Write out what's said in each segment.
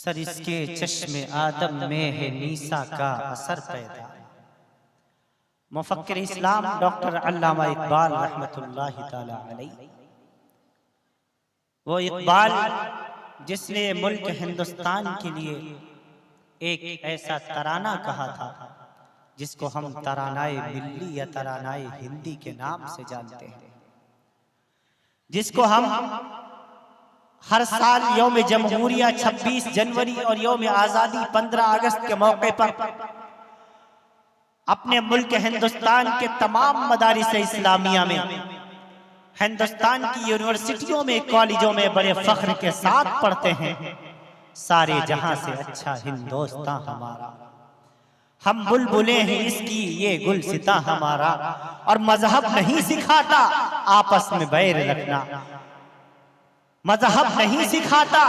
सरिस्के चश्मे आदम में है नीसा का असर पैदा। मुफक्किर इस्लाम डॉक्टर अल्लामा इकबाल रहमतुल्लाहि ताला अलैह, वो इकबाल जिसने मुल्क हिंदुस्तान के लिए एक ऐसा तराना कहा था जिसको हम तरानाए मिल्ली या तरानाए हिंदी के नाम से जानते हैं, जिसको हम हर साल यौम जमहूरिया 26 जनवरी और यौम आज़ादी 15 अगस्त के मौके पर अपने मुल्क हिंदुस्तान के तमाम मदारिस इस्लामिया में, हिंदुस्तान की यूनिवर्सिटियों में, कॉलेजों में बड़े फख्र के साथ पढ़ते हैं, सारे जहां से अच्छा हिंदुस्तान हमारा, हम बुलबुलें हैं इसकी ये गुलसिता हमारा, और मजहब नहीं सिखाता आपस में बैर रखना, मजहब नहीं सिखाता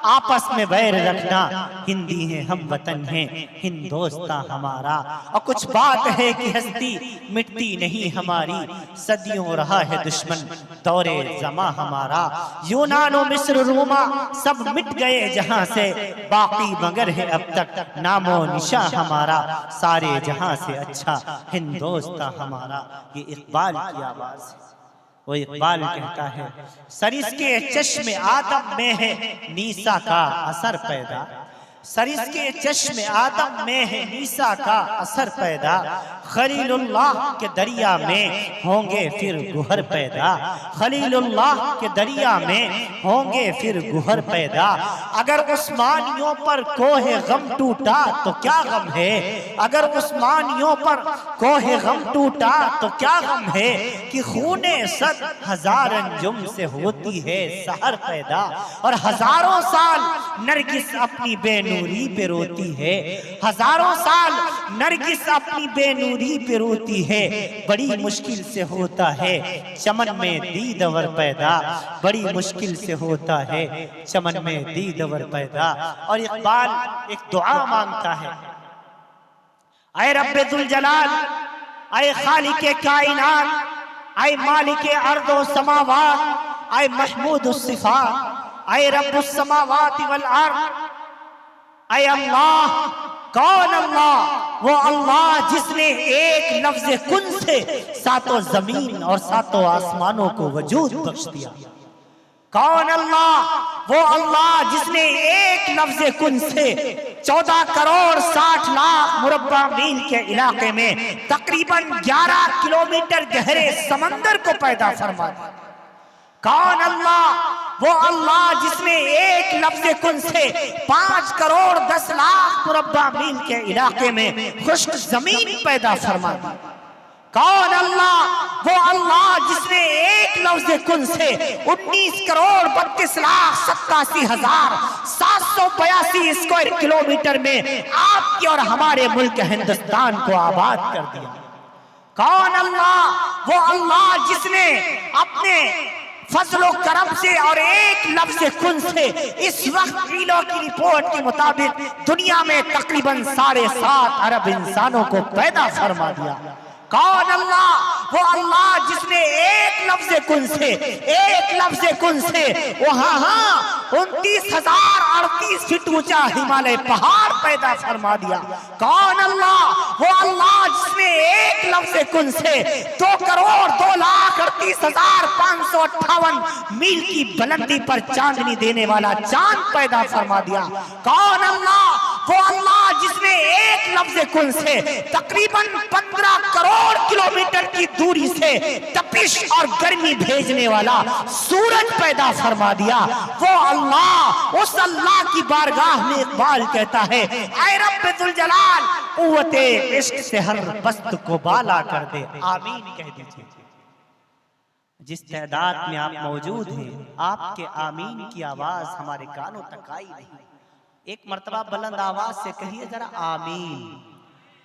आपस में बैर रखना, हिंदी है हम वतन है हिंदुस्तान हमारा। और कुछ बात है कि हस्ती मिटती नहीं हमारी, सदियों रहा है दुश्मन दौरे जमा हमारा। यूनानो मिस्र रोमा सब मिट गए जहां से, बाकी मगर है अब तक नामो निशा हमारा, सारे जहां से अच्छा हिंदुस्तान हमारा। ये इकबाल की आवाज है। वो इकबाल कहता है सरिस्के चश्मे आदम में है नीसा का असर पैदा, सरिस्के चश्मे आदम में है नीसा का असर पैदा, खलीलुल्लाह के दरिया में होंगे फिर गुहर पैदा, खलीलुल्लाह के दरिया में होंगे फिर गुहर पैदा। अगर उस्मानियों पर कोहे गम टूटा तो क्या गम है, अगर उस्मानियों पर कोहे गम टूटा तो क्या गम है, कि खूने सद हजार अंजुम से होती है सहर पैदा। और हजारों साल नरगिस अपनी बेनूरी पे रोती है, हजारों साल नरगिस अपनी बेनूरी पे रोती है, बड़ी मुश्किल से होता है चमन में दीदवर पैदा, बड़ी मुश्किल से होता है चमन में दीदवर पैदा। और इकबाल एक दुआ मांगता है, ऐ रब्बे दुल जलाल, ऐ खालिके कायनात, ऐ मालिके अर्दो समावात, ऐ महमूदुस सिफात, ऐ रब्बुस समावाति वल अर्द, ऐ अल्लाह। कौन अल्लाह? वो अल्लाह जिसने एक लफ्ज़ कुन से सातों जमीन और सातों आसमानों को वजूद बख्श दिया। कौन अल्लाह? वो अल्लाह जिसने एक लफ्ज़ कुन से 14 करोड़ 60 लाख मुरब्बा मील के इलाके में तकरीबन 11 किलोमीटर गहरे समंदर को पैदा फरमा दिया। कौन अल्लाह? वो अल्लाह जिसने एक लफ्ज़ कुन से 5 करोड़ 10 लाख मुरब्बा मील के इलाके में खुश्क जमीन पैदा फरमा दी। कौन अल्लाह? वो अल्लाह जिसने एक लफ्ज़ कुन से 19 करोड़ 32 लाख 87 हजार 782 स्क्वायर किलोमीटर में आपके और हमारे मुल्क हिंदुस्तान को आबाद कर दिया। कौन अल्लाह? वो अल्लाह जिसने अपने फजलो करम से और एक लफ्ज़ कुन से इस वक्त इलो की रिपोर्ट के मुताबिक दुनिया में तकरीबन 7.5 अरब इंसानों को पैदा फरमा दिया। कौन अल्लाह? वो अल्लाह जिसने एक लफ्ज़ कुन से, एक लफ्ज़ कुन से वहाँ 29,038 फीट ऊंचा हिमालय पहाड़ पैदा फरमा दिया। कौन अल्लाह? वो अल्लाह जिसने एक लफ्ज़ कुन से 2 करोड़ 2,38,558 मील की बुलंदी पर चांदनी देने वाला चांद पैदा फरमा दिया। कौन अल्लाह? वो अल्लाह जिसने एक लफ्ज़ कुन से तकरीबन 15 करोड़ किलोमीटर की दूरी से तपिश और गर्मी भेजने वाला सूरज पैदा फरमा दिया। वो अल्लाह, उस अल्लाह की बारगाह में इकबाल कहता है, ऐ रब्बे दुल जलाल, कुव्वते इश्क से हर बस्त को बाला कर दे। आमीन कह दीजिए। जिस तादाद में आप मौजूद हैं, आपके आमीन की आवाज हमारे कानों तक आई नहीं। एक मर्तबा बुलंद आवाज से कहिए जरा आमीन।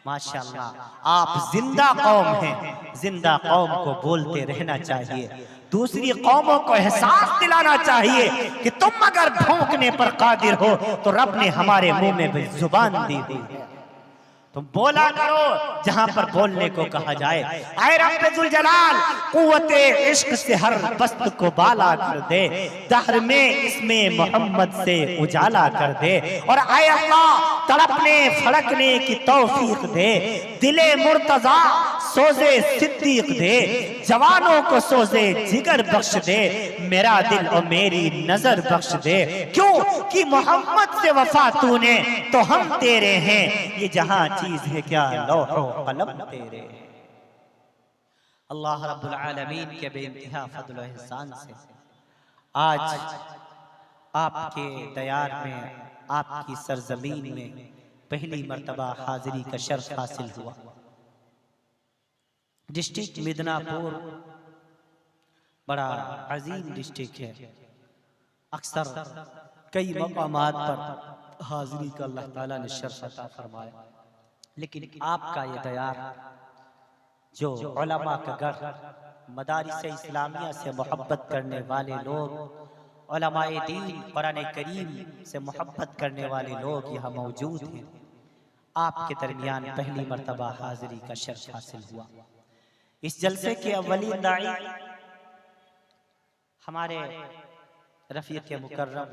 माशाअल्लाह, आप जिंदा कौम हैं, जिंदा कौम को बोलते रहना चाहिए, दूसरी कौमों को एहसास दिलाना चाहिए कि तुम अगर भौंकने पर कादिर हो तो रब ने हमारे मुंह में भी जुबान दी हुई है। तुम बोला करो जहां पर बोलने को कहा जाए। ऐ रब्बुल जलाल कुव्वते इश्क से हर बस्त को बाला कर दे, दहर में इसमें मोहम्मद से उजाला कर दे। और ऐ अल्लाह तड़पने फड़कने की तौफीक दे, दिले मुर्तजा सोजे सिद्दीक दे, जवानों को सोजे जिगर बख्श दे, मेरा दिल और मेरी नजर बख्श दे। क्यों कि मोहम्मद से वफा तूने तो हम तेरे हैं, ये जहां चीज है क्या लौहो कलम तेरे। अल्लाह रब्बुल आलमीन के बेइंतहा फज़ल व एहसान से आज आपके दयार में, आपकी सरजमीन में पहली मर्तबा हाजिरी का शर्फ हासिल हुआ। डिस्ट्रिक्ट मिदनापुर बड़ा अजीम डिस्ट्रिक्ट है। अक्सर कई मकामात पर हाजिरी का अल्लाह ताला ने शर्फ अता फरमाया, लेकिन आपका ये दयार जो उलमा का गढ़, मदारिस इस्लामिया से मोहब्बत करने वाले लोग, उलमाए दीन, कुरान करीम से मोहब्बत करने वाले लोग यहाँ मौजूद हैं। आपके दरमियान पहली मर्तबा हाजिरी का शर्फ हासिल हुआ। इस जलसे के अव्वलीन दाई हमारे रफीक मुकर्रम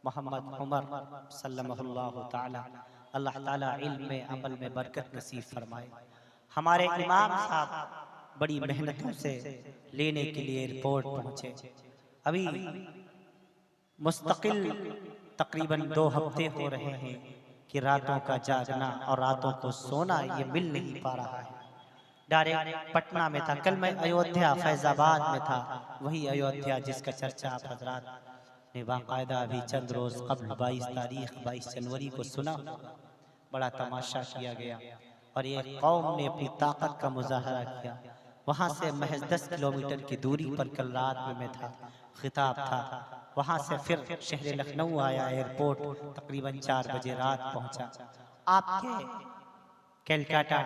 मोहम्मद उमर सल्लल्लाहु ताला, अल्लाह ताला इल्म में अमल में बरकत नसीब फरमाए। हमारे इमाम साहब बड़ी मेहनतों से लेने के लिए एयरपोर्ट पहुंचे। अभी मुस्तकिल तकरीबन 2 हफ्ते हो रहे हैं कि रातों का जागना और रातों को सोना ये मिल नहीं पा रहा है। डायरेक्ट पटना में था, कल मैं अयोध्या फैजाबाद में था, वही अयोध्या जिसका चर्चा आप हजरात ने बाकायदा अभी चंद रोज कबल 22 जनवरी को सुना। बड़ा तमाशा किया गया और ये कौम ने अपनी ताकत का मुजाहरा किया। वहाँ से महज 10 किलोमीटर की दूरी पर कल रात में मैं था, खिताब था। वहाँ से फिर शहर लखनऊ आया, एयरपोर्ट तकरीबन 4 बजे रात पहुँचा। आपके कैलकाटा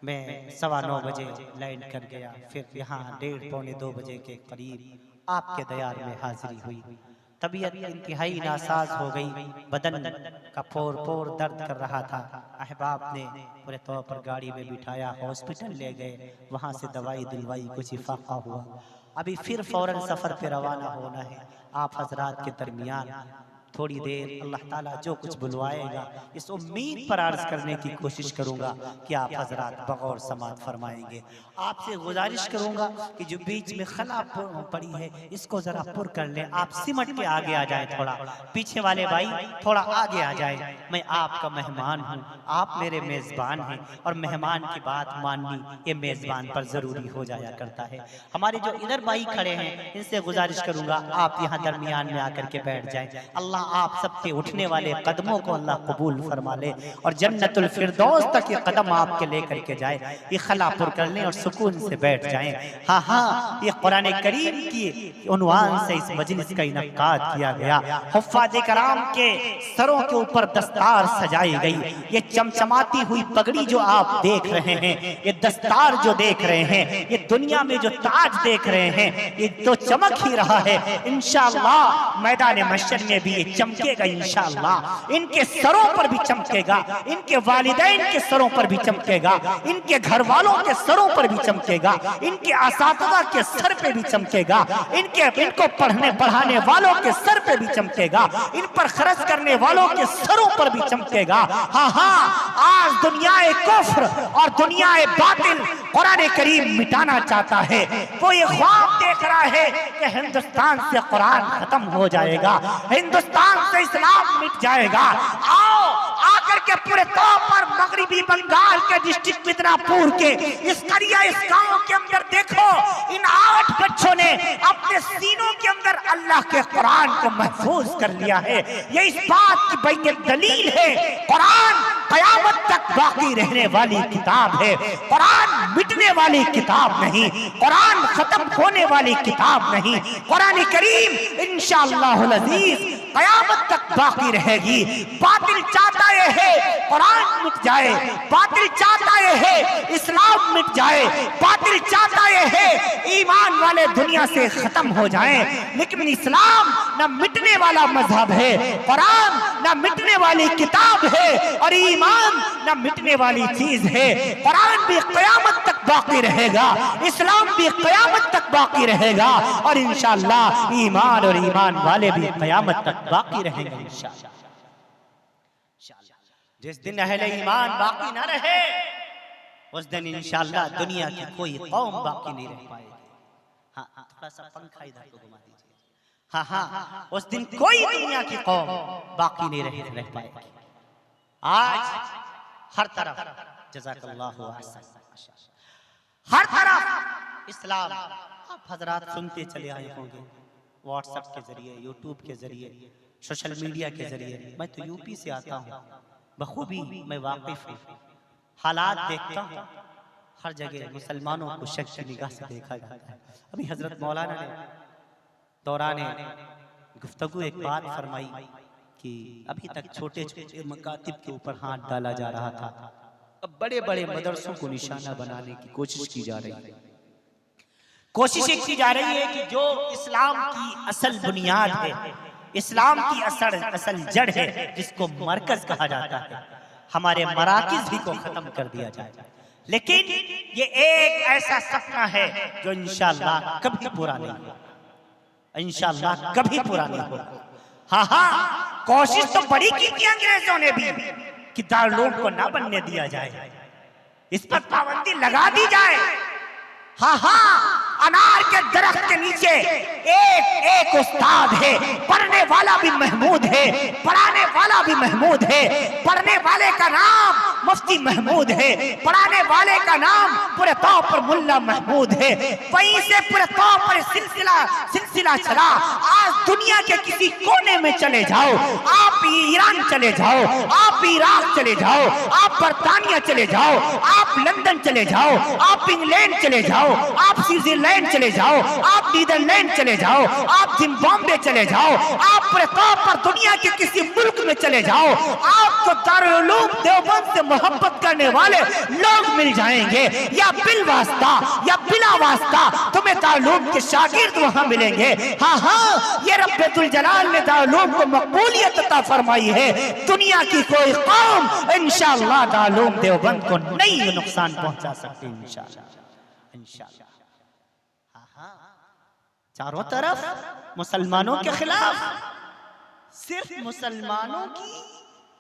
में 9:15 बजे लैंड कर गया। फिर यहाँ 1:30 पौने 2 बजे के करीब आपके दयार में हाजिरी हुई। तबीयत इंतहाई नासाज हो गई, बदन का पोर पोर दर्द कर रहा था। अहबाब ने पूरे तौर पर गाड़ी में बिठाया, हॉस्पिटल ले गए, वहाँ से दवाई दिलवाई, कुछ इफाका हुआ। अभी फिर फौरन सफ़र पे रवाना होना है। आप हजरात के दरमियान थोड़ी देर अल्लाह ताला जो कुछ बुलवाएगा इस उम्मीद पर अर्ज करने की कोशिश करूंगा कि आप हजरात बगौर समात फरमाएंगे। आपसे गुजारिश करूंगा कि जो बीच में खला पड़ी है इसको जरा पुर कर लें। आप सिमट के आगे आ जाएं, थोड़ा पीछे वाले भाई थोड़ा आगे आ जाएं। मैं आपका मेहमान हूँ, आप मेरे मेज़बान हैं और मेहमान की बात माननी ये मेज़बान पर ज़रूरी हो जाया करता है। हमारे जो इधर भाई खड़े हैं इनसे गुजारिश करूंगा आप यहाँ दरमियान में आकर के बैठ जाएं। अल्लाह आप सबके उठने वाले कदमों को अल्लाह कबूल फरमा ले और जन्नतुल फिरदौस तक ये कदम आपके लेकर के जाए। ये खलापुर कर लें और सुकून से बैठ जाएं। हाँ, ये कुरान करीम की उन्वान से इस मजलिस का इनकाद किया गया। हुफ्फाज़े कराम के सरों के ऊपर दस्तार सजाई गई। ये चमचमाती हुई पगड़ी जो आप देख रहे हैं, ये दस्तार जो देख रहे हैं, ये दुनिया में जो ताज देख रहे हैं, ये तो चमक ही रहा है। इंशाअल्लाह मैदान महशर में भी चमकेगा। इंशाअल्लाह इनके सरों पर भी चमकेगा, इनके वालिदैन के सरों पर भी चमकेगा, इनके घर वालों के सरों पर भी चमकेगा, इनके असातिज़ा के सर पे भी चमकेगा, इनको पढ़ाने वालों के सर पे भी चमकेगा, इन पर खर्च करने वालों के सरों पर भी चमकेगा। हाँ, आज दुनियाए कुफ्र और दुनियाए बातिल कुरान करीम मिटाना चाहता है। वो ये ख्वाब देख रहा है कि हिंदुस्तान से कुरान खत्म हो जाएगा, हिंदुस्तान से इस्लाम मिट जाएगा। आओ आकर के पूरे तौर पर मगरिबी बंगाल के डिस्ट्रिक्ट मिदनापुर के इस करिया, इस गांव के अंदर देखो, इन 8 बच्चों ने अपने सीनों के अंदर अल्लाह के कुरान को महफूज कर लिया है। ये इस बात की बैयत दलील है कुरान कयामत तक बाकी रहने वाली किताब है। कुरान मिटने वाली किताब नहीं, कुरान खत्म होने वाली किताब नहीं। कुरान करीम इंशाअल्लाहुल अजीज कयामत तक बाकी रहेगी। बातिल चाहता है कुरान मिट जाए, बातिल चाहता है इस्लाम मिट जाए, बातिल चाहता है ईमान वाले दुनिया से खत्म हो जाएं। लेकिन इस्लाम न मिटने वाला मजहब है, कुरान न मिटने वाली किताब है और ईमान ना मिटने वाली चीज है। कुरान भी क़यामत तक बाकी रहेगा, इस्लाम भी क़यामत तक बाकी रहेगा, और इंशाअल्लाह ईमान और ईमान वाले भी क़यामत तक बाकी रहेंगे इंशाअल्लाह। जिस दिन अहले ईमान बाकी ना रहे, उस दिन इंशाअल्लाह दुनिया की कोई कौम बाकी नहीं रह पाएगी। हाँ, थोड़ा सा पंखा इधर को घुमा दीजिए। हाँ हाँ, उस दिन कोई दुनिया की कौम बाकी नहीं रह पाएगी। आज हर तरफ जज़ाकल्लाहु अहसन, हर तरफ इस्लाम आप हजरात सुनते चले आए होंगे, व्हाट्सएप के जरिए, यूट्यूब के जरिए, सोशल मीडिया के जरिए। मैं तो यूपी से आता हूँ, बखूबी मैं वाकिफ हूँ, हालात देखता हूँ। हर जगह मुसलमानों को शक की निगाह से देखा जाता है। अभी हजरत मौलाना ने दौराने गुफ्तगू एक बात फरमाई कि अभी तक छोटे छोटे मकातिब के ऊपर हाथ डाला जा रहा था, अब बड़े बड़े मदरसों को निशाना बनाने की कोशिश की जा रही है। कोशिश की जा रही है कि जो इस्लाम की असल बुनियाद है, इस्लाम की असल जड़ है, जिसको मरकज कहा जाता है, हमारे मराकिज भी को खत्म कर दिया जाए। लेकिन ये एक ऐसा सपना है जो इंशाअल्लाह कभी पूरा नहीं होगा, इंशाअल्लाह कभी पूरा नहीं होगा। हाँ हाँ, कोशिश तो बड़ी की थी अंग्रेजों ने भी कि दारूल को ना बनने दिया जाए, इस पर पाबंदी लगा दी जाए। हाँ हाँ, अनार के दरख्त के नीचे एक एक उस्ताद है, पढ़ने वाला भी महमूद है, पढ़ाने वाला भी महमूद है। पढ़ने वाले का नाम मुफ्ती महमूद है, पढ़ाने वाले का नाम पूरे तौर पर मुल्ला महमूद है। वहीं से पूरे तौर पर सिलसिला चला। आज दुनिया के किसी कोने में चले जाओ, आप ईरान चले जाओ, आप इराक चले जाओ, आप बरतानिया चले जाओ, आप लंदन चले जाओ, आप इंग्लैंड चले जाओ, आप स्विट्जरलैंड चले जाओ, आप नीदरलैंड चले जाओ, आप जिम्बाब्वे चले जाओ, आप पूरे तौर पर दुनिया के किसी मुल्क में चले जाओ, आपको दारुल उलूम देवबंद से मोहब्बत करने वाले लोग मिल जाएंगे, या बिल वास्ता या बिला वास्ता तुम्हें दारुल उलूम के शागिर्द वहां मिलेंगे। हाँ हाँ, ये रब्बुल जलाल ने दारुल उलूम को मकबूलियत अता फरमाई है। दुनिया की कोई कौम इंशाअल्लाह दारुल उलूम देवबंद को नहीं नुकसान पहुंचा सकती इंशाअल्लाह, इंशाअल्लाह। हाँ हाँ, चारों तरफ मुसलमानों के खिलाफ, सिर्फ मुसलमानों की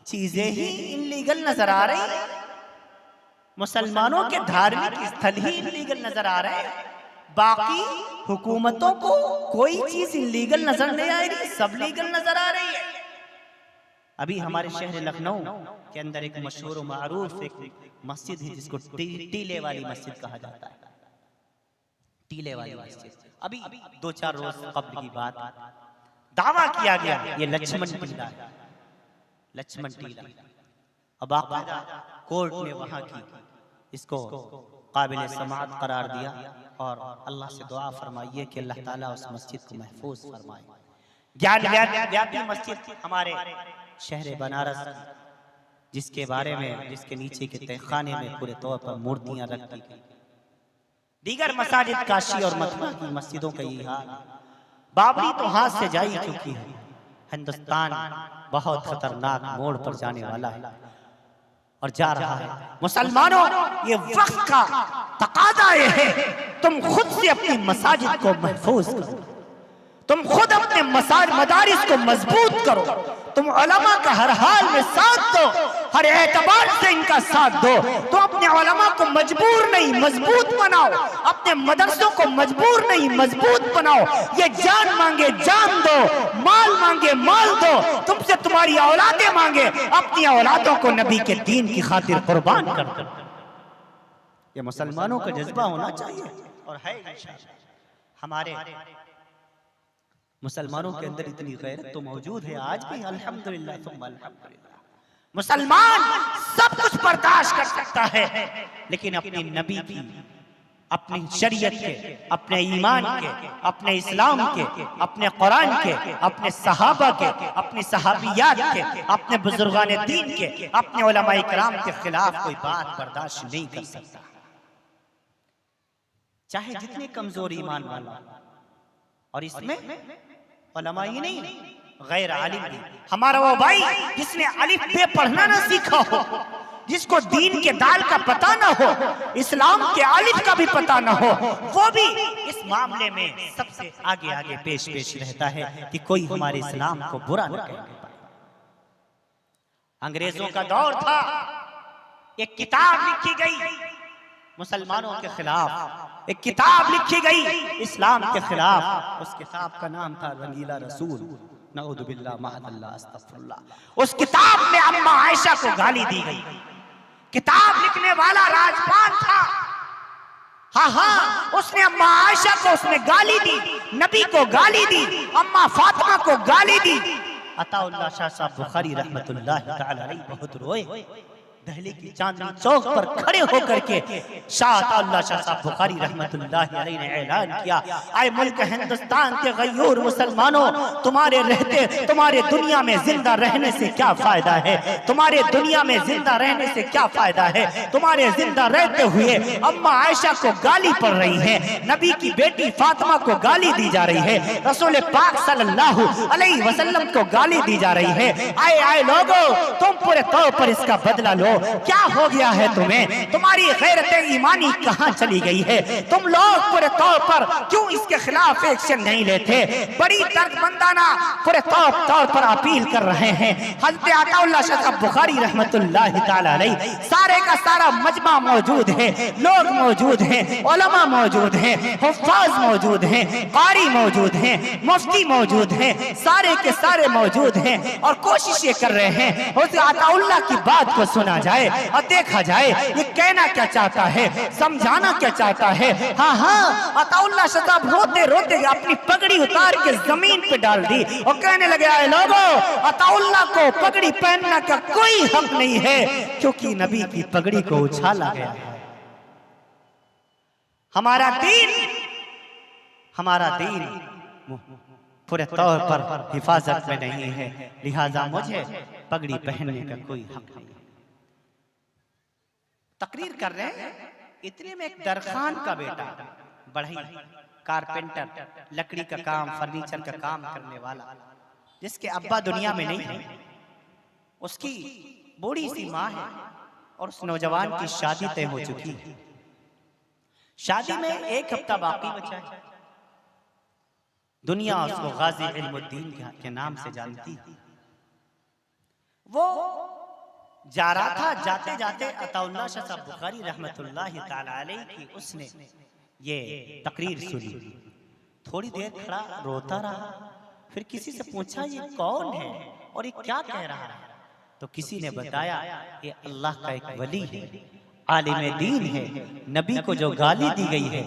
चीजें ही इनलीगल नजर आ रही, मुसलमानों के धार्मिक स्थल ही इनलीगल नजर आ रहे हैं। बाकी हुकूमतों को कोई चीज इनलीगल नजर नहीं आ रही, सब लीगल नजर आ रही है। अभी हमारे शहर लखनऊ के अंदर एक मशहूर और मारूफ एक मस्जिद है जिसको टीले वाली मस्जिद कहा जाता है। टीले वाली मस्जिद अभी 2-4 रोज कब्ल की बात, दावा किया गया ये लक्ष्मण टीला है, लक्ष्मण टीला। अब कोर्ट ने वहां की इसको काबिल समाअत करार दिया और अल्लाह से दुआ फरमाइए कि अल्लाह ताला उस मस्जिद को महफूज फरमाए। ज्ञान मस्जिद हमारे शहर बनारस, जिसके बारे में, जिसके नीचे के तहखाने में पूरे तौर पर मूर्तियां रखती थी। दीगर मसाजिद काशी और मथुरा की मस्जिदों का यही हाल। बाबरी तो हाथ से जा ही चुकी है। हिंदुस्तान बहुत खतरनाक मोड़ पर जाने वाला है और जा रहा है। मुसलमानों, ये वक्त का तकादा है, तुम खुद से अपनी मसाजिद को महफूज करो, तुम खुद अपने मदारिस को मजबूत करो, तुम उलमा का हर हाल में साथ दो, हर एतबार से इनका साथ दो। तो अपने उलमा को मजबूर नहीं मजबूत बनाओ, अपने मदरसों को मजबूर नहीं मजबूत बनाओ। ये जान मांगे जान दो, माल मांगे माल दो, तुमसे तुम्हारी औलादें मांगे, अपनी औलादों को नबी के दीन की खातिर कुर्बान कर दो। ये मुसलमानों का जज्बा होना चाहिए और है इंशाअल्लाह। हमारे मुसलमानों के अंदर इतनी गैरत तो मौजूद है आज भी, अल्हम्दुलिल्लाह सुम्मा अल्हम्दुलिल्लाह। मुसलमान सब कुछ बर्दाश्त कर सकता है, लेकिन अपने नबी की, अपनी शरीयत के, अपने ईमान के, अपने इस्लाम के, अपने कुरान के, अपने सहाबा के, अपनी सहाबियात के, अपने बुजुर्गान दीन के, अपने उलमाए किराम के खिलाफ कोई बात बर्दाश्त नहीं कर सकता, चाहे जितने कमजोर ईमान वाला। और इसमें उलमा ही नहीं, गैर आलिम भी। हमारा वो भाई जिसने अलिफ बे पढ़ना ना सीखा हो, जिसको दीन के दाल का पता ना हो, इस्लाम के अलिफ का भी पता ना हो, वो भी इस मामले में सबसे आगे आगे पेश रहता है कि कोई हमारे इस्लाम को बुरा न कहे। अंग्रेजों का दौर था, एक किताब लिखी गई मुसलमानों के खिलाफ, एक किताब लिखी गई इस्लाम के खिलाफ। उस किताब का नाम था रंगीला रसूल, नऊज़ु बिल्लाह मअल्लाह अस्तगफिरुल्लाह। उस किताब में अम्मा आयशा को गाली दी गई। किताब लिखने वाला राजपाल था, हाँ, उसने अम्मा आयशा को उसने गाली दी, नबी को गाली दी, अम्मा फातिमा को गाली दी। अताउल्लाह शाह साहब बुखारी रहमतुल्लाह तआला अलैह बहुत रोए। दिल्ली की चांदनी चौक पर खड़े होकर के शाह अताउल्लाह शाह साहब बुखारी रहमतुल्लाह अलैह ने ऐलान किया, आए मुल्क हिंदुस्तान के गयूर मुसलमानों, तुम्हारे रहते, तुम्हारे दुनिया में जिंदा रहने से क्या फायदा है? तुम्हारे दुनिया में जिंदा रहने से क्या फायदा है? तुम्हारे जिंदा रहते हुए अम्मा आयशा को गाली पड़ रही है, नबी की बेटी फातिमा को गाली दी जा रही है, रसूल पाक सल्लल्लाहु अलैहि वसल्लम को गाली दी जा रही है। आए लोगों, तुम पूरे तौर पर इसका बदला लो। क्या हो गया है तुम्हें? तुम्हारी गैरत ईमानी कहां चली गई है? तुम लोग पूरे तौर पर क्यों इसके खिलाफ एक्शन नहीं लेते? बड़ी दर्दमंदाना पूरे तौर पर अपील कर रहे हैं। हज़रत अताउल्लाह शाह साहब बुखारी रहमतुल्लाह तआला अलैह, सारे का सारा मजमा मौजूद है, लोग मौजूद हैं, उलमा मौजूद हैं, हुफ्फाज मौजूद हैं, कारी मौजूद हैं, मुफ्ती मौजूद हैं, सारे के सारे मौजूद हैं और कोशिश ये कर रहे हैं हज़रत अताउल्लाह की बात को सुना जाए और देखा जाए ये कहना क्या चाहता है, समझाना क्या चाहता है। हाँ, अताउल्लाह शाह साहब रोते रोते अपनी पगड़ी उतार के जमीन पे डाल दी और कहने लगे, आए लोगों, अताउल्लाह को पगड़ी पहनने का कोई हक नहीं है, क्योंकि नबी की पगड़ी को उछाला गया है। हमारा दीन पूरे तौर पर हिफाजत में नहीं है, लिहाजा मुझे पगड़ी पहनने का कोई हक नहीं। तकरीर कर रहे हैं, इतने में एक दरखान का बेटा, बढ़ई, कारपेंटर, लकड़ी का काम, फर्नीचर का काम करने वाला, जिसके अब्बा दुनिया में नहीं है, उसकी बूढ़ी सी माँ है और उस नौजवान की शादी तय हो चुकी है। शादी में एक हफ्ता बाकी बचा है। दुनिया उसको गाजी इल्मुद्दीन के नाम से जानती है। वो जा रहा था, जाते जाते अताउल्लाह शाह साहब बुखारी रहमतुल्लाह तआला अलैह की उसने ये तकरीर सुनी। थोड़ी देर खड़ा रोता रहा, फिर किसी से पूछा ये कौन है और ये क्या कह रहा है? तो किसी ने बताया ये अल्लाह का एक वली है, आलिम दीन है, नबी को जो गाली दी गई है,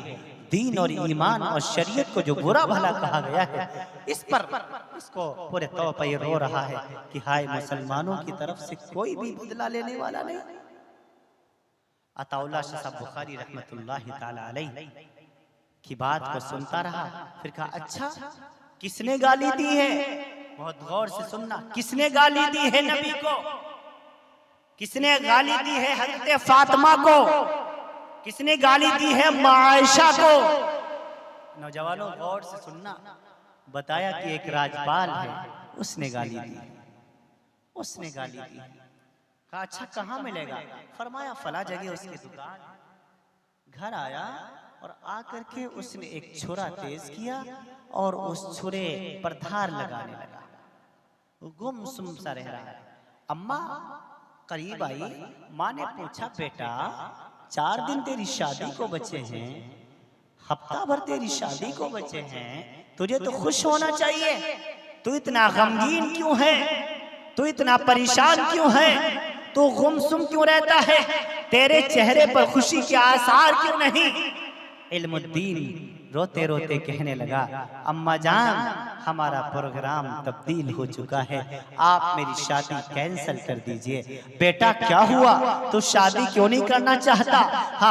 दीन और ईमान और शरीयत को जो बुरा भला कहा गया है, इस पर इसको पूरे तौर पर ये रो रहा है कि हाय मुसलमानों की तरफ से कोई भी बदला लेने वाला नहीं। अताउल्लाह शाह साहब बुखारी रहमतुल्लाह तआला अलैह की बात को सुनता रहा, फिर कहा, अच्छा किसने गाली दी है? बहुत गौर से सुनना, किसने गाली दी है नबी को? किसने गाली दी है हज़रत फातिमा को? किसने गाली दी है आयशा को? नौजवानों गौर से सुनना, बताया कि एक राजपाल है, उसने गाली दी, उसने गाली दी। कहा अच्छा कहाँ मिलेगा? फरमाया फला जगह उसकी दुकान। घर आया और आकर के उसने एक छुरा तेज किया और उस छुरे पर धार लगाने लगा। गुमसुम सा रह रहा है। अम्मा करीब आई, माँ ने पूछा, बेटा 4 दिन तेरी शादी को बचे हैं, हफ्ता भर तेरी शादी को बचे हैं, तुझे तो खुश होना चाहिए, तू इतना गमगीन क्यों है? तू इतना परेशान क्यों है? तू गुमसुम क्यों रहता है? तेरे चेहरे पर खुशी के आसार क्यों नहीं? इल्मुद्दीन रोते रोते कहने लगा, अम्मा जान हमारा प्रोग्राम तब्दील हो चुका है, आप मेरी शादी कैंसिल कर दीजिए। बेटा क्या हुआ? तू शादी क्यों नहीं करना चाहता?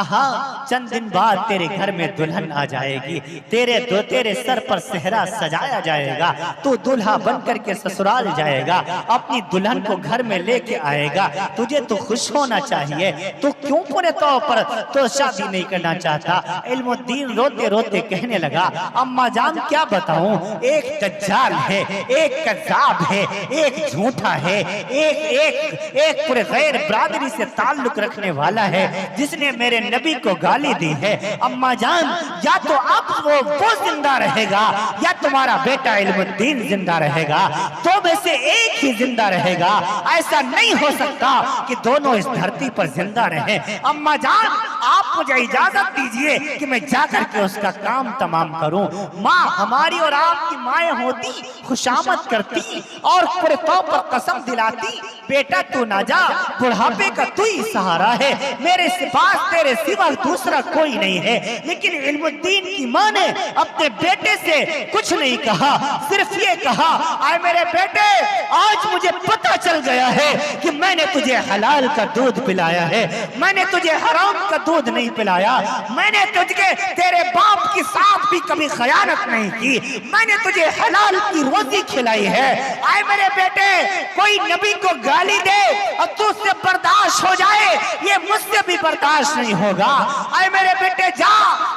हाँ, चंद दिन बाद तेरे घर में दुल्हन आ जाएगी, तेरे सर पर सेहरा सजाया जाएगा, तू दूल्हा बन करके ससुराल जाएगा, अपनी दुल्हन को घर में लेके आएगा, तुझे तो खुश होना चाहिए, तू क्यों पूरे तौर पर तो शादी नहीं करना चाहता? इल्मुद्दीन रोते रोते कहने लगा, अम्मा जान क्या बताऊं, एक दज्जाल है, एक कज़्ज़ाब है, एक झूठा है, एक पूरे गैर बरादरी से ताल्लुक रखने वाला है, जिसने मेरे नबी को गाली दी है। अम्मा जान, या तो अब वो जिंदा रहेगा या तुम्हारा बेटा इल्मुद्दीन जिंदा रहेगा, तो में से एक ही जिंदा रहेगा। ऐसा नहीं हो सकता कि दोनों इस धरती पर जिंदा रहे। अम्मा जान, आप मुझे इजाजत दीजिए कि मैं जाकर के उसका काम तमाम करूं। माँ हमारी और आपकी माएँ होती, खुशामद करती और पूरे तौर पर कसम दिलाती, बेटा तू ना जा, बुढ़ापे का तू ही सहारा है, मेरे पास तेरे सिवा दूसरा कोई नहीं है। लेकिन इल्मुद्दीन की माँ ने अपने बेटे से कुछ नहीं कहा, सिर्फ ये कहा, आए मेरे बेटे, आज मुझे पता चल गया है कि मैंने तुझे हलाल का दूध पिलाया है, मैंने तुझे हराम का दूध नहीं पिलाया, मैंने तुझे तेरे बाप के साथ भी कभी खयानत नहीं की, मैंने तुझे हलाल की रोटी खिलाई है। आए मेरे बेटे, कोई नबी को गाली दे और तू उससे बर्दाश्त हो जाए, ये मुझसे भी बर्दाश्त नहीं होगा। आए मेरे बेटे, जा,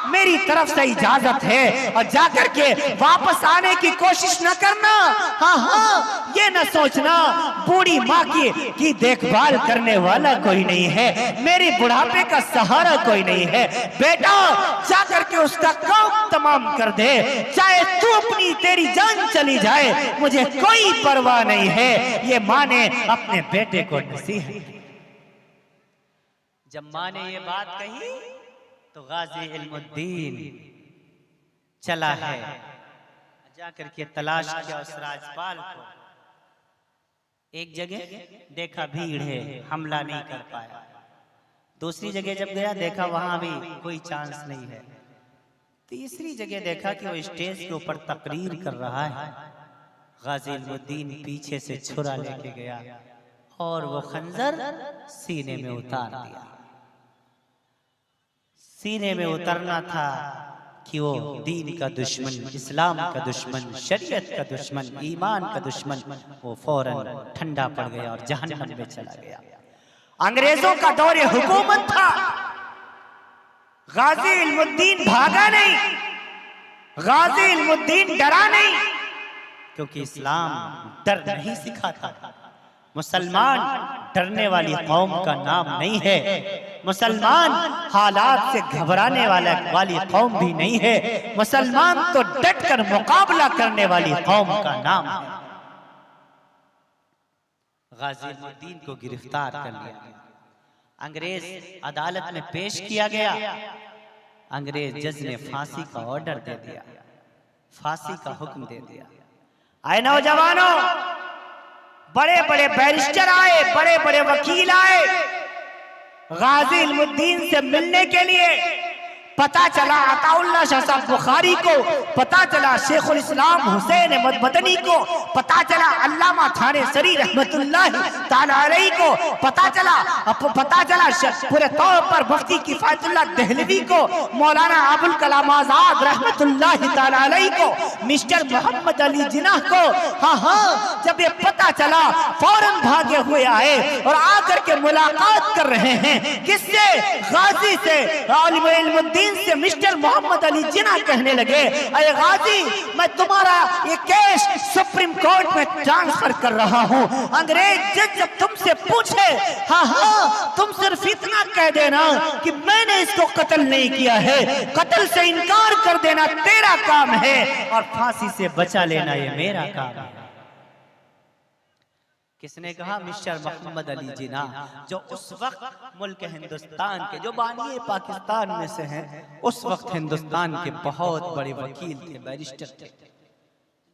मेरी तरफ से इजाजत है, और जाकर के वापस आने की कोशिश न करना। हाँ, ये न सोचना बूढ़ी माँ की देखभाल करने वाला कोई नहीं है, मेरी बुढ़ापे का सहारा कोई नहीं है। बेटा, जाकर के उसका काम तमाम कर दे, चाहे तू अपनी तेरी जान चली जाए, मुझे कोई परवाह नहीं है। ये माँ ने अपने बेटे को नसीहत। जब माँ ने ये बात कही तो गाजी इल्मुद्दीन चला है, जाकर के तलाश किया उस राजपाल को। एक जगह देखा भीड़ है, हमला नहीं कर पाया। दूसरी जगह जब गया देखा वहां भी कोई चांस नहीं है। तीसरी जगह देखा कि वो स्टेज के ऊपर तकरीर कर रहा है। गाजी इल्मुद्दीन पीछे से छुरा लेके गया और वो खंजर सीने में उतार दिया। सीने में उतरना था कि वो दीन का दुश्मन, इस्लाम का दुश्मन, शरीयत का दुश्मन, ईमान का दुश्मन, वो फौरन ठंडा पड़ गया और जहन्नम में चला गया। अंग्रेजों का दौरे हुकूमत था, गाजी इल्मुद्दीन भागा नहीं, गाजी इल्मुद्दीन डरा नहीं, क्योंकि इस्लाम डर नहीं सिखाता। मुसलमान डरने वाली कौम का नाम नहीं है, मुसलमान हालात से घबराने वाली कौम भी नहीं है, मुसलमान तो डटकर मुकाबला करने वाली कौम का नाम है। गाजी इल्मुद्दीन को गिरफ्तार कर लिया, अंग्रेज अदालत में पेश किया गया। अंग्रेज जज ने फांसी का ऑर्डर दे दिया, फांसी का हुक्म दे दिया। आए नौजवानों, बड़े बड़े बैरिस्टर आए, बड़े बड़े वकील आए गाजी इल्मुद्दीन से मिलने के लिए। पता चला अताउल्लाह शाह साहब बुखारी को, पता चला शेखुल इस्लाम हुसैन मदनी को, पता चला अल्लामा थानेसरी रहमतुल्लाह ताला अलैहि को, पता चला पूरे तौर पर मुफ्ती किफायतुल्लाह दहलवी को, मौलाना अबुल कलाम आजाद रहमतुल्लाह ताला अलैहि को, मिस्टर मोहम्मद अली जिन्नाह को। हाँ, जब ये पता चला फौरन भागे हुए आए और आकर के मुलाकात कर रहे हैं। किससे? गाजी से, आलिम इल्मुद्दीन से। मिस्टर मोहम्मद अली जिन्नाह कहने लगे, अरे गाजी, मैं तुम्हारा ये केस सुप्रीम कोर्ट में ट्रांसफर कर रहा हूँ। अंग्रेज जज जब तुमसे पूछे, हाँ, तुम सिर्फ इतना कह देना कि मैंने इसको कत्ल नहीं किया है, कत्ल से इनकार कर देना तेरा काम है और फांसी से बचा लेना ये मेरा काम है। किसने कहा? मिस्टर मोहम्मद अली जिन्नाह, जो उस वक्त मुल्क हिंदुस्तान के, जो बानी पाकिस्तान में से हैं, उस वक्त हिंदुस्तान के बहुत बड़े वकील थे, बैरिस्टर थे।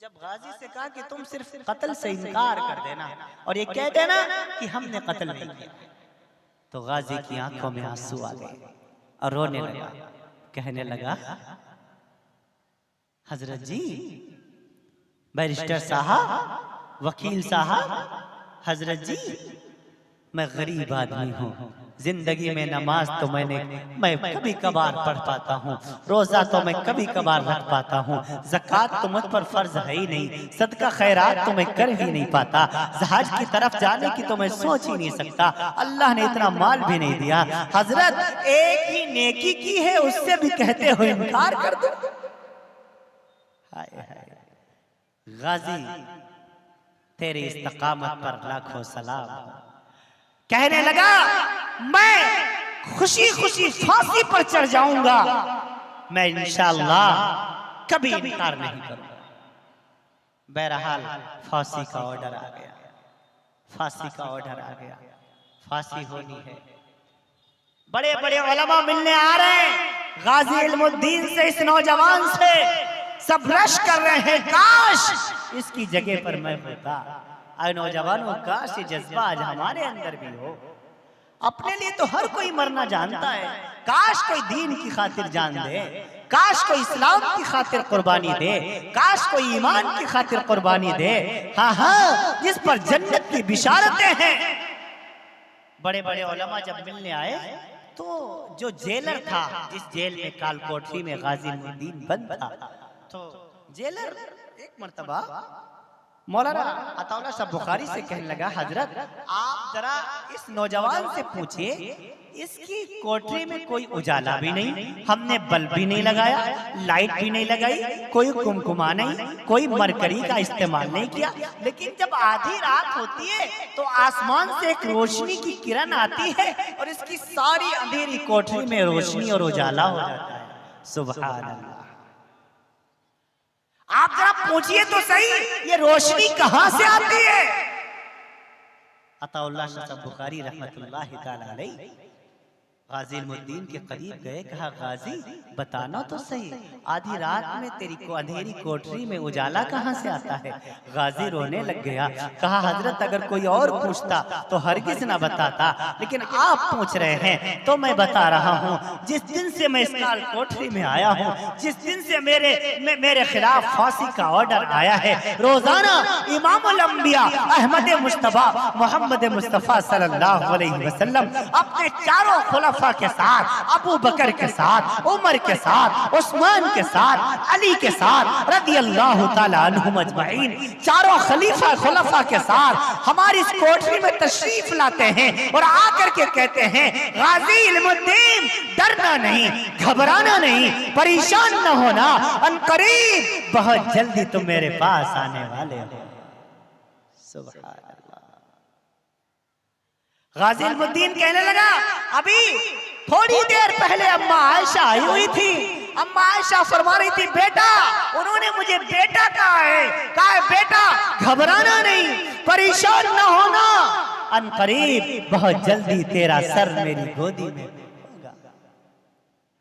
जब गाजी से कहा कि तुम सिर्फ कत्ल से इनकार कर देना और ये कह देना कि हमने कत्ल नहीं किया, तो गाजी की आंखों में आंसू आ गए और रोने लगा। कहने लगा, हजरत जी, बैरिस्टर साहब, वकील साहब, हजरत जी, मैं गरीब आदमी हूँ, जिंदगी में नमाज तो मैं कभी कभार पढ़ पाता हूँ, रोजा तो मैं कभी कभार रख पाता हूँ, ज़कात तो मुझ पर फर्ज है ही नहीं, सदका खैरात तो मैं कर ही नहीं पाता, जहाज की तरफ जाने की तो मैं सोच ही नहीं सकता, अल्लाह ने इतना माल भी नहीं दिया। हजरत, एक ही नेकी की है, उससे भी कहते हो इनकार कर दो। गाजी तेरी इस्तकामत पर लाखों सलाम। कहने लगा मैं खुशी खुशी फांसी पर चढ़ जाऊंगा, मैं इंशाअल्लाह कभी इनकार नहीं करूंगा। बहरहाल फांसी का ऑर्डर आ गया, फांसी का ऑर्डर आ गया, फांसी होनी है। बड़े बड़े उलमा मिलने आ रहे हैं गाजी इल्मुद्दीन से, इस नौजवान से, सब रश कर रहे हैं काश इसकी जगह पर मैं होता। आए नौजवानों, काश ये जज्बा आज हमारे अंदर भी हो। अपने लिए तो हर कोई मरना जानता है, काश कोई दीन की खातिर जान दे, काश कोई इस्लाम की खातिर कुर्बानी दे, काश कोई ईमान की खातिर कुर्बानी दे। हाँ हाँ, जिस पर जन्नत की बिशारतें हैं। बड़े बड़े उलमा जब मिलने आए तो जो जेलर था, जिस जेल में काल कोठरी में गाजी इल्मुद्दीन बंद था, तो जेलर एक मर्तबा मौलाना अताउल्लाह साहब बुखारी से कहने लगा, हजरत आप जरा इस नौजवान से पूछिए, इसकी कोठरी में कोई उजाला भी नहीं, हमने बल्ब भी नहीं लगाया, लाइट भी नहीं लगाई, कोई कुमकुमा नहीं, कोई मरकरी का इस्तेमाल नहीं किया, लेकिन जब आधी रात होती है तो आसमान से एक रोशनी की किरण आती है और इसकी सारी अंधेरी कोठरी में रोशनी और उजाला हो जाता है। सुभान अल्लाह। आप जरा पूछिए तो सही, ये रोशनी कहां से आती है? अताउल्लाह साहब बुखारी रहमतुल्लाह तआला अलैह गाजी इल्मुद्दीन के करीब गए, कहा गाजी बताना तो सही, आधी रात में तेरी को अंधेरी कोठरी में उजाला कहाँ से आता है? गाजी रोने लग गया, कहा हजरत अगर कोई और पूछता तो हरगिज ना बताता, लेकिन आप पूछ रहे हैं तो मैं बता रहा हूँ। जिस दिन से मैं इस काल कोठरी में आया हूँ, जिस दिन से मेरे खिलाफ फांसी का ऑर्डर आया है, रोजाना इमामुल अंबिया अहमद मुस्तफा मोहम्मद मुस्तफा सल्लल्लाहु अलैहि वसल्लम अपने चारों खुलफा के साथ, अबू बकर के साथ, उमर के साथ, उस्मान के साथ, अली के साथ रज़ी अल्लाह ताला अन्हुम अजमईन, चारों खलीफा खुलफा के साथ हमारी इस कोठरी में तशरीफ लाते हैं और आकर के कहते हैं, गाजी इल्मुद्दीन डरना नहीं, घबराना नहीं, परेशान न होना, अनकरीब बहुत जल्दी तुम मेरे पास आने वाले हो। सुभान अल्लाह। गाजी इल्मुद्दीन कहने लगा, अभी थोड़ी देर पहले अम्मा आयशा आई हुई थी, अम्मा आयशा फरमा रही थी, बेटा, उन्होंने मुझे बेटा कहा है बेटा घबराना नहीं, परेशान न होना, अनकरीब बहुत जल्दी तेरा सर मेरी गोदी में होगा।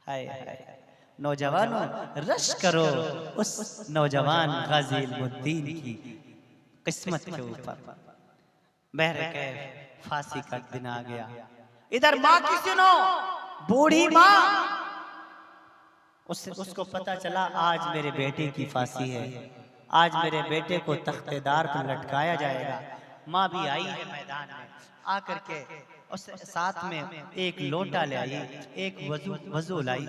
हाय हाय नौजवानों, रश करो उस नौजवान गाजी इल्मुद्दीन की किस्मत के ऊपर। बहरकैफ फांसी का दिन आ गया। इधर माँ की सुनो, बूढ़ी माँ, उसको पता चला आज मेरे बेटे की फांसी है, आज मेरे बेटे को तख्तेदार पर लटकाया जाएगा। माँ भी आई है मैदान में, आकर के उस साथ में एक लोटा ले आई, एक वजू लाई,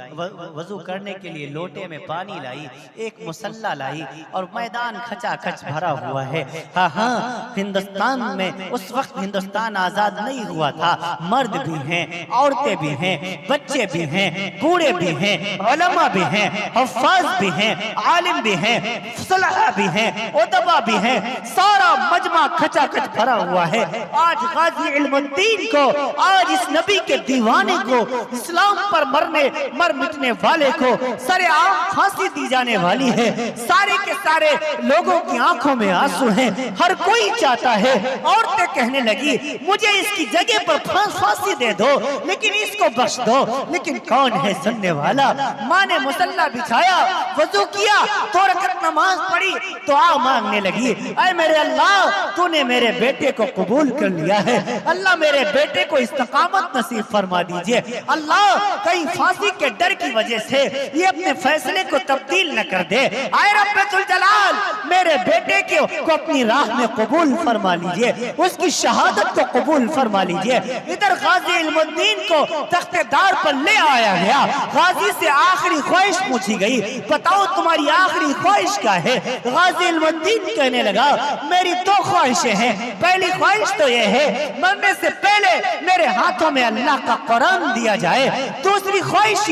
वजू करने के लिए लोटे में पानी लाई, एक मुसल्ला लाई और मैदान खचाखच भरा हुआ है। हाँ हाँ, हिंदुस्तान में उस वक्त हिंदुस्तान आजाद नहीं हुआ था, मर्द भी हैं, औरतें भी हैं, बच्चे भी हैं, बूढ़े भी हैं, उलमा भी हैं, हफ्फाज भी हैं, आलिम भी हैं, सुलहा भी हैं, उदबा भी हैं, सारा मजमा खचाखच भरा हुआ है। आज गाजी इल्मुद्दीन को, आज इस नबी के दीवाने को, इस्लाम पर मर मिटने वाले को सरेआम फांसी दी जाने वाली है। सारे के सारे लोगों की आंखों में आंसू हैं, हर कोई चाहता है। औरतें कहने लगी, मुझे इसकी जगह पर फांसी दे दो, लेकिन इसको बख्श दो, लेकिन कौन है सुनने वाला? माँ ने मुसल्ला बिछाया, वजू किया, 2 रकात नमाज पढ़ी, दुआ मांगने लगी, ऐ मेरे अल्लाह, तूने मेरे बेटे को कबूल कर लिया है, अल्लाह मेरे बेटे को इस्तकामत नसीब फरमा दीजिए। अल्लाह कहीं फांसी के डर की वजह से ये अपने फैसले को तब्दील न कर दे। आए रब्बुल जलाल, मेरे बेटे को अपनी राह में कबूल फरमा लीजिए, उसकी शहादत को कबूल फरमा लीजिए। इधर गाजी इल्मुद्दीन को तख्तेदार पर ले आया गया। गाजी से आखिरी ख्वाहिश पूछी गई, बताओ तुम्हारी आखिरी ख्वाहिश क्या है? गाजी इल्मुद्दीन कहने लगा, मेरी 2 ख्वाहिशें हैं। पहली ख्वाहिश तो यह है, मरने से पहले मेरे हाथों में अल्लाह का कुरान दिया जाए। दूसरी ख्वाहिश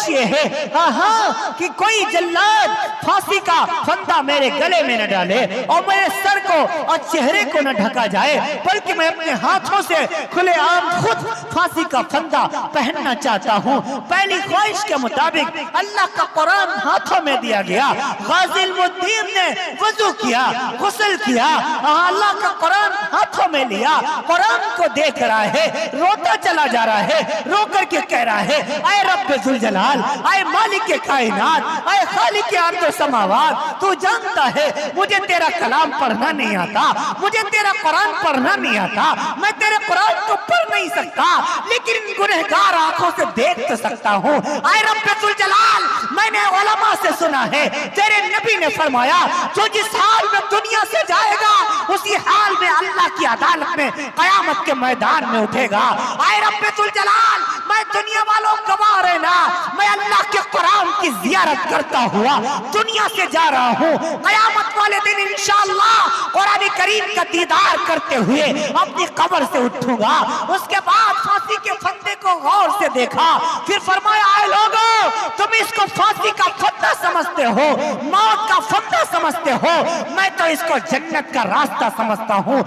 ये है, हाँ हाँ, कि कोई जल्लाद फांसी का फंदा मेरे गले में न डाले और मेरे सर को और चेहरे को न ढका जाए, बल्कि मैं अपने हाथों से खुलेआम खुद फांसी का फंदा पहनना चाहता हूँ। पहली ख्वाहिश के मुताबिक अल्लाह का कुरान हाथों में दिया गया। गाजी इल्मुद्दीन ने वजू किया, गुस्ल किया, अल्लाह का कुरान हाथों में लिया, कुरान को देख रहा है, रोता चला जा रहा है, रो करके कह रहा है, ऐ रब्बे जुल जलाल, ऐ मालिक के कायनात, ऐ खालिक के अर्द व समावात, तू जानता है मुझे तेरा कलाम पढ़ना नहीं आता, मुझे तेरा कुरान पढ़ना नहीं आता, मैं तेरे कुरान को पढ़ नहीं सकता, लेकिन गुनहगार आंखों से देख तो सकता हूँ। ऐ रब्बे जुल जलाल, मैंने उलमा से सुना है तेरे नबी ने फरमाया जो जिस हाल में दुनिया से जाएगा उसी हाल में अल्लाह की अदालत में कयामत के मैदान में उठेगा। ऐ रब्बे जुल जलाल, मैं दुनिया वालों गवाह रहना, मैं अल्लाह के कुरान की जियारत करता हुआ दुनिया से जा रहा हूँ। कयामत वाले दिन इंशाअल्लाह कुरान करीम का दीदार करते हुए अपनी कब्र से उठूंगा। उसके बाद फांसी के फंदे को गौर से देखा, फिर फरमाया, आए लोगों, तुम इसको फांसी का फंदा समझते हो, मौत का फंदा समझते हो, मैं तो इसको जन्नत का रास्ता समझता हूँ,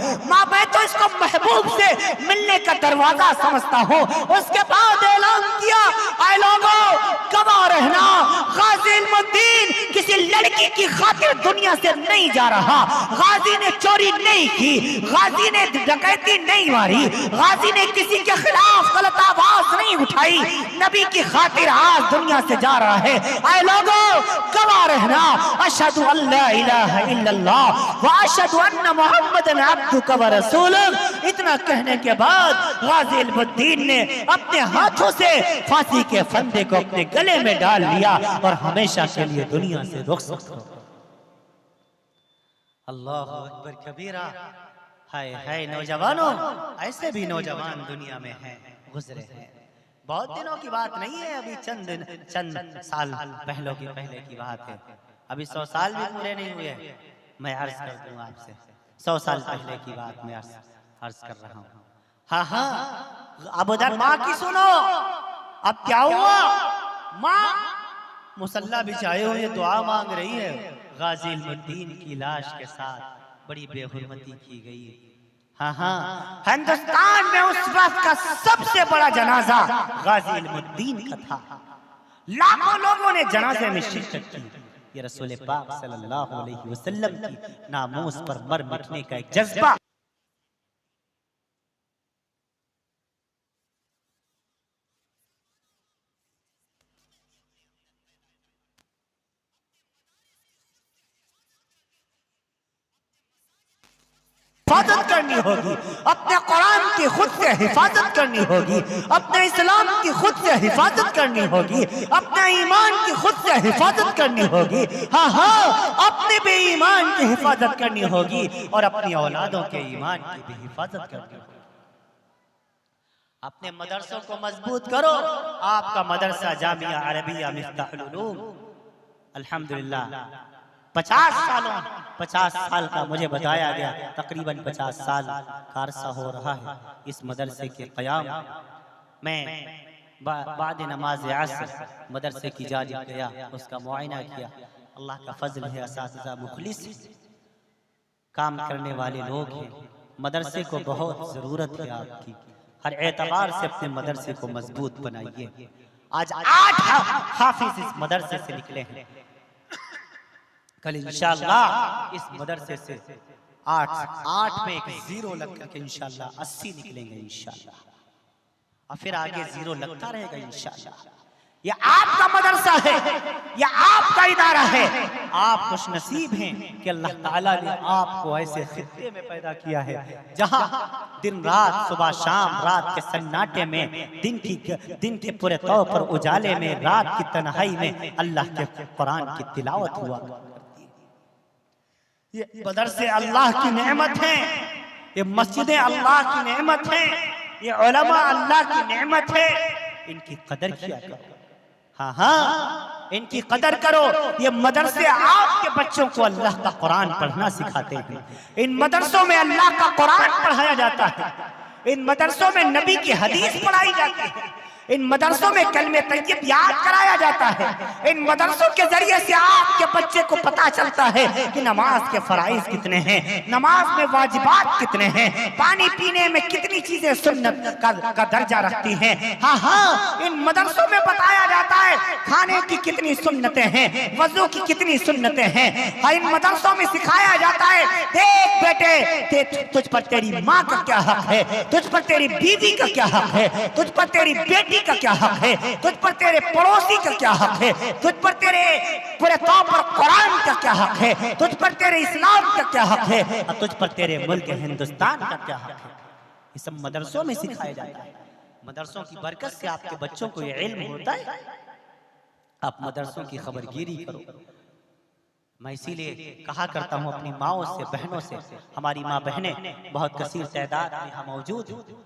मैं तो इसको महबूब से मिलने का दरवाजा समझता हूँ। उसके बाद ऐलान किया, आए लोगों, गवाह रहना, गाजी इल्मुद्दीन किसी लड़की की खातिर दुनिया से नहीं जा रहा, गाजी ने चोरी नहीं की, गाजी ने डकैती नहीं मारी, गाजी ने किसी के खिलाफ गलत आवाज नहीं उठाई, नबी की खातिर आज दुनिया से जा रहा है। आए लोगों, गवाह रहना, अशहदु अल्ला इलाहा इल्लल्लाह व अशहदु अन्ना मुहम्मदन अब्दुका व रसूलुह। इतना कहने के बाद गाजी इल्मुद्दीन ने अपने हाथों से फांसी के फंदे को अपने गले में डाल लिया और हमेशा के लिए दुनिया से रुखसत हो। अल्लाहु अकबर कबीरा। हाय हाय नौजवानों, ऐसे भी नौजवान दुनिया में हैं, गुजरे हैं। बहुत दिनों की बात नहीं है, अभी चंद साल पहले की बात है, अभी 100 साल भी पूरे नहीं हुए। मैं अर्ज कर दूं आपसे, 100 साल पहले की बात मैं अर्ज कर रहा हूँ। हाँ हाँ, अब उधर माँ की सुनो, अब क्या हुआ? माँ मुसल्ला बिछाए हुए दुआ मांग रही है। गाजी इल्मुद्दीन की लाश के साथ बड़ी बेहुरमती की गई। हाँ हाँ, हिंदुस्तान में उस वक्त का सबसे बड़ा जनाजा गाजी इल्मुद्दीन का था। लाखों लोगों ने जनाजे में शिरकत की। ये रसूल पाक सल्लल्लाहु अलैहि वसल्लम की नामूस पर मर मिटने का एक जज्बा। हिफाजत करनी होगी, अपने कुरान की खुद से हिफाजत करनी होगी, अपने इस्लाम की खुद से हिफाजत करनी होगी, अपने ईमान की खुद से हिफाजत करनी होगी। हाँ हाँ, अपने भी ईमान की हिफाजत करनी होगी और अपनी औलादों के ईमान की भी हिफाजत करनी होगी। अपने मदरसों को मजबूत करो। आपका मदरसा जामिया अरबिया मिफ्ताहुल उलूम अल्हम्दुलिल्लाह 50 साल का मुझे बताया गया, तकरीबन 50 साल का अरसा हो रहा है इस मदरसे के क़याम। मैं बाद नमाज असर मदरसे की जानिब गया, उसका मुआयना किया। अल्लाह का फजल है, असातिज़ा मुखलिस काम करने वाले लोग हैं। मदरसे को बहुत ज़रूरत है आपकी, हर एतबार से अपने मदरसे को मजबूत बनाइए। आज 8 हाफिज इस मदरसे से निकले हैं, कल इंशाअल्लाह इस मदरसे से 8 में एक 0 लग करके इंशाअल्लाह 80 निकलेंगे इंशाअल्लाह, और फिर आगे 0 लगता रहेगा इंशाअल्लाह। ये आपका मदरसा है, ये आपका इदारा है। आप खुश नसीब हैं कि अल्लाह ताला ने आपको ऐसे खित्ते में पैदा किया है जहां दिन रात, सुबह शाम, रात के सन्नाटे में, दिन के पूरे तौर पर उजाले में, रात की तन्हाई में अल्लाह के कुरान की तिलावत हुआ। ये मदरसे अल्लाह की नेमत है, ये मस्जिदें अल्लाह की नेमत है, ये उलमा अल्लाह की नेमत है। इनकी कदर किया करो। हाँ हाँ, इनकी कदर करो। ये मदरसे आपके बच्चों को अल्लाह का कुरान पढ़ना सिखाते हैं। इन मदरसों में अल्लाह का कुरान पढ़ाया जाता है, इन मदरसों में नबी की हदीस पढ़ाई जाती है, इन मदरसों में कलमे तैयब याद कराया जाता है। इन मदरसों के जरिए से आपके बच्चे को पता चलता है कि नमाज के फराइज कितने हैं, नमाज में वाजिबात कितने हैं, पानी पीने में कितनी चीजें सुन्नत का दर्जा रखती हैं। हाँ हाँ, इन मदरसों में बताया जाता है खाने की कितनी सुन्नतें हैं, वजू की कितनी सुन्नतें हैं। हाँ, इन मदरसों में सिखाया जाता है देख बेटे तुझ पर तेरी माँ का क्या हक है, तुझ पर तेरी बीवी का क्या हक है, तुझ पर तेरी बेटी का क्या हक है, तुझ पर तेरे पड़ोसी का क्या हक है, तुझ पर तेरे पूरे तौर पर कुरान का क्या हक है, तुझ पर तेरे इस्लाम का क्या हक है, और तुझ पर तेरे मुल्क हिंदुस्तान का क्या हक है। ये सब मदरसों में सिखाया जाता है। मदरसों की बरकत से आपके बच्चों को ये इल्म होता है। आप मदरसों की खबरगिरी करो। मैं इसीलिए कहा करता हूँ अपनी माओ से, बहनों से, हमारी माँ बहनें बहुत कसीर तादाद में यहाँ मौजूद हैं।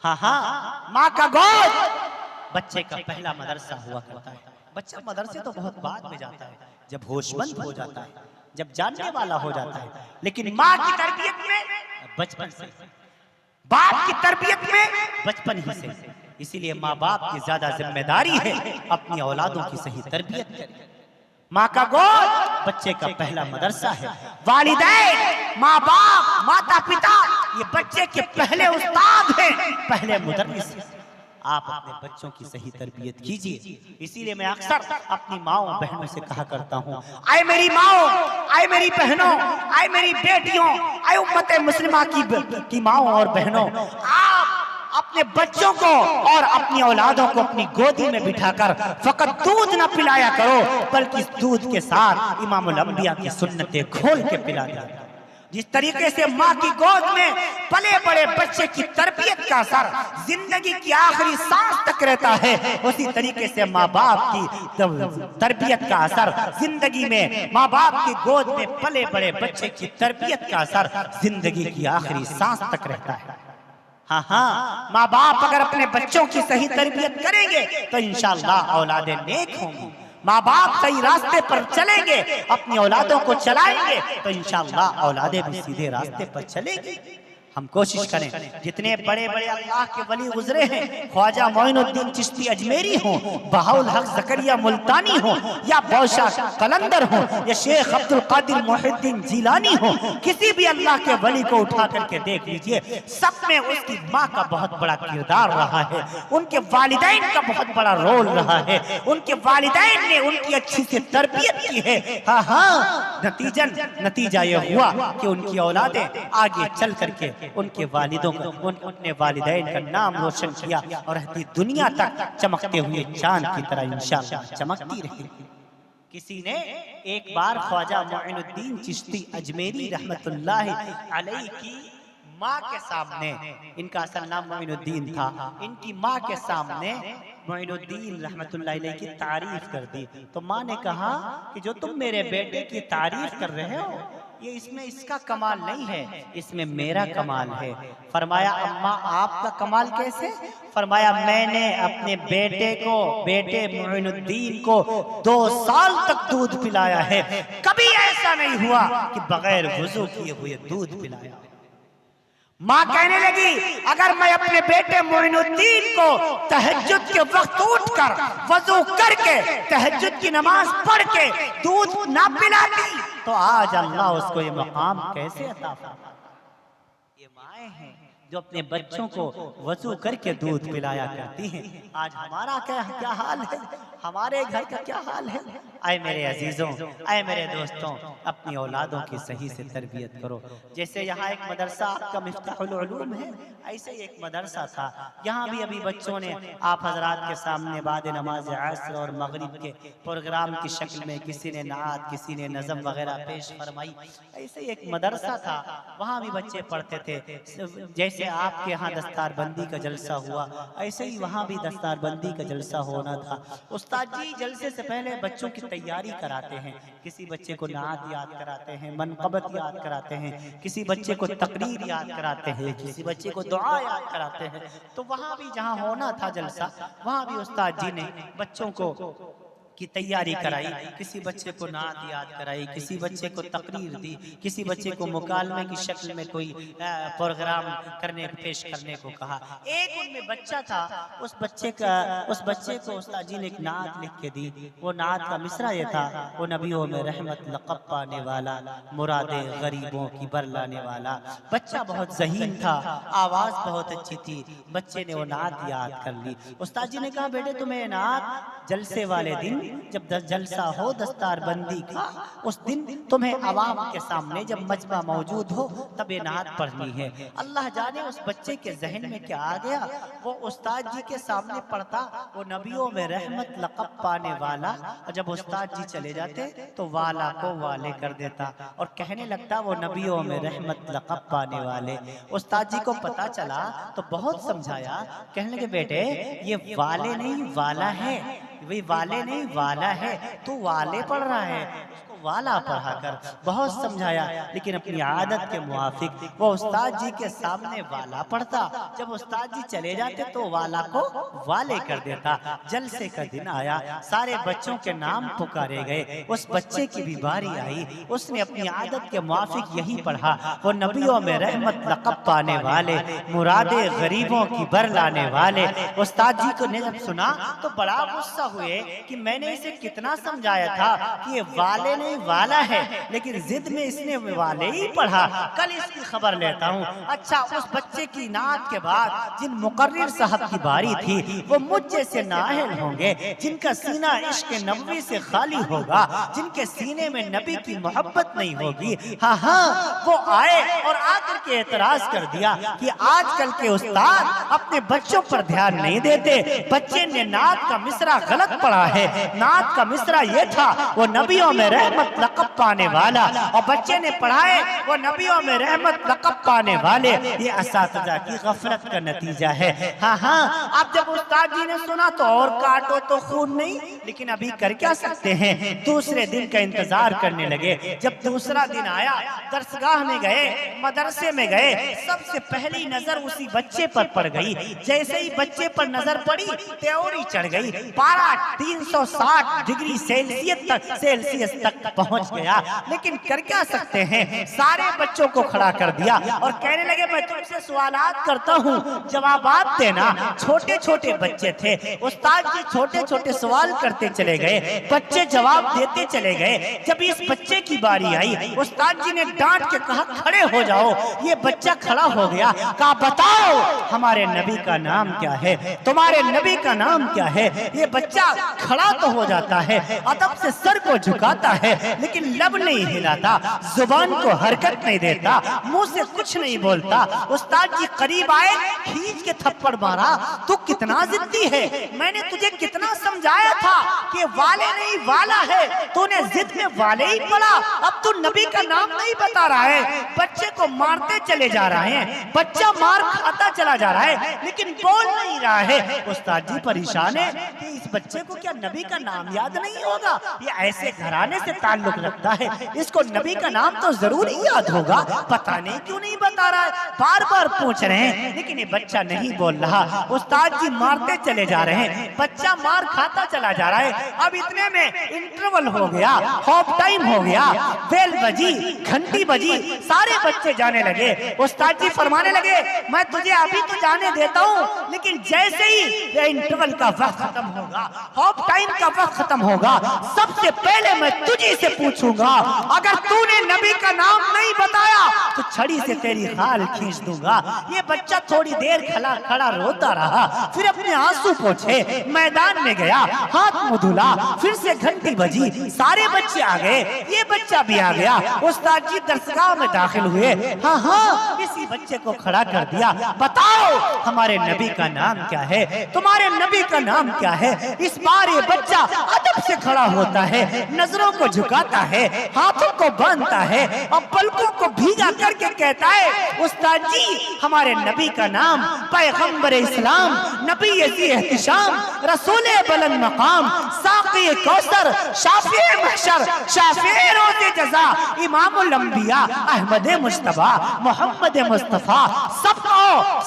हाँ हाँ, माँ का गोद बच्चे का पहला मदरसा हुआ करता है। बच्चा मदरसे तो बहुत बाद में जाता है, जब होशमंद हो जाता है, जब जानने वाला हो जाता है। लेकिन माँ की तरबियत में बचपन से, बाप की तरबियत में बचपन ही से। इसीलिए माँ बाप की ज्यादा जिम्मेदारी है अपनी औलादों की सही तरबियत करें। माँ का गोद बच्चे का पहला मदरसा है। वालिदैन, माँ बाप, माता पिता ये बच्चे के पहले उस्ताद हैं, पहले मुदर्रिस हैं। आप अपने बच्चों की सही तरबियत कीजिए। इसीलिए मैं अक्सर अपनी माओ बहनों से कहा करता हूँ, आए मेरी माओ, आए मेरी बहनों, आए मेरी बेटियों, आए उम्मत मुस्लिमा की माओ और बहनों, आप अपने बच्चों को और अपनी औलादों को अपनी गोदी में बिठाकर फकत दूध न पिलाया करो, बल्कि दूध के साथ इमामुल अंबिया की सुन्नतें खोल के पिला दिया। जिस तरीके से माँ की गोद में पले बड़े बच्चे की तरबियत का असर जिंदगी की आखिरी सांस तक रहता है, उसी तरीके से माँ बाप की तरबियत का असर जिंदगी में, माँ बाप की गोद में पले बड़े बच्चे की तरबियत का असर जिंदगी की आखिरी सांस तक रहता है। हाँ हाँ, माँ बाप अगर अपने बच्चों की सही तरबियत करेंगे तो इंशाअल्लाह औलादे नेक होंगी। माँ बाप सही रास्ते पर चलेंगे, अपनी औलादों को चलाएंगे तो इंशाअल्लाह औलादे भी सीधे रास्ते पर चलेंगी। हम कोशिश करें, जितने बड़े बड़े अल्लाह के वली गुजरे हैं, ख्वाजा मोइनुद्दीन चिश्ती अजमेरी हो, बहाउल हक जकरिया मुल्तानी हो, या बौशा कलंदर हो, या शेख अब्दुल कादिर मोहिद्दीन जिलानी हो, किसी भी अल्लाह के वली को उठा करके देख लीजिए, सब में उसकी माँ का बहुत बड़ा किरदार रहा है, उनके वालिदैन का बहुत बड़ा रोल रहा है, उनके वालिदैन ने उनकी अच्छी से तरबियत की है। हाँ हाँ, नतीजा यह हुआ कि उनकी औलादें आगे चल करके उनके वालिदों का, उनके वालिदैन का नाम रोशन किया और रहती दुनिया तक चमकते हुए चांद की तरह इंशाअल्लाह चमकती रहेगी। किसी ने एक बार ख्वाजा मोइनुद्दीन चिश्ती अजमेरी रहमतुल्लाह अलैहि की माँ के सामने, इनका असल नाम मोइनुद्दीन था, इनकी माँ के सामने मोइनुद्दीन रहमतुल्लाह अलैहि की तारीफ कर दी। तो माँ ने कहा कि जो तुम मेरे बेटे की तारीफ कर रहे हो, ये इसमें इसका कमाल नहीं है, इसमें मेरा कमाल है। फरमाया अम्मा आपका कमाल कैसे? फरमाया मैंने अपने बेटे मोइनुद्दीन को 2 साल तक दूध पिलाया है, कभी ऐसा नहीं हुआ कि बगैर वुजू किए हुए दूध पिलाया। माँ कहने लगी अगर मैं अपने बेटे मोइनुद्दीन को तहज्जुद के वक्त उठकर वजू करके तहज्जुद की नमाज पढ़ के दूध ना पिलाती तो आज अल्लाह उसको ये मकाम कैसे अता फरमाता। ये माएँ हैं जो अपने बच्चों को वजू करके दूध पिलाया करती हैं। आज हमारा क्या हाल है, हमारे घर का क्या हाल है। आए मेरे अजीजों, आए मेरे दोस्तों, अपनी औलादों की सही से तरबियत करो। जैसे यहाँ एक मदरसा आपका मिफ्ताहुल उलूम है, ऐसे ही एक मदरसा था, यहाँ भी अभी बच्चों ने आप हजरात के सामने बाद नमाज असर और मगरिब के प्रोग्राम की शक्ल में किसी ने नात, किसी ने नज़म वगैरह पेश फरमाई। ऐसे ही एक मदरसा था, वहाँ भी बच्चे पढ़ते थे। जैसे आपके यहाँ दस्तारबंदी का जलसा हुआ, ऐसे ही वहाँ भी दस्तारबंदी का जलसा होना था। उस्ताद जी जलसे से पहले बच्चों की तैयारी कराते हैं, किसी बच्चे को नात याद कराते हैं, मनक़बत याद कराते हैं, किसी बच्चे को तकरीर याद कराते हैं, किसी बच्चे को दुआ याद कराते हैं। तो वहाँ भी जहाँ होना था जलसा, वहाँ भी उस्ताद जी ने बच्चों को की तैयारी कराई, किसी बच्चे को नात याद कराई, किसी बच्चे को तकरीर दी, किसी बच्चे को मुकालमे की शक्ल में कोई प्रोग्राम करने पेश करने को कहा। एक उनमें बच्चा था, उस बच्चे को उस्ताद जी ने एक नात लिख के दी। वो नात का मिसरा ये था, वो नबियों में रहमत लक़ब पाने वाला, मुरादे गरीबों की बरलाने वाला। बच्चा बहुत ज़हीन था, आवाज़ बहुत अच्छी थी, बच्चे ने वो नात याद कर ली। उस्ताद जी ने कहा बेटे तुम्हें नात जलसे वाले दिन, जब जलसा हो दस्तार बंदी का, उस दिन तुम्हें अवाम के सामने जब मजमा मौजूद हो तब ये नात पढ़नी है। अल्लाह जाने उस बच्चे के जहन में क्या आ गया, वो उस्ताद जी के सामने पढ़ता, वो नबियों में रहमत लक़ब पाने वाला, और जब उस्ताद जी चले जाते तो वाला को वाले कर देता और कहने लगता वो नबियों में रहमत लक़ब पाने वाले। उस्ताद जी को पता चला तो बहुत समझाया, कहने लगे बेटे ये वाले नहीं वाला है, वही वाले नहीं वाला है, तू वाले पढ़ रहा है, उसको वाला पढ़ा कर। बहुत समझाया लेकिन अपनी आदत के मुआफिक वो उस्ताद जी के सामने वाला पढ़ता, जब उस्ताद जी चले जाते तो वाला को वाले कर देता। जलसे का दिन आया, सारे बच्चों के नाम पुकारे गए, उस बच्चे की भी बारी आई, उसने अपनी आदत के मुआफिक यही पढ़ा, वो नबियों में रहमत लक़ब पाने वाले, मुरादे गरीबों की बर लाने वाले। उस्ताद जी को ने जब सुना तो बड़ा गुस्सा हुए कि मैंने इसे कितना समझाया था कि ये वाले नहीं वाला है, लेकिन जिद में इसने वाले ही पढ़ा, कल इसकी खबर लेता हूँ। अच्छा, उस बच्चे की नात के बाद जिन मुकर्रिर साहब की बारी थी वो मुझ जैसे नाअहल होंगे, जिनका सीना इश्क नबवी से खाली होगा, जिनके सीने में नबी की मोहब्बत नहीं होगी। हाँ हाँ, वो आए और आकर के एतराज कर दिया कि आजकल के उस्ताद अपने बच्चों पर ध्यान नहीं देते, बच्चे ने नात का मिसरा गलत पढ़ा है। नात का मिसरा ये था वो नबियों में रहमत लक़ब पाने वाला, और बच्चे ने पढ़ाए वो नबियों में रहमत लक़ब पाने वाले। ये असातिज़ा की गफलत का नतीजा है। हाँ हाँ, अब जब उस्ताद जी ने सुना तो और काटो तो खून नहीं, लेकिन अभी कर क्या सकते हैं, दूसरे दिन का इंतजार करने लगे। जब दूसरा दिन आया, दरसगाह में गए, मदरसे में गए, सबसे पहली नजर उसी बच्चे पर पड़ गई। जैसे ही बच्चे पर नजर पड़ी त्योरी चढ़ गई, पारा 360 डिग्री सेल्सियस तक पहुंच गया। लेकिन कर क्या सकते हैं, सारे बच्चों को खड़ा कर दिया और कहने लगे मैं तुमसे सवालात करता हूँ, जवाबात देना। छोटे छोटे बच्चे थे, उस्ताद जी छोटे छोटे सवाल करते चले गए, बच्चे जवाब देते चले गए। जब इस बच्चे की बारी आई, उस्ताद जी ने डांट के कहा खड़े हो जाओ। ये बच्चा खड़ा हो गया, कहा बताओ हमारे नबी का नाम क्या है, तुम्हारे नबी का नाम क्या है। ये बच्चा खड़ा तो हो जाता है, अदब से सर को झुकाता है, लेकिन लब नहीं हिलाता, जुबान को हरकत नहीं देता, मुंह से कुछ नहीं बोलता। उस्ताद जी करीब आए, खींच के थप्पड़ मारा, तू कितना जिद्दी है, मैंने तुझे कितना समझाया था कि वाले नहीं वाला है, तूने जिद में वाले ही पढ़ा, अब तू नबी का नाम नहीं बता रहा है। बच्चे को मारते चले जा रहे हैं, बच्चा मार खाता चला जा रहा है, लेकिन बोल नहीं रहा है। उस्ताद जी परेशान है कि इस बच्चे को क्या नबी का नाम याद नहीं होगा, ये ऐसे घराने से ताल्लुक रखता है, इसको नबी का नाम तो जरूर याद होगा, पता नहीं क्यों नहीं बता रहा है। बार बार पूछ रहे हैं लेकिन ये बच्चा नहीं बोल रहा। उस्ताद जी मारते चले जा रहे हैं, बच्चा मार खाता चला जा रहा है। अब इतने में इंटरवल हो गया, हाफ टाइम हो गया, बेल बजी, घंटी बजी, सारे बच्चे जाने लगे। उस्ताद जी फरमाने लगे मैं तुझे अभी तो जाने देता हूँ, लेकिन जैसे ही ये इंटरवल का वक्त खत्म होगा, हाफ टाइम का वक्त खत्म होगा, सबसे पहले मैं तुझे से पूछूंगा, अगर तूने नबी का नाम नहीं बताया तो छड़ी से तेरी खाल खींच दूंगा। ये बच्चा थोड़ी देर खड़ा रोता रहा, फिर अपने आंसू पोंछे मैदान में गया, हाथ मुंह धुला, फिर से घंटी बजी, सारे बच्चे आ गए, ये बच्चा भी आ गया। उस्ताद जी दरसगाह में दाखिल हुए, हाँ हाँ, इसी बच्चे को खड़ा कर दिया, बताओ हमारे नबी का नाम क्या है, तुम्हारे नबी का नाम क्या है। इस बार ये बच्चा अदब से खड़ा होता है, नजरों को झुकाता है, हाथों को बांधता है और पलकों को भीगा करके कहता है उस्ताद जी हमारे नबी का नाम पैगंबर इस्लाम, नबी एहतिशाम, रसूल बुलंद मकाम, साक़ी कौसर, शाफ़ी महशर, शाफ़ी रोज़े जज़ा, इमामुल अंबिया, अहमद मुस्तफ़ा, मोहम्मद मुस्तफ़ा, सबका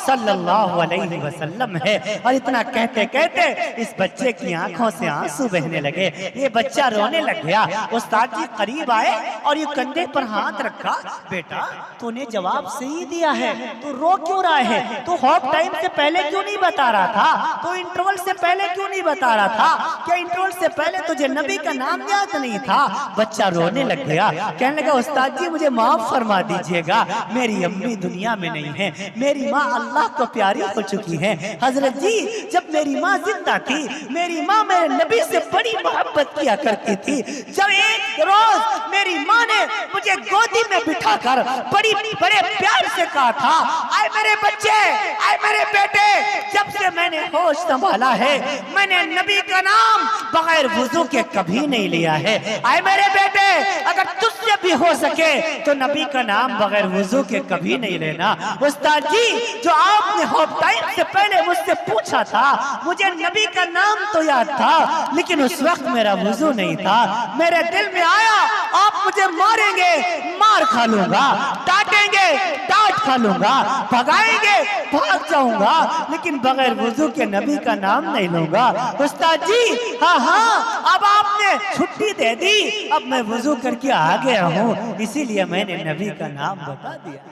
सल्लल्लाहु अलैहि वसल्लम है। और इतना कहते कहते इस बच्चे की आंखों से आंसू बहने लगे। ये बच्चा रोने लग गया। उस्ताद जी करीब आए और ये कंधे पर हाथ रखा। बेटा तूने जवाब सही दिया है, तू रो क्यों रहा है? तू हाफ टाइम से पहले क्यों नहीं बता रहा था? तो इंटरवल से पहले क्यों नहीं बता रहा था? क्या इंटरवल से पहले तुझे नबी का नाम याद नहीं था? बच्चा रोने लग गया, कहने लगा उस्ताद जी मुझे माफ फरमा दीजिएगा, मेरी अम्मी दुनिया में नहीं है, मेरी माँ अल्लाह को प्यारी हो चुकी है। हजरत जी जब मेरी माँ जिंदा थी, मेरी माँ मेरे नबी से बड़ी मोहब्बत किया करती थी। जब एक रोज मेरी माँ ने मुझे गोदी में बिठाकर बड़े प्यार से कहा था, आए मेरे बच्चे, आए मेरे बेटे, जब से मैंने होश संभाला है मैंने नबी का नाम बगैर वुजू के कभी नहीं लिया है। आए मेरे बेटे, अगर तुझसे भी हो सके तो नबी का नाम बगैर वुजू के कभी नहीं लेना। उस्ताद जी जो आपने होप टाइम से पहले मुझसे पूछा था, मुझे नबी का नाम तो याद था लेकिन उस वक्त मेरा वुजू नहीं था। मेरे दिल में आया आप मुझे मारेंगे, मार खा लूंगा, डांटेंगे, डांट खा लूंगा, भगाएंगे, भाग जाऊंगा, लेकिन बगैर वुजू के नबी का नाम नहीं लूंगा। उस्ताद जी हाँ हाँ अब आपने छुट्टी दे दी, अब मैं वुजू करके आ गया हूँ, इसीलिए मैंने नबी का नाम बता दिया।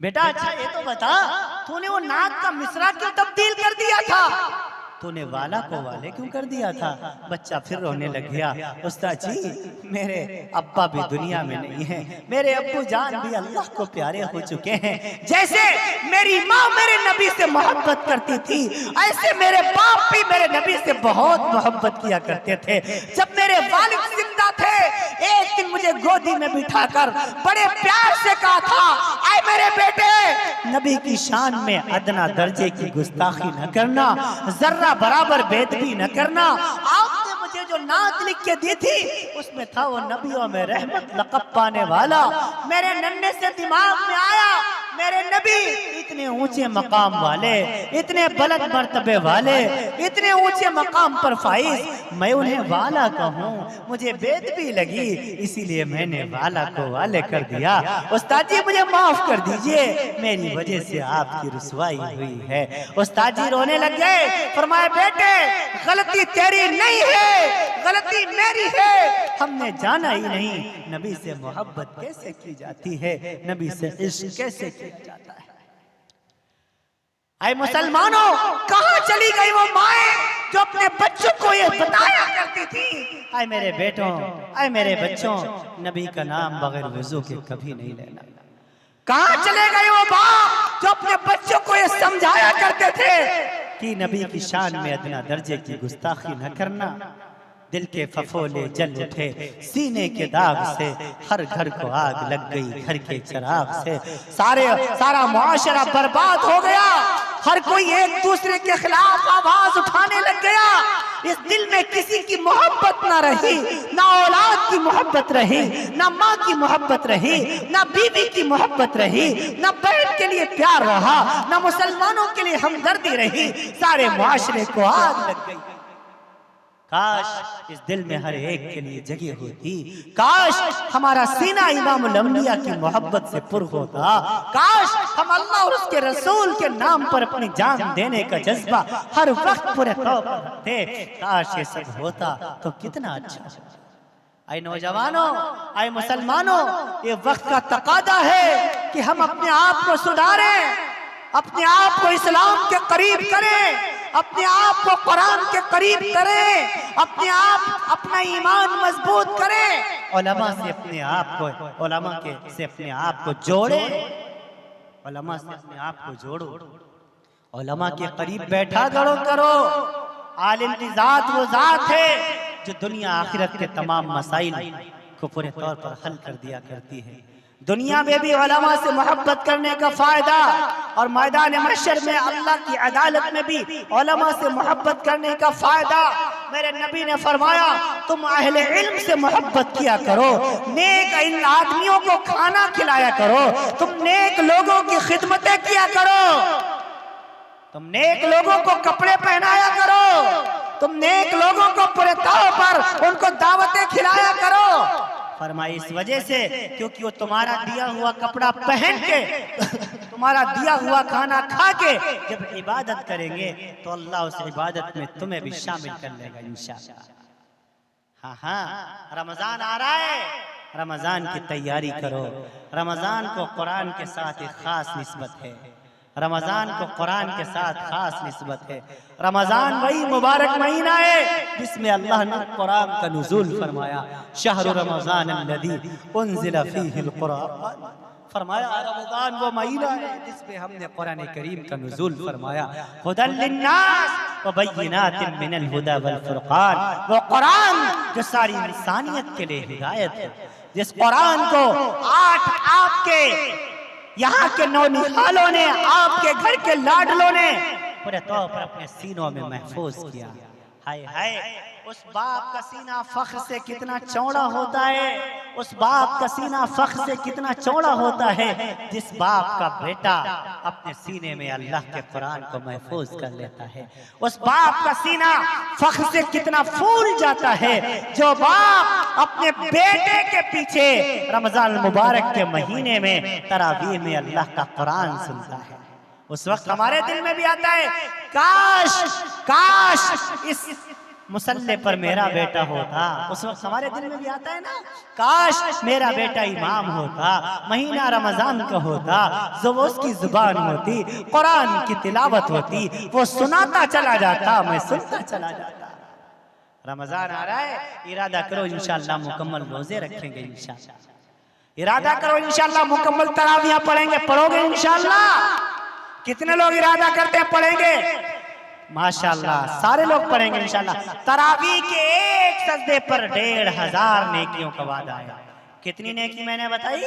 बेटा अच्छा ये तो बता, तूने वो नाक का मिसरा क्यों तब्दील कर दिया था? तूने वाला को वाले क्यों कर दिया था? बच्चा फिर रोने लग गया। उस्ताद जी मेरे अब्बा भी दुनिया में नहीं है, मेरे अब्बू जान भी अल्लाह को प्यारे हो चुके हैं। जैसे मेरी माँ मेरे नबी से मोहब्बत करती थी, ऐसे मेरे बाप भी मेरे नबी से बहुत मोहब्बत किया करते थे। जब मेरे वालिद जिंदा थे, एक दिन मुझे गोदी में बिठाकर बड़े प्यार से कहा था, आए मेरे बेटे, नबी की शान में अदना दर्जे की गुस्ताखी न करना, जर्रा बराबर बेदबी न करना। आपने मुझे जो नात लिख के दी थी उसमें था वो नबियों में रहमत लक़ब पाने वाला। मेरे नन्हे से दिमाग में आया मेरे नबी इतने ऊंचे मकाम वाले, इतने बुलंद मर्तबे वाले, इतने ऊंचे मकाम पर फाइज, मैं उन्हें वाला कहूँ, मुझे बेदबी लगी, इसीलिए मैंने वाला को वाले कर दिया। उस्ताद जी मुझे माफ कर दीजिए, मेरी वजह से आपकी रुसवाई हुई है। उस्ताद जी रोने लग गए, फरमाए बेटे गलती तेरी नहीं है, गलती मेरी है, हमने जाना ही नहीं नबी से मोहब्बत कैसे की जाती है, नबी से इश्क कैसे किया जाता है। आए मुसलमानों, कहाँ चली गई वो माएं जो अपने बच्चों को ये बताया करती थी, आए मेरे बेटों, आए मेरे बच्चों, नबी का नाम बगैर वुजू के कभी नहीं लेना। कहाँ चले गए वो बाप जो अपने बच्चों को ये समझाया करते थे कि नबी की शान में अदना दर्जे की गुस्ताखी न करना। दिल के फफोले जल उठे सीने के दाग से, हर घर को आग लग गई घर के चिराग से, सारा मुआशरा बर्बाद हो गया, हर कोई एक दूसरे के खिलाफ आवाज उठाने लग गया। इस दिल में किसी की मोहब्बत ना रही, ना औलाद की मोहब्बत रही, ना माँ की मोहब्बत रही, ना बीवी की मोहब्बत रही, ना बहन के लिए प्यार रहा, ना मुसलमानों के लिए हमदर्दी रही, सारे मुआशरे को आग लग गई। काश इस दिल में हर एक के लिए जगह होती, काश हमारा सीना इमामुल अंबिया की मोहब्बत से पुर होता, काश हम अल्लाह और उसके रसूल के नाम पर अपनी जान देने का जज्बा हर वक्त पूरे तौर पर रखते। काश ये सब होता तो कितना अच्छा। आए नौजवानों, आए मुसलमानों, ये वक्त का तकादा है कि हम अपने आप को सुधारें, अपने आप को इस्लाम के करीब करें, अपने आप को कुरान के करीब करें, अपने आप अपना ईमान मजबूत करें, उलमा से अपने आप को, उलमा के से अपने आप को जोड़ें, उलमा से अपने आप को जोड़ो, उलमा के करीब बैठा करो। आलिम की जात वो जात है जो दुनिया आखिरत के तमाम मसाइल को पूरे तौर पर हल कर दिया करती है। दुनिया में भी उलमा से मोहब्बत करने का फायदा और मैदान महशर में अल्लाह की अदालत में भी उलमा से मोहब्बत करने का फायदा। मेरे नबी ने फरमाया तुम अहले इल्म से मोहब्बत किया करो, नेक इन आदमियों को खाना खिलाया करो, तुम नेक लोगों की खिदमतें किया करो, तुम नेक लोगों को कपड़े पहनाया करो, तुम नेक लोगों को पूरे तौर पर उनको दावतें खिलाया करो। फरमाई इस वजह से क्योंकि वो तुम्हारा दिया हुआ कपड़ा पहन के हमारा दिया हुआ खाना खा के जब इबादत करेंगे तो अल्लाह उस इबादत में तुम्हें भी शामिल कर लेगा इंशाअल्लाह। हाँ हाँ, रमजान आ रहा है, रमजान की तैयारी करो। रमजान को कुरान के साथ एक खास निस्बत है, रमजान को कुरान के साथ खास निस्बत है। रमजान वही मुबारक महीना है जिसमें अल्लाह ने कुरान का नुज़ूल फरमाया, शहर रमजान अल्लज़ी उन्ज़िला फ़ीहिल कुरान, फरमाया रमजान वो महीना है जिसमें हमने कुरान करीम का नुज़ूल फरमाया। हुदल लिन्नास व बय्यिनातिन मिनल हुदा वल फुरक़ान, वो कुरान जो सारी इंसानियत के लिए हिदायत है, जिस कुरान को आठ आपके यहाँ के नौनिहालों ने, आपके घर के लाडलों ने पूरे तौर पर अपने सीनों में महफूज किया। हाय हाय, उस बाप का सीना फख्र से कितना चौड़ा होता है, उस बाप का सीना फख्र से कितना चौड़ा होता है जिस बाप का बेटा अपने सीने में अल्लाह के कुरान को महफूज कर लेता है। उस बाप का सीना फख्र से कितना फूल जाता है जो बाप अपने बेटे के पीछे रमजान मुबारक के महीने में तरावीह में अल्लाह का कुरान सुनता है। उस वक्त हमारे दिल में भी आता है, काश काश इस मुसल्ले पर मेरा बेटा होता। उस वक्त हमारे दिल में भी आता है ना, काश मेरा बेटा इमाम होता, महीना रमजान का होता, जो उसकी जुबान होती, कुरान की तिलावत होती, वो सुनाता चला जाता, मैं सुनता चला जाता। रमजान आ रहा है, इरादा करो इंशाअल्लाह मुकम्मल रोजे रखेंगे इंशाअल्लाह। इरादा करो इंशाअल्लाह मुकम्मल तरावियां पढ़ेंगे, पढ़ोगे इंशाअल्लाह? कितने लोग इरादा करते हैं पढ़ेंगे? माशाअल्लाह, सारे लोग पढ़ेंगे इंशाअल्लाह। तरावी के एक सजदे पर 1500 नेकियों का वादा है। कितनी नेकी मैंने बताई?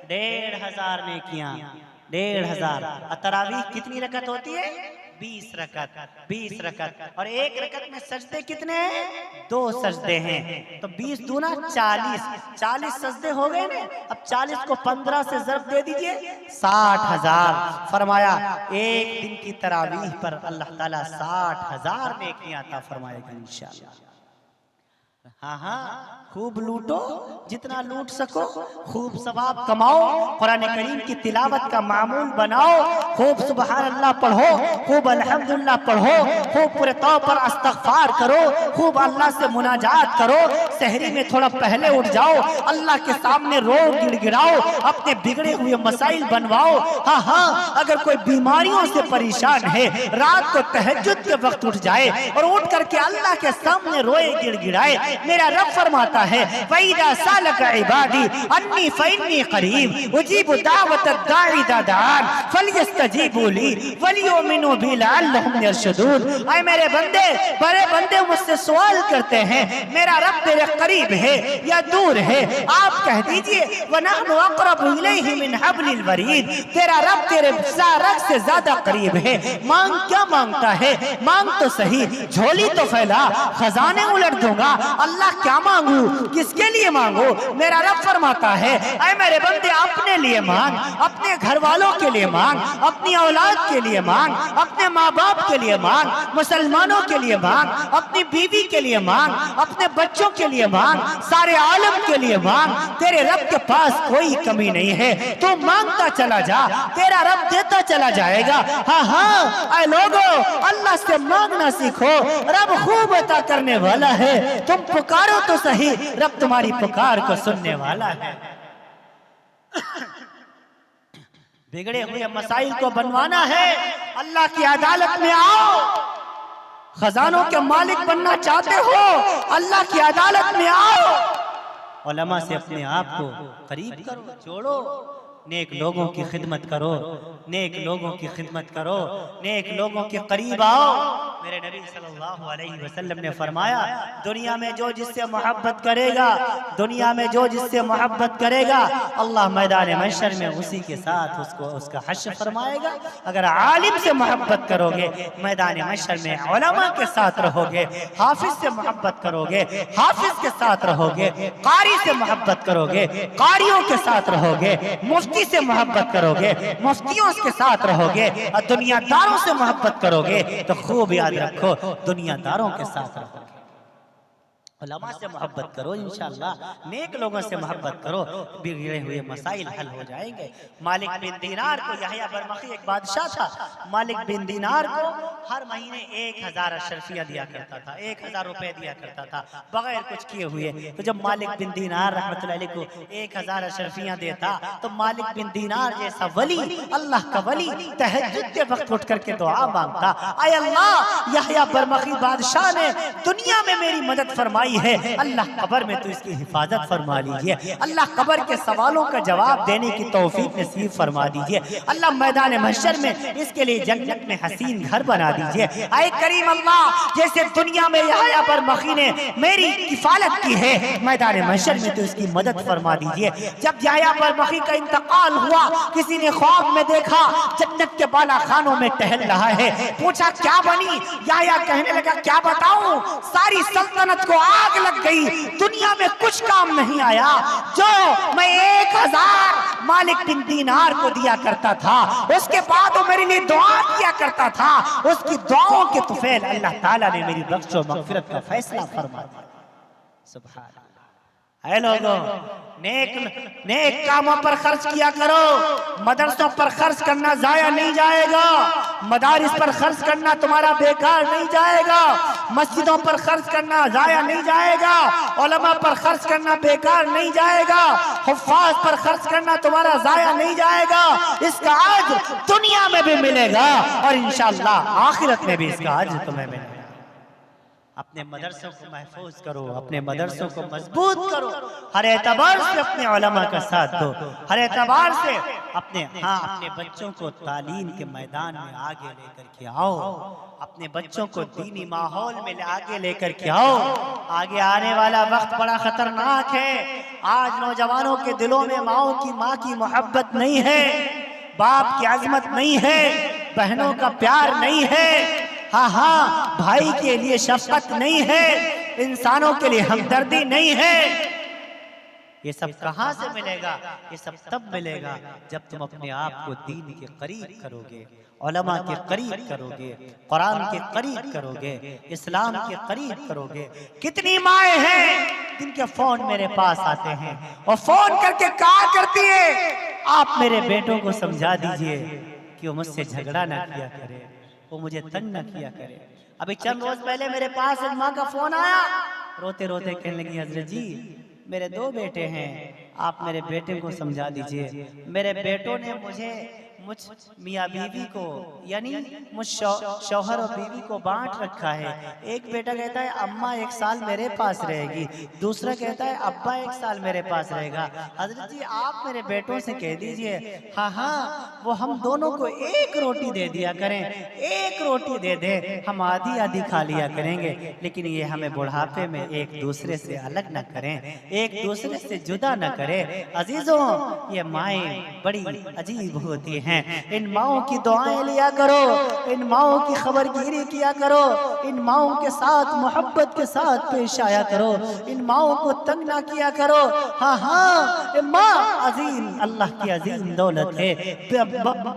1500 नेकियां, 1500। तरावी कितनी रकत होती है? 20 रकत, 20 रकत। और एक रकत में सजदे कितने हैं? 2 सजदे हैं। तो 20 दूना 40, 40 सजदे हो गए ना। अब 40 को 15 से ज़रब दे दीजिए, 60,000। फरमाया एक दिन की तरावीह पर अल्लाह ताला 60,000 नेकियां अता फरमाएगा इंशाअल्लाह। हाँ हाँ, खूब लूटो, जितना लूट सको, खूब सवाब कमाओ, कुरान करीम की तिलावत का मामूल बनाओ, खूब सुबहान अल्लाह पढ़ो, खूब अल्हम्दुलिल्लाह पढ़ो, खूब पूरे तौर पर इस्तग़फ़ार करो, खूब अल्लाह से मुनाजात करो। सहरी में थोड़ा पहले उठ जाओ, अल्लाह के सामने रो गिड़गिड़ाओ, अपने बिगड़े हुए मसाइल बनवाओ। हाँ हाँ, अगर कोई बीमारियों से परेशान है, रात को तहज्जुद के वक्त उठ जाए और उठ करके अल्लाह के सामने रोए गिड़गिड़ाए। मेरा रब फरमाता है, वइदा सालक इबादी अन्नी फइन्नी करीब उजीबु दावत दाई इज़ा दान फलयस्तजीबू ली वलियुमिनु बी लअल्लहुम यरशदून। ऐ मेरे बंदे, बड़े बंदे मुझसे सवाल करते हैं, मेरा रब तेरे करीब है या दूर है? आप कह दीजिए, वनहनु अक़रबु इलैहि मिन हब्लिल वरीद, तेरा रब तेरे रग से ज्यादा करीब है। मांग क्या मांगता है? मांग तो सही, झोली तो फैला, खजाने उलट दूंगा। अल्लाह क्या मांगू, किसके लिए मांगू? मेरा रब फरमाता है, ऐ मेरे बंदे अपने लिए मांग, अपने घर वालों के लिए मांग, अपनी औलाद के लिए मांग, अपने माँ बाप के लिए मांग, मुसलमानों के लिए मांग, अपनी बीवी के लिए मांग, अपने बच्चों के लिए मांग, सारे आलम के लिए मांग। तेरे रब के पास कोई कमी नहीं है, तू मांगता चला जा, तेरा रब देता चला जाएगा। हाँ हाँ, ऐ लोगों, अल्लाह से मांगना सीखो, रब खूब अता करने वाला है। तुम पुकारो तो सही, रब तुम्हारी पुकार को सुनने वाला है। बिगड़े हुए मसाइल को बनवाना है, अल्लाह की अदालत में आओ। खजानों के मालिक बनना चाहते हो, अल्लाह की अदालत में आओ। उलमा से अपने आप को करीब करो, जोड़ो, नेक लोगों की खिदमत करो, नेक लोगों की खिदमत करो, नेक लोगों के करीब आओ। मेरे नबी सल्लल्लाहु अलैहि वसल्लम ने फरमाया, दुनिया में जो जिससे मोहब्बत करेगा, दुनिया में जो जिससे मोहब्बत करेगा, अल्लाह मैदान महशर में उसी के साथ उसको उसका हश्र फरमाएगा। अगर आलिम से मोहब्बत करोगे, मैदान महशर में उलमा के साथ रहोगे। हाफिज से मोहब्बत करोगे, हाफिज के साथ रहोगे। कारी से मोहब्बत करोगे, कारियों के साथ रहोगे। मुफ्ती से मोहब्बत करोगे, मुफ्तियों के साथ रहोगे। और दुनियादारों से मोहब्बत करोगे तो खूब याद रखो, दुनियादारों के साथ रहोगे। उलमा से मोहब्बत करो, इंशाअल्लाह नेक लोगों से मोहब्बत करो, बिगड़े हुए मसाइल हल हो जाएंगे। मालिक बिन दीनार को, यहया बरमखी एक बादशाह था, मालिक बिन दीनार को हर महीने 1000 अशरफियाँ दिया करता था, 1000 रुपए दिया करता था बगैर कुछ किए हुए। तो जब मालिक बिन दीनार रहमतुल्लाह अलैह को 1000 अशरफियाँ देता तो मालिक बिन दीनार जैसा वली, अल्लाह का वली, तहज्जुद के वक्त उठ करके दुआ मांगता, आय अल्लाह यहया बरमखी बादशाह ने दुनिया में मेरी मदद फरमाई है, अल्लाह कब्र में तो इसकी हिफाजत फरमा लीजिए, अल्लाह कब्र के सवालों का जवाब देने की तौफीक नसीब फरमा दीजिए, अल्लाह मैदान महशर में इसके लिए जन्नत में हसीन घर बना दीजिए। आए करीम अल्लाह, जैसे दुनिया में यहया बरमखी ने मेरी किफालत की है, मैदान महशर में तो इसकी मदद फरमा दीजिए। जब यहया बरमखी का इंतकाल हुआ, किसी ने ख्वाब में देखा जन्नत के बाला खानों में टहल रहा है, पूछा क्या बनी? यहया कहने लगा क्या बताऊं, सारी सल्तनत को आग लग गई, दुनिया में कुछ काम नहीं आया, जो मैं 1000 मालिक बिन दीनार को दिया करता था, उसके बाद वो मेरे लिए दुआ किया करता था, उसकी दुआओं के तुफैल अल्लाह ताला ने मेरी बख्शो मगफिरत का फैसला फरमा दिया। सुभान अल्लाह। है लोगों, नेक कामों पर खर्च किया करो, मदरसों पर खर्च करना जाया नहीं जाएगा, मदारिस पर खर्च करना तुम्हारा बेकार नहीं जाएगा, मस्जिदों पर खर्च करना जाया नहीं जाएगा, उलमा पर खर्च करना बेकार नहीं जाएगा, हुफ्फाज पर खर्च करना तुम्हारा जाया नहीं जाएगा, इसका अज्र दुनिया में भी मिलेगा और इंशाअल्लाह आखिरत में भी इसका अज्र तुम्हें मिलेगा। अपने मदरसों को महफूज करो, अपने मदरसों को मजबूत करो, हर एतबार से अपने उलमा का साथ दो, हर एतबार से अपने बच्चों को तालीम के मैदान में आगे लेकर के आओ, अपने बच्चों को दीनी माहौल में आगे लेकर के आओ। आगे आने वाला वक्त बड़ा खतरनाक है। आज नौजवानों के दिलों में माँ की मोहब्बत नहीं है, बाप की अजमत नहीं है, बहनों का प्यार नहीं है, हाँ भाई के लिए शफकत नहीं है, इंसानों के लिए हमदर्दी नहीं है। ये सब कहाँ से मिलेगा? ये सब तब मिलेगा जब तुम अपने आप को दीन के करीब करोगे, उलमा के करीब करोगे, कुरान के करीब करोगे, इस्लाम के करीब करोगे। कितनी माएँ हैं जिनके फोन मेरे पास आते हैं और फोन करके कहा करती है, आप मेरे बेटों को समझा दीजिए कि वो मुझसे झगड़ा ना किया करे, वो मुझे तंग न किया करे। अभी चंद रोज पहले मेरे पास एक माँ का फोन आया, रोते रोते कहने लगी, हजरत जी मेरे 2 बेटे हैं, आप मेरे बेटे को समझा दीजिए। मेरे बेटों ने मुझ मियाँ बीवी को यानी मुझ शौहर और बीवी को बांट रखा है। एक बेटा कहता है अम्मा 1 साल मेरे पास रहेगी, दूसरा कहता है अब्बा 1 साल मेरे पास रहेगा। हजरत जी आप मेरे बेटों से कह दीजिए, हाँ वो हम दोनों को 1 रोटी दे दिया करें, 1 रोटी दे दे, हम आधी आधी खा लिया करेंगे, लेकिन ये हमें बुढ़ापे में एक दूसरे से अलग न करें, एक दूसरे से जुदा न करें। अजीजों, ये माएँ बड़ी अजीब होती हैं। इन माओं की दुआएं लिया करो, इन माओं की खबरगिरी किया करो, इन माओं के साथ मोहब्बत के साथ पेश आया करो, इन माओं को तंग ना किया करो। हाँ माँ अजीम, अल्लाह की अजीम दौलत है,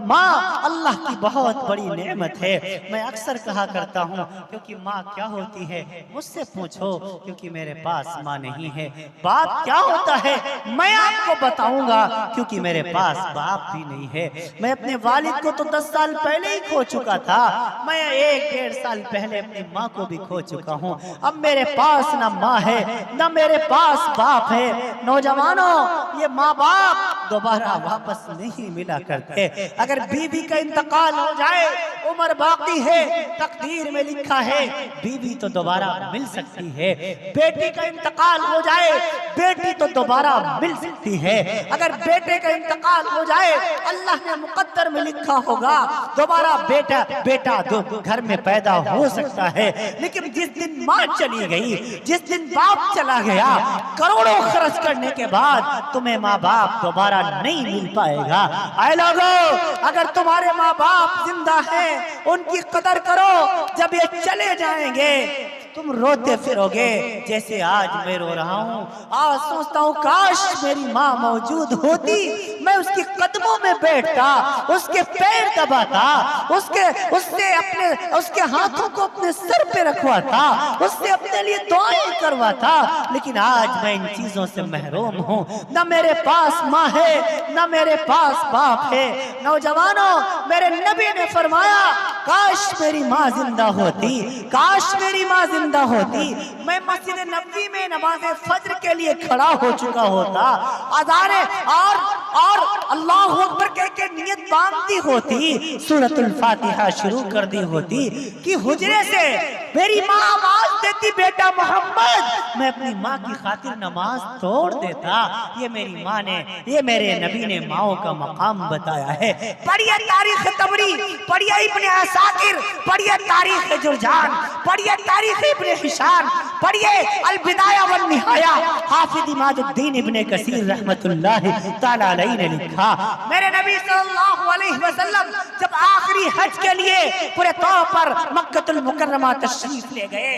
माँ अल्लाह की बहुत बड़ी नेमत है। मैं अक्सर कहा करता हूँ, क्योंकि माँ क्या होती है मुझसे पूछो, क्योंकि मेरे पास माँ नहीं है। बाप क्या होता है मैं आपको बताऊंगा, क्योंकि मेरे पास बाप भी नहीं है। मैं अपने वालिद को तो 10 साल पहले ही खो चुका था, मैं 1-1.5 साल पहले अपनी माँ को भी खो चुका हूँ। अब मेरे पास ना माँ है ना मेरे पास बाप है। नौजवानों, ये माँ बाप दोबारा वापस नहीं मिला करते। अगर बीवी का इंतकाल हो जाए, उम्र बाकी है, तकदीर में लिखा है बीवी तो दोबारा मिल सकती है। बेटी का इंतकाल हो जाए, बेटी तो दोबारा मिल सकती है। अगर बेटे का इंतकाल हो जाए, अल्लाह ने मुकद्दर में लिखा होगा दोबारा बेटा दो घर में पैदा हो सकता है। लेकिन जिस दिन माँ चली गई, जिस दिन बाप चला गया, करोड़ों खर्च करने के बाद तुम्हें माँ बाप दोबारा नहीं मिल पाएगा। आए लोगों, अगर तुम्हारे माँ बाप जिंदा हैं, उनकी कदर करो। जब ये चले जाएंगे तुम रोते फिरोगे जैसे आज मैं रो रहा हूँ। आज सोचता हूँ काश मेरी माँ मौजूद होती, मैं उसके कदमों में बैठता, उसके पैर दबाता, उसके हाथों को अपने सर पे रखवाता, उससे अपने लिए दुआएं करवाता। लेकिन आज मैं इन चीजों से महरूम हूँ। न मेरे पास माँ है, न मेरे पास बाप है। नौजवानों, मेरे नबी ने फरमाया काश मेरी माँ जिंदा होती, काश मेरी माँ जिंदा होती, मैं मस्जिद नबवी में नमाज़े फज्र के लिए खड़ा हो चुका होता, अज़ाने और अल्लाहु अकबर कह के नियत बांधती होती, सूरतुल फातिहा शुरू कर दी होती कि हुजरे से मेरी माँ आवाज देती बेटा मोहम्मद, मैं अपनी माँ की खातिर नमाज तोड़ देता। ये मेरी माँ ने, ये मेरे नबी ने माओ का मकाम बताया है। पढ़िए तारीख तबरी, पढ़िए इब्ने असाकिर, पढ़िए तारीख जुरजान, पढ़िए तारीख इब्ने हिशाम, पढ़िए अल बिदाया वन निहाया। हाफिज इमादुद्दीन इब्ने कसीर रहमतुल्लाहि तआला अलैहि ने लिखा, मेरे नबी सल्लल्लाहु अलैहि वसल्लम जब आखिरी हज के लिए पूरे तौर पर मक्कतुल मुकर्रमा तशरीफ ले गए,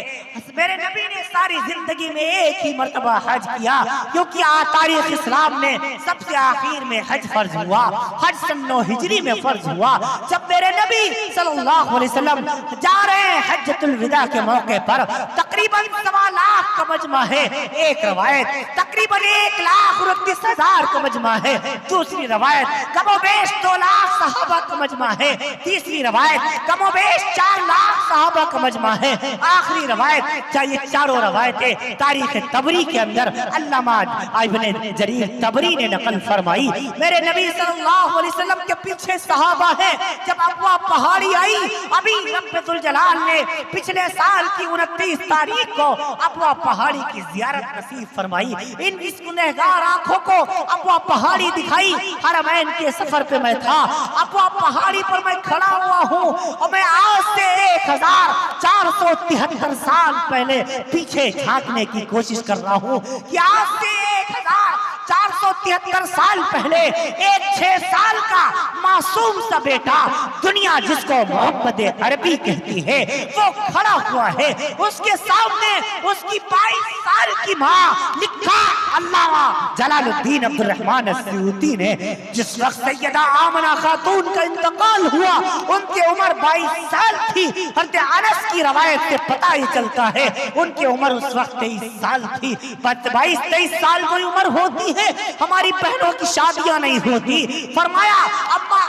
मेरे नबी ने सारी जिंदगी में एक ही मर्तबा हज किया, क्योंकि तारीख इस्लाम में सबसे आखिर में हज फर्ज हुआ। हज सन 9 हिजरी में फर्ज हुआ। जब मेरे नबी सल्लल्लाहु अलैहि वसल्लम जा रहे हैं हज्जतुल विदा के मौके पर, तकरीबन 1.25 लाख का मजमा है एक रवायत, तकरीबन 1,29,000 का मजमा है दूसरी रवायत, कमोबेश 2 लाख सहाबा का मजमा है तीसरी रवायत, कमोबेश 4 लाख सहाबा का मजमा है आखिरी रवायत। ये चारों रवायतें तारीख तबरी के अंदर अल्लामा इब्ने जरीर तबरी ने नकल फरमाई। मेरे नबी सल्लल्लाहु अलैहि वसल्लम के पीछे सहाबा है। जब अबवा पहाड़ी आई, अभी रब्बुल जलाल ने पिछले साल की 29 तारीख को अबवा पहाड़ी की जियारत नसीब फरमाई। इन इस गुनहगार आंखों को अबवा पहाड़ी दिखाई। हरमैन के सफर पे मैं था, अबवा पहाड़ी पर मैं खड़ा हुआ हूँ और मैं आज से 1473 साल पहले पीछे झांकने की कोशिश कर रहा हूँ कि आज से 1473 साल पहले एक 6 साल का मासूम सा बेटा, दुनिया जिसको मोहम्मद अरबी कहती है, वो खड़ा हुआ है। उसके सामने उसकी 22 साल की माँ, लिखा अल्लामा जलालुद्दीन अब्दुल रहमान अस्सयूती ने, जिस वक्त सैयदा आमना खातून का इंतकाल हुआ उनकी उम्र 22 साल थी। हज़रत अनस की रवायत से पता ही चलता है उनकी उम्र उस वक्त 23 साल थी। 22-23 साल की उम्र होती है, हमारी बहनों की शादियां नहीं होती। फरमाया अम्मा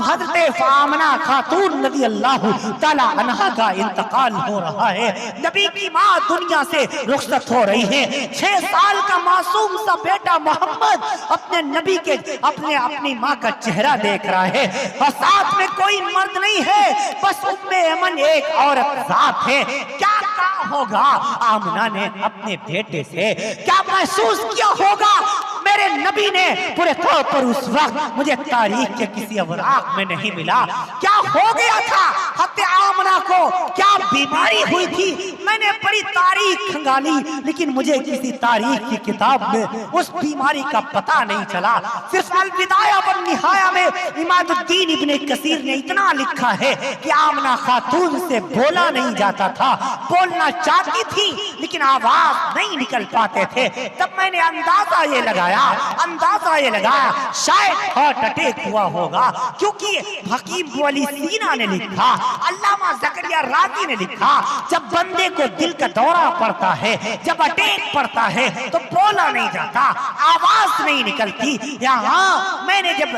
हज़रत आमना खातून रज़ी अल्लाह तआला अन्हा का इंतकाल हो रहा है, नबी की माँ दुनिया से रुखसत हो रही है। 6 साल का मासूम सा बेटा मोहम्मद अपने नबी के अपनी माँ का चेहरा देख रहा है और साथ में कोई मर्द नहीं है, बस उम्मे अमन एक औरत साथ है। क्या कहा होगा आमना ने अपने बेटे से, क्या महसूस किया होगा? मेरे नबी ने पूरे तौर पर उस वक्त मुझे तारीख के किसी अवराक में नहीं मिला। क्या हो गया था हत्या आमना को, क्या बीमारी हुई थी? मैंने बड़ी तारीख खंगाली, लेकिन मुझे किसी तारीख की किताब में उस बीमारी का पता नहीं चला। सिर्फ अल बिदाया वन निहाया में इमादुद्दीन इब्ने कसीर ने इतना लिखा है कि आमना खातून से बोला नहीं जाता था, बोलना चाहती थी लेकिन आवाज नहीं निकल पाते थे। तब मैंने अंदाजा ये लगाया शायद हार्ट अटैक हुआ होगा, क्योंकि हकीम वली सीना ने लिखा, अल्लामा ज़करिया राज़ी ने लिखा, जब बंदे को दिल का दौरा पड़ता है, जब अटैक पड़ता है तो बोला नहीं जाता, आवाज नहीं निकलती। यहाँ मैंने जब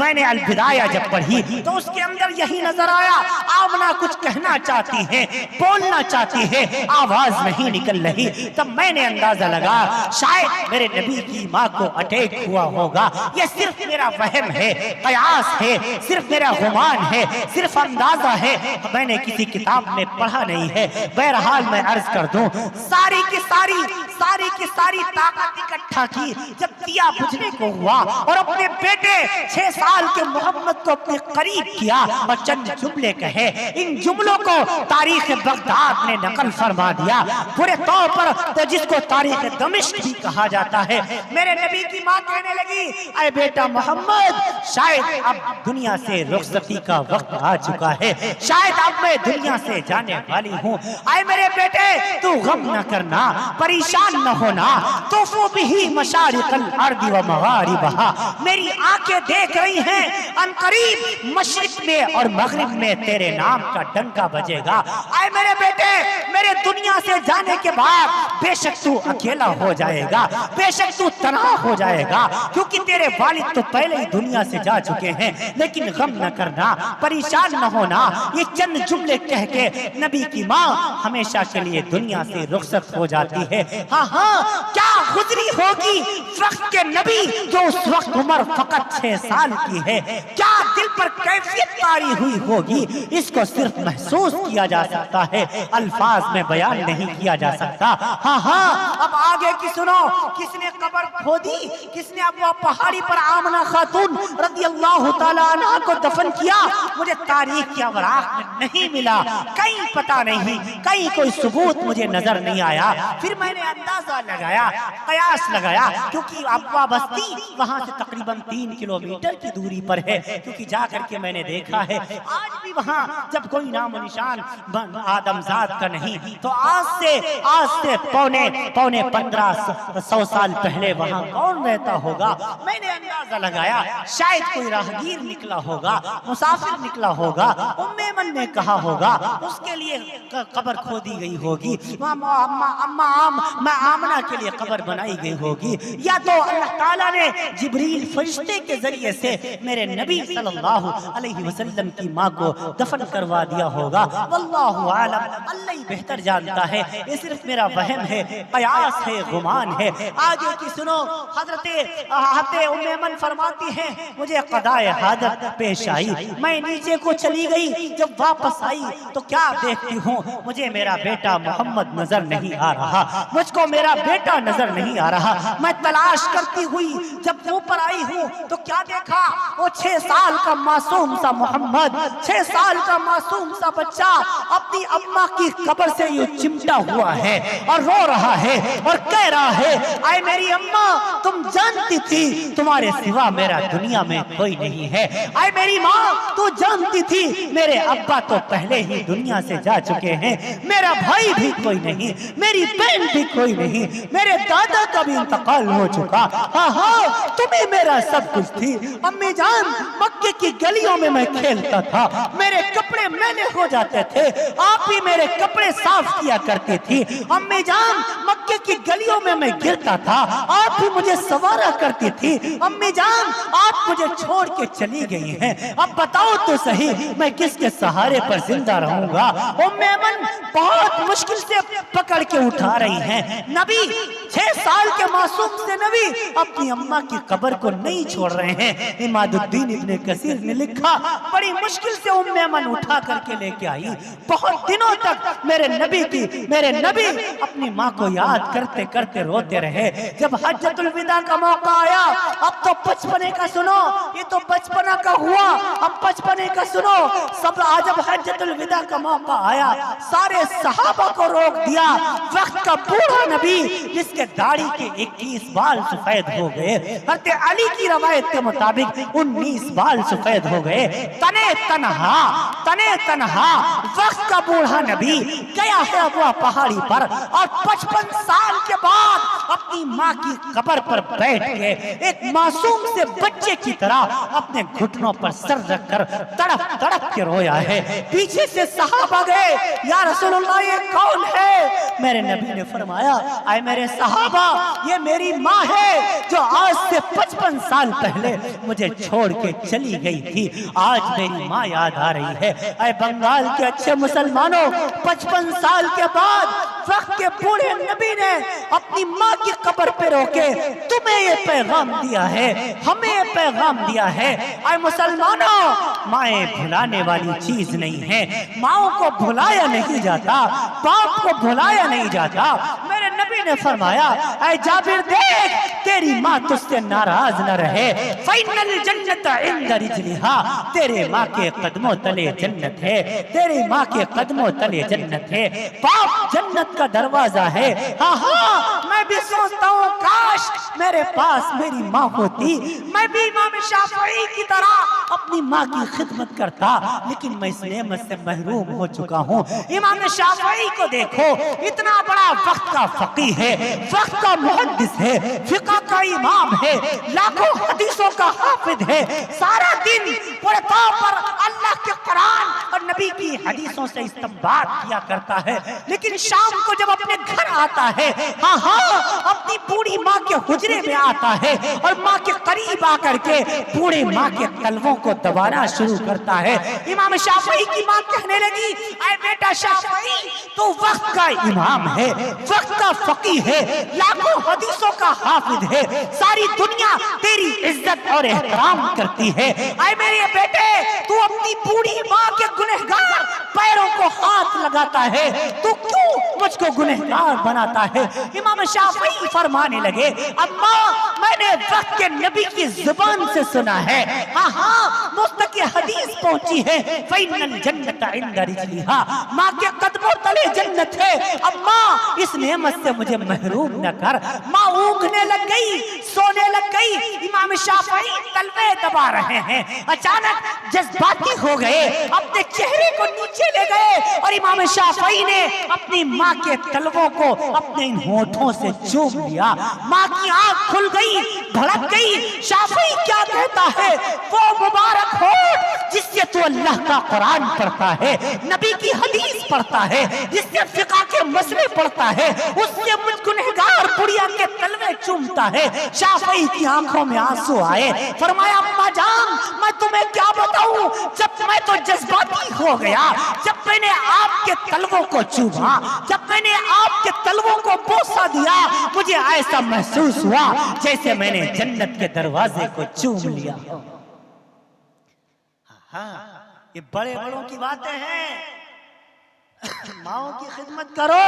मैंने अल बिदाया जब पढ़ी तो उसके अंदर यही नजर आया, आमना कुछ कहना चाहती है, बोलना चाहती है, आवाज नहीं निकल रही। तब मैंने अंदाजा लगा शायद मेरे नबी की माँ को अटैक हुआ होगा। यह सिर्फ मेरा वहम है, कयास है, सिर्फ मेरा गुमान है, सिर्फ अंदाजा है, मैंने किसी किताब में पढ़ा नहीं है। बहरहाल मैं अर्ज कर दूं, सारी की सारी ताकत इकट्ठा की, जब दिया बुझने को हुआ और अपने बेटे 6 साल के मोहम्मद को अपने करीब किया और चंद जुमले कहे। इन जुमलों को तारीख बगदाद ने नकल फरमा दिया, पूरे तौर पर जिसको तारीख दमिश्क भी कहा जाता है। मेरे नबी की माँ कहने लगी, अरे बेटा मोहम्मद, शायद अब दुनिया दुनिया से रुखसती का वक्त आ चुका है, शायद अब मैं दुनिया से जाने वाली हूँ। आए मेरे बेटे तू गम न करना, परेशान न होना, तोफो बिही मशारिकल अर्दी व मगारिबहा, मेरी आंखें देख रही हैं अनकरीब मशरिक में और मगरिब में तेरे नाम का डंका बजेगा। आए मेरे बेटे, मेरे दुनिया से जाने के बाद बेशक तू अकेला हो जाएगा, बेशक तू तन्हा हो जाएगा, क्योंकि तेरे वालिद तो पहले ही दुनिया से जा चुके हैं। लेकिन गम न करना, परेशान न होना, ये चंद जुमले कह के नबी की माँ हमेशा के लिए दुनिया से रुखसत हो जाती है। हाँ हाँ, क्या गुजरी होगी वक्त के नबी जो उस वक्त उम्र फकत 6 साल की है, क्या दिल पर कैफियत तारी हुई होगी, इसको सिर्फ महसूस किया जा सकता है, अल्फाज में बयान नहीं किया जा सकता। हाँ हाँ, अब आगे की सुनो, किसने कब्र खोदी, किसने अब वह पहाड़ी पर आमना खातून रज़ी अल्लाह तआला अन्हा को दफन किया, मुझे तारीख के अवराक में नहीं मिला, कहीं पता नहीं, कहीं कोई सबूत मुझे नजर नहीं आया। फिर मैंने अंदाजा लगाया, कयास लगाया, क्योंकि अबवा बस्ती वहां से तकरीबन 3 किलोमीटर की दूरी पर है, क्योंकि जाकर के मैंने देखा है आज भी वहां जब कोई नामो निशान आदमजाद का नहीं, तो आज से पौने 1500 साल पहले वहां कौन रहता होगा। मैंने अंदाजा लगाया शायद कोई राहगीर निकला होगा, मुसाफिर निकला होगा, उम्मे मन ने कहा होगा, उसके लिए कब्र खोदी गई होगी, आमना के लिए कब्र बनाई गई होगी, या तो अल्लाह ताला ने जिब्रील फरिश्ते के जरिए से मेरे नबी सल्लल्लाहु अलैहि वसल्लम की माँ को दफन करवा दिया होगा। वल्लाहु आलम, अल्लाह ही बेहतर जानता है, ये सिर्फ मेरा वहम है, कयास है, गुमान है। आगे की सुनो, हज़रत उम्मे मन फरमाती है मुझे क़दाए हाजत पेश आई, मैं नीचे को चली गई, जब वापस आई तो क्या देखती हूँ, मुझे मेरा बेटा मोहम्मद नजर नहीं आ रहा, मुझको मेरा बेटा नजर नहीं आ रहा। मैं तलाश करती हुई जब ऊपर आई हूँ तो क्या देखा, वो 6 साल का मासूम सा मोहम्मद, 6 साल का मासूम सा बच्चा अपनी अम्मा की कब्र से यूं चिमटा हुआ है और रो रहा है और कह रहा है, आए मेरी अम्मा, तुम जानती थी तुम्हारे सिवा मेरा दुनिया में कोई नहीं है। आए मेरी माँ, तू जानती थी मेरे अब्बा तो पहले ही दुनिया से जा चुके हैं, मेरा भाई भी कोई नहीं, मेरी बहन भी कोई नहीं, मेरे दादा का भी इंतकाल हो चुका। हाँ हाँ, तुम्हें मेरा सब कुछ थी। अम्मी जान, मक्के की गलियों में मैं खेलता था, मेरे कपड़े मैले हो जाते थे, आप ही मेरे कपड़े साफ किया करती थी। अम्मी जान, मक्के की गलियों में मैं गिरता था, आप ही मुझे सवारा करती थी। अम्मी जान, आप मुझे छोड़ के चली गई हैं, अब बताओ तो सही मैं किसके सहारे पर जिंदा रहूंगा। उम्मे मन बहुत मुश्किल से पकड़ के उठा रही हैं। नबी 6 साल के मासूम से नबी अपनी अम्मा की कब्र को नहीं छोड़ रहे हैं। इमादुद्दीन इब्ने कसीर ने लिखा, बड़ी मुश्किल से उम्मे मन उठा करके लेके आई। बहुत दिनों तक मेरे नबी अपनी माँ को याद करते करते रोते रहे। जब हज्जतुल विदा का मौका आया, अब तो बचपने का सुनो, ये तो बचपना का हुआ, अब बचपने का सुनो। सब जब हज्जतुल विदा का मौका आया, सारे सहाबा को रोक दिया। वक्त का बूढ़ा नबी जिसके दाढ़ी के 21 बाल सफेद हो गए, हज़रत अली की रवायत के मुताबिक 19 बाल सफेद हो गए। तने तनहा वक्त का बूढ़ा नबी गया है वो पहाड़ी पर, और 55 साल के बाद अपनी माँ की कब्र पर बैठ के एक मासूम से बच्चे की तरह अपने घुटनों पर सर रखकर तड़प तड़प के रोया है। पीछे से सहाबा गए, या रसूलुल्लाह ये कौन है? मेरे नबी ने फरमाया, आए मेरे सहाबा, ये मेरी माँ है जो आज से 55 साल पहले मुझे छोड़ के चली गई थी। आज मेरी माँ याद आ रही है। आए बंगाल के अच्छे मुसलमानों, 55 साल के बाद वक्त के बूढ़े नबी ने अपनी माँ की कब्र पे रोके तुम्हें ये पैगाम दिया है, हमें ये पैगाम दिया है। आए मुसलमानों, माएँ भुलाने वाली चीज नहीं है, माओ को भुलाया नहीं जाता, बाप को भुलाया नहीं जाता। मेरे नबी नबी ने फरमाया, ऐ जाबिर देख, तेरी माँ तुझसे नाराज न रहे, फ़इन्नल जन्नत इंद रिजलिहा, तेरे माँ के कदमों तले जन्नत है, तेरी माँ के कदमों तले जन्नत है, बाप जन्नत का दरवाजा है। हाँ हाँ, मैं भी सोचता हूँ काश मेरे पास मेरी माँ होती, मैं भी इमाम शाफई की तरह अपनी माँ की खिदमत करता, लेकिन मैं इस नेमत से महरूम हो चुका हूँ। इमाम शाफई को देखो, इतना बड़ा वक्त का फकीह है, वक्त का मुहद्दिस है, फिक़ह का इमाम है, लाखों हदीसों का हाफिज है, सारा दिन पढ़ता पर अल्लाह के कुरान और नबी की हदीसों से इस्तेमाल किया करता है, लेकिन शाम को जब अपने घर आता है, हाँ हाँ, अपनी बूढ़ी माँ के हुजरे में आता है और माँ के करीब आकर के बूढ़े माँ के तलवों को दबाना शुरू करता है। इमाम शाफई की माँ कहने लगी, ऐ बेटा शाफई, तू वक्त का इमाम है, वक्त का फकीह है, लाखों हदीसों का हाफिज है, सारी दुनिया तेरी इज्जत और एहतराम करती है। ऐ मेरे बेटे, तू अपनी बूढ़ी माँ के गुनहगार पैरों को हाथ लगाता है, तू क्यों मुझको गुनहगार बनाता है? इमाम शाफई फरमाने लगे, अम्मा, मैंने वक्त के नबी की जुबान से सुना है, हाँ हाँ, मुस्तकी हदीस पहुंची है, फ़इन्नल जन्नत इंद रिजलिहा, माँ के कदमों तले जन्नत है। अम्मा, इस नेमत से मुझे महरूम न कर। माँ ऊँघने लग गई, सोने लग गई। इमाम शाफई तलवे दबा रहे हैं, अचानक जज्बाती हो गए, अपने चेहरे को नीचे ले गए और इमाम शाफई ने अपनी माँ के तलवों को अपने इन होठों से चूम लिया। माँ की आंख खुल गई, भड़क गई। शाफई क्या कहता है, वो मुबारक होठ जिससे तू अल्लाह का कुरान पढ़ता है, नबी की हदीस पढ़ता है, जिससे फिक़ह के मसले पढ़ता है, उससे मुझ गुनहगार बुढ़िया के तलवे चूमता है। शाफई की आंखों में आंसू आए, फरमाया, अम्मा जान, मैं तुम्हें क्या बताऊं, जब मैं तो जज्बाती हो गया, जब मैंने आपके तलवों को चूमा, जब मैंने आपके तलवों को बोसा दिया, मुझे ऐसा महसूस हुआ जैसे मैंने जन्नत के दरवाजे को चूम लिया। हाँ, ये बड़े बड़ों की बातें हैं। माओ की खिदमत करो।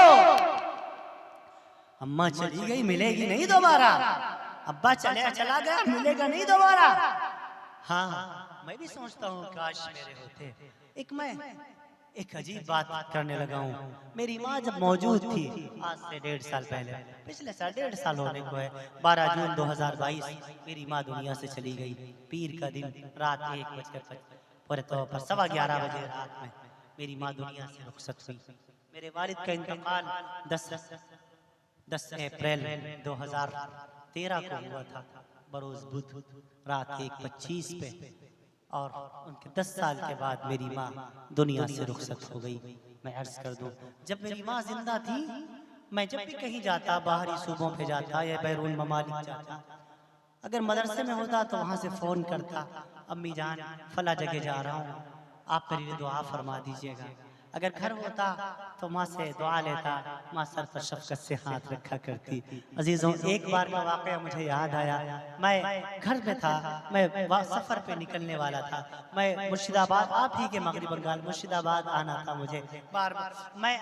अम्मा चली गई, मिलेगी नहीं दोबारा। अब्बा चला गया, मिलेगा नहीं दोबारा। हाँ, मैं भी सोचता हूँ काश मेरे होते। मैं एक अजीब बात करने लगा हूँ। मेरी माँ जब मौजूद थी, आज से 1.5 साल पहले, पिछले साल 1.5 साल होने को है, 12 जून 2022 मेरी माँ दुनिया से चली गई। पीर का दिन, रात 11:15 बजे रात में मेरी माँ दुनिया से रुखसत हुई। मेरे वालिद का इंतकाल 10 अप्रैल 2013 को हुआ था, बरोज बुध, रात 1:25 पे, और उनके 10 साल के बाद मेरी माँ दुनिया से रुखसत हो गई। मैं अर्ज कर दूं, जब मेरी माँ जिंदा थी, मैं जब भी कहीं जाता, बाहरी सूबों पे जाता या बैरून ममालिक जाता, अगर मदरसे में होता तो वहाँ से फ़ोन करता, अम्मी जान फला जगह जा रहा हूँ, आप मेरे लिए दुआ फरमा दीजिएगा। अगर घर होता तो माँ से दुआ लेता, माँ सर पर शफ़क़त से हाथ रखा करती। अजीज़ों, एक बार का वाक़या मुझे याद आया। मैं घर में था, मैं सफ़र पे निकलने वाला था। मैं मुर्शिदाबाद, आप ही के मगरिब बंगाल मुर्शिदाबाद आना था मुझे। बार मैं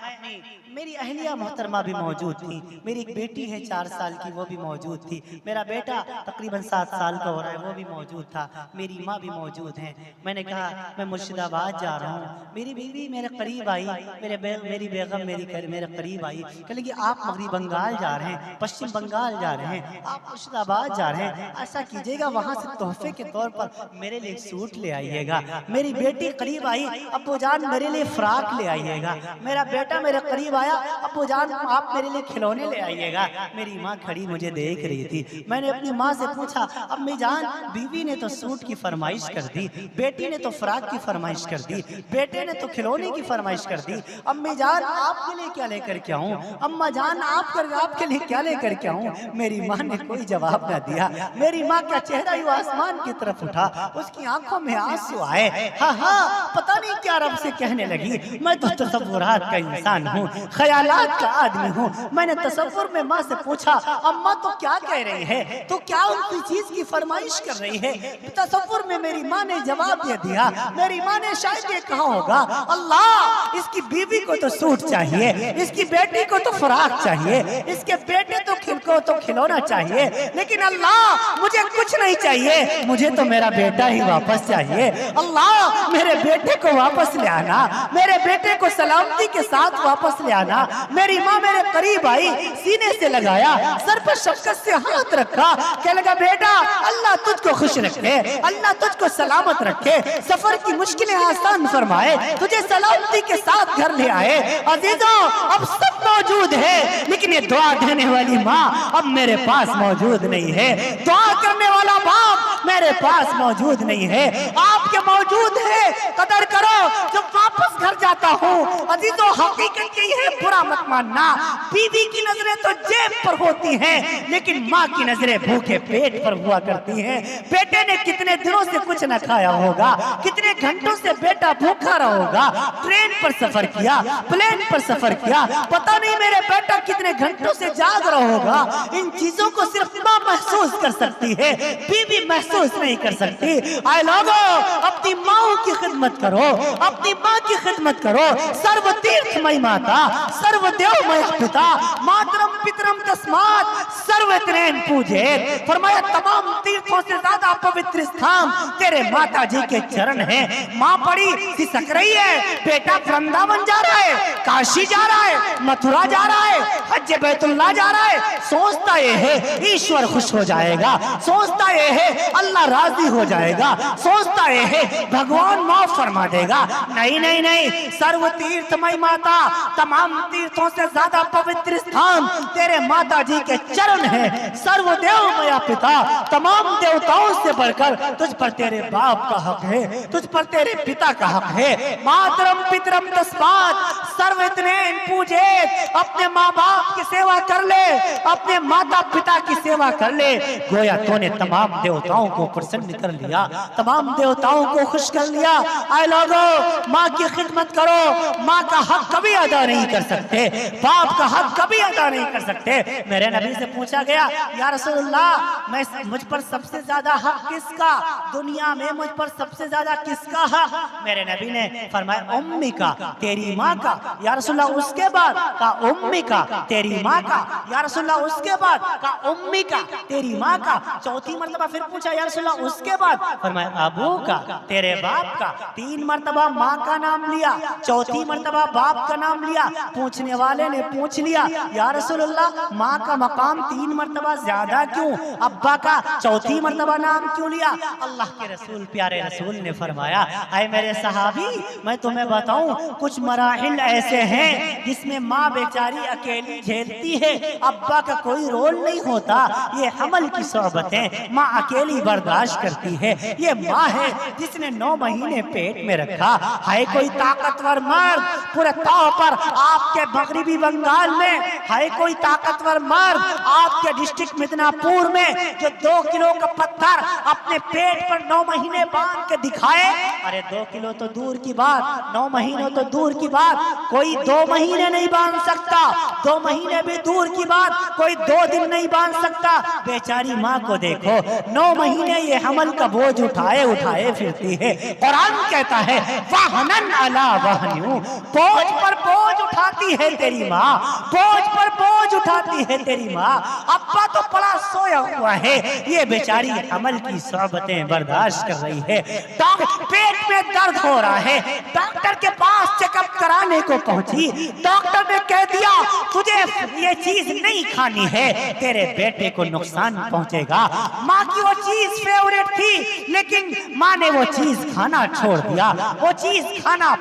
मेरी अहलिया मोहतरमा भी मौजूद थी, मेरी एक बेटी है 4 साल की, वो भी मौजूद थी, मेरा बेटा तकरीबन 7 साल का हो रहा है, वो भी मौजूद था, मेरी माँ भी मौजूद है। मैंने कहा, मैं मुर्शिदाबाद जा रहा हूँ। मेरी बीवी मेरे करीब आई, मेरी बेगम मेरे करीब आई, कहने लगी, आप मगरिब बंगाल जा रहे हैं, पश्चिम बंगाल जा रहे हैं, आप मुर्शिदाबाद जा रहे हैं, ऐसा कीजिएगा वहाँ से तोहफे के तौर पर मेरे लिए सूट ले आइएगा। मेरी बेटी करीब आई, अब्बू जान मेरे लिए फ्राक ले आइएगा। मेरा बेटा मेरे करीब आया, अब्बू जान आप मेरे लिए खिलौने ले आइएगा। मेरी माँ खड़ी मुझे देख रही थी। मैंने अपनी माँ से पूछा, अम्मी जान, बीवी ने तो सूट की फरमाइश कर दी, बेटी ने तो फ्राक की फरमाइश कर दी, बेटे ने तो खिलौने की फरमाइश कर दी, अम्मी जान आपके लिए क्या लेकर के आऊं, अम्मा जान आपके लिए क्या लेकर के आऊं। मेरी माँ ने कोई जवाब न दिया। मेरी माँ का चेहरा यूं आसमान की तरफ उठा, उसकी आंखों में आंसू आए। हाँ हाँ, पता नहीं क्या रब से कहने लगी, मैं तो तसव्वुरात का इंसान हूँ, ख्यालात का आदमी हूँ। मैंने तसव्वुर में माँ से पूछा, अम्मा तो क्या कह रही है, तो क्या उनकी चीज की फरमाइश कर रही है। तसव्वुर में मेरी माँ ने जवाब दे दिया। मेरी माँ ने शायद ये कहा होगा, अल्लाह इसकी बीवी को तो सूट चाहिए, इसकी बेटी को तो फराक चाहिए, इसके बेटे को तो खिलौना चाहिए, लेकिन अल्लाह मुझे कुछ नहीं चाहिए, मुझे तो मेरा बेटा ही वापस चाहिए। अल्लाह मेरे बेटे को वापस ले आना, मेरे बेटे को सलामती के साथ वापस ले आना। मेरी माँ मेरे करीब आई, सीने से लगाया, सर पर शफकत से हाथ रखा, कहने लगा बेटा अल्लाह तुझको खुश रखे, अल्लाह तुझको सलामत रखे, सफर की मुश्किलें आसान फरमाए, तुझे सलामती के साथ घर ले आए। अजीजों अब सब मौजूद है, लेकिन ये दुआ देने वाली माँ अब मेरे पास मौजूद नहीं है, दुआ करने वाला बाप मेरे पास मौजूद नहीं है। आपके मौजूद है, कदर करो। जब वापस घर जाता हूँ अजीजों, हकीकत यही है, बुरा मत मानना, बीवी की नजरें तो जेब पर होती हैं, लेकिन माँ की नजरें भूखे पेट पर हुआ करती हैं। बेटे ने कितने दिनों से कुछ न खाया होगा, कितने घंटों से बेटा भूखा रहा होगा, ट्रेन पर सफर किया, प्लेन पर सफर किया, पता नहीं मेरे बेटा कितने घंटों से जाग रहा होगा। इन चीजों को सिर्फ माँ महसूस कर सकती है, बीवी महसूस नहीं कर सकती। आए लोगों, अपनी माँ की खिदमत करो, अपनी माँ की खिदमत करो। सर्व तीर्थमय माता, सर्वदेवमय पिता, मातरम पितरम तस्मात् सर्वत्रेन पूजे। फरमाया तमाम तीर्थों से ज्यादा पवित्र स्थान तेरे माता जी के चरण है। माँ बड़ी सिसक रही है, बेटा वृंदावन जा रहा है, काशी जा रहा है, मथुरा जा रहा है, हज बैतुल्लाह जा रहा है। सोचता ये है ईश्वर खुश हो जाएगा, सोचता ये है अल्लाह राजी हो जाएगा, सोचता ये है भगवान माफ फरमा देगा। नहीं नहीं नहीं, सर्व तीर्थमय माता, तमाम तीर्थों से ज्यादा पवित्र स्थान तेरे माता जी के चरण है। सर्वदेवमय पिता, तमाम देवताओं से बढ़कर तुझ पर तेरे बाप का हक है, तुझ पर तेरे पिता का हक है। मातरम पितरम तस्मात् सर्वत्रेन पूजे। अपने माँ बाप की सेवा कर ले, अपने माता पिता की सेवा कर ले। गोया तूने तमाम देवताओं को प्रसन्न कर लिया, तमाम देवताओं को खुश कर लिया। आए लोगों, माँ की खिदमत करो। माँ का हक कभी अदा नहीं कर सकते, बाप का हक कभी अदा नहीं कर सकते। मेरे नबी से पूछा गया, या रसूलुल्लाह, मैं मुझ पर सबसे ज्यादा हक किसका, दुनिया में मुझ पर सबसे ज्यादा किसका हक? मेरे नबी ने फरमाया उम्मी का, तेरी माँ का। या रसूलुल्लाह उसके बाद का उम्मी का, तेरी माँ का। या रसूलुल्लाह उसके बाद का उम्मी का, तेरी माँ का। चौथी मर्तबा फिर पूछा, या रसूलुल्लाह उसके बाद? फरमाया अबू का, तेरे बाप का। 3 मर्तबा माँ का नाम लिया, चौथी मर्तबा बाप का नाम लिया। पूछने वाले ने पूछ लिया, या रसूलुल्लाह माँ का मकाम 3 मर्तबा ज्यादा क्यों, अब्बा का चौथी मर्तबा नाम क्यों लिया? अल्लाह के रसूल, प्यारे रसूल ने फरमाया, ऐ मेरे सहाबी, मैं तुम्हें बताऊं, कुछ मराहिल ऐसे हैं जिसमें माँ बेचारी अकेली झेलती है, अब्बा का कोई रोल नहीं होता। ये हमल की सोबत है, माँ अकेली बर्दाश्त करती है। ये माँ है जिसने 9 महीने पेट में रखा है। कोई ताकतवर मर्द पूरे तौर पर आपके मगरिबी बंगाल में है, कोई ताकतवर मर्द आपके डिस्ट्रिक्ट मिदनापुर में जो 2 किलो का पत्थर अपने पेट पर 9 महीने बांध के दिखाए? अरे 2 किलो तो दूर की बात, 9 महीने तो दूर की बात, कोई 2 महीने नहीं बांध सकता, 2 महीने भी दूर की बात, कोई 2 दिन नहीं बांध सकता। बेचारी माँ को देखो, 9 महीने ये हमल का बोझ उठाए उठाए फिरती है। कुरान कहता है वहनन अला वहनु, बोझ पर बोझ उठाती है तेरी माँ, बोझ पर बोझ उठाती है तेरी माँ। अब्बा तो पड़ा सोया हुआ है, ये बेचारी हमल की सोबतें बर्दाश्त कर रही है। डॉक्टर पेट में दर्द हो रहा है, डॉक्टर के पास चेकअप कराने को पहुंची, डॉक्टर ने कह दिया तुझे ये चीज नहीं खानी है, तेरे बेटे को नुकसान पहुंचेगा। माँ की वो चीज फेवरेट थी, लेकिन माँ ने वो चीज खाना छोड़ दिया, वो चीज खाना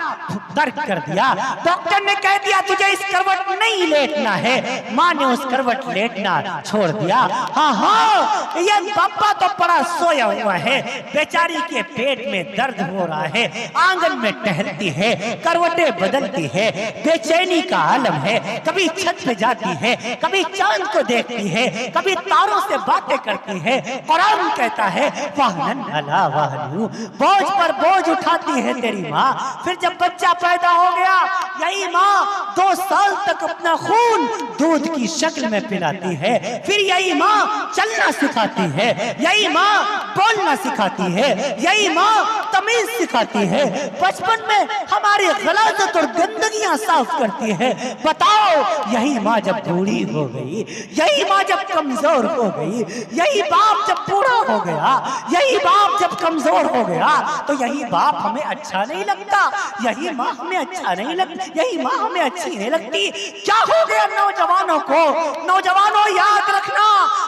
तर्क कर दिया। डॉक्टर ने कह दिया तुझे इस करवट नहीं लेटना है, माँ ने उस करवट लेटना छोड़ दिया। हाँ हाँ, ये पापा तो पड़ा सोया हुआ है, बेचारी के पेट में दर्द हो रहा है, आंगन में टहलती है, करवटें बदलती है, बेचैनी का आलम है, कभी छत पे जाती है, कभी चांद को देखती है, कभी तारों से बातें करती है। कुरान कहता है वहनन अला वहनु, बोझ पर बोझ उठाती है तेरी माँ। फिर जब बच्चा पैदा हो गया, यही माँ 2 साल तक अपना खून दूध की शक्ल में पिलाती है। फिर यही माँ चलना सिखाती है, यही माँ बोलना सिखाती है, यही माँ तमीज सिखाती है, बचपन में हमारी गलाजत और गंदगियां साफ करती है। बताओ, यही माँ जब बूढ़ी हो गई, यही माँ जब कमजोर हो गई, यही बाप जब बूढ़ा हो गया, यही बाप जब कमजोर हो गया, तो यही बाप हमें अच्छा नहीं लगता, यही माँ हमें अच्छा नहीं लगती, यही माँ हमें अच्छी नहीं लगती। क्या हो गया नौजवानों को? नौजवानों, याद रखना,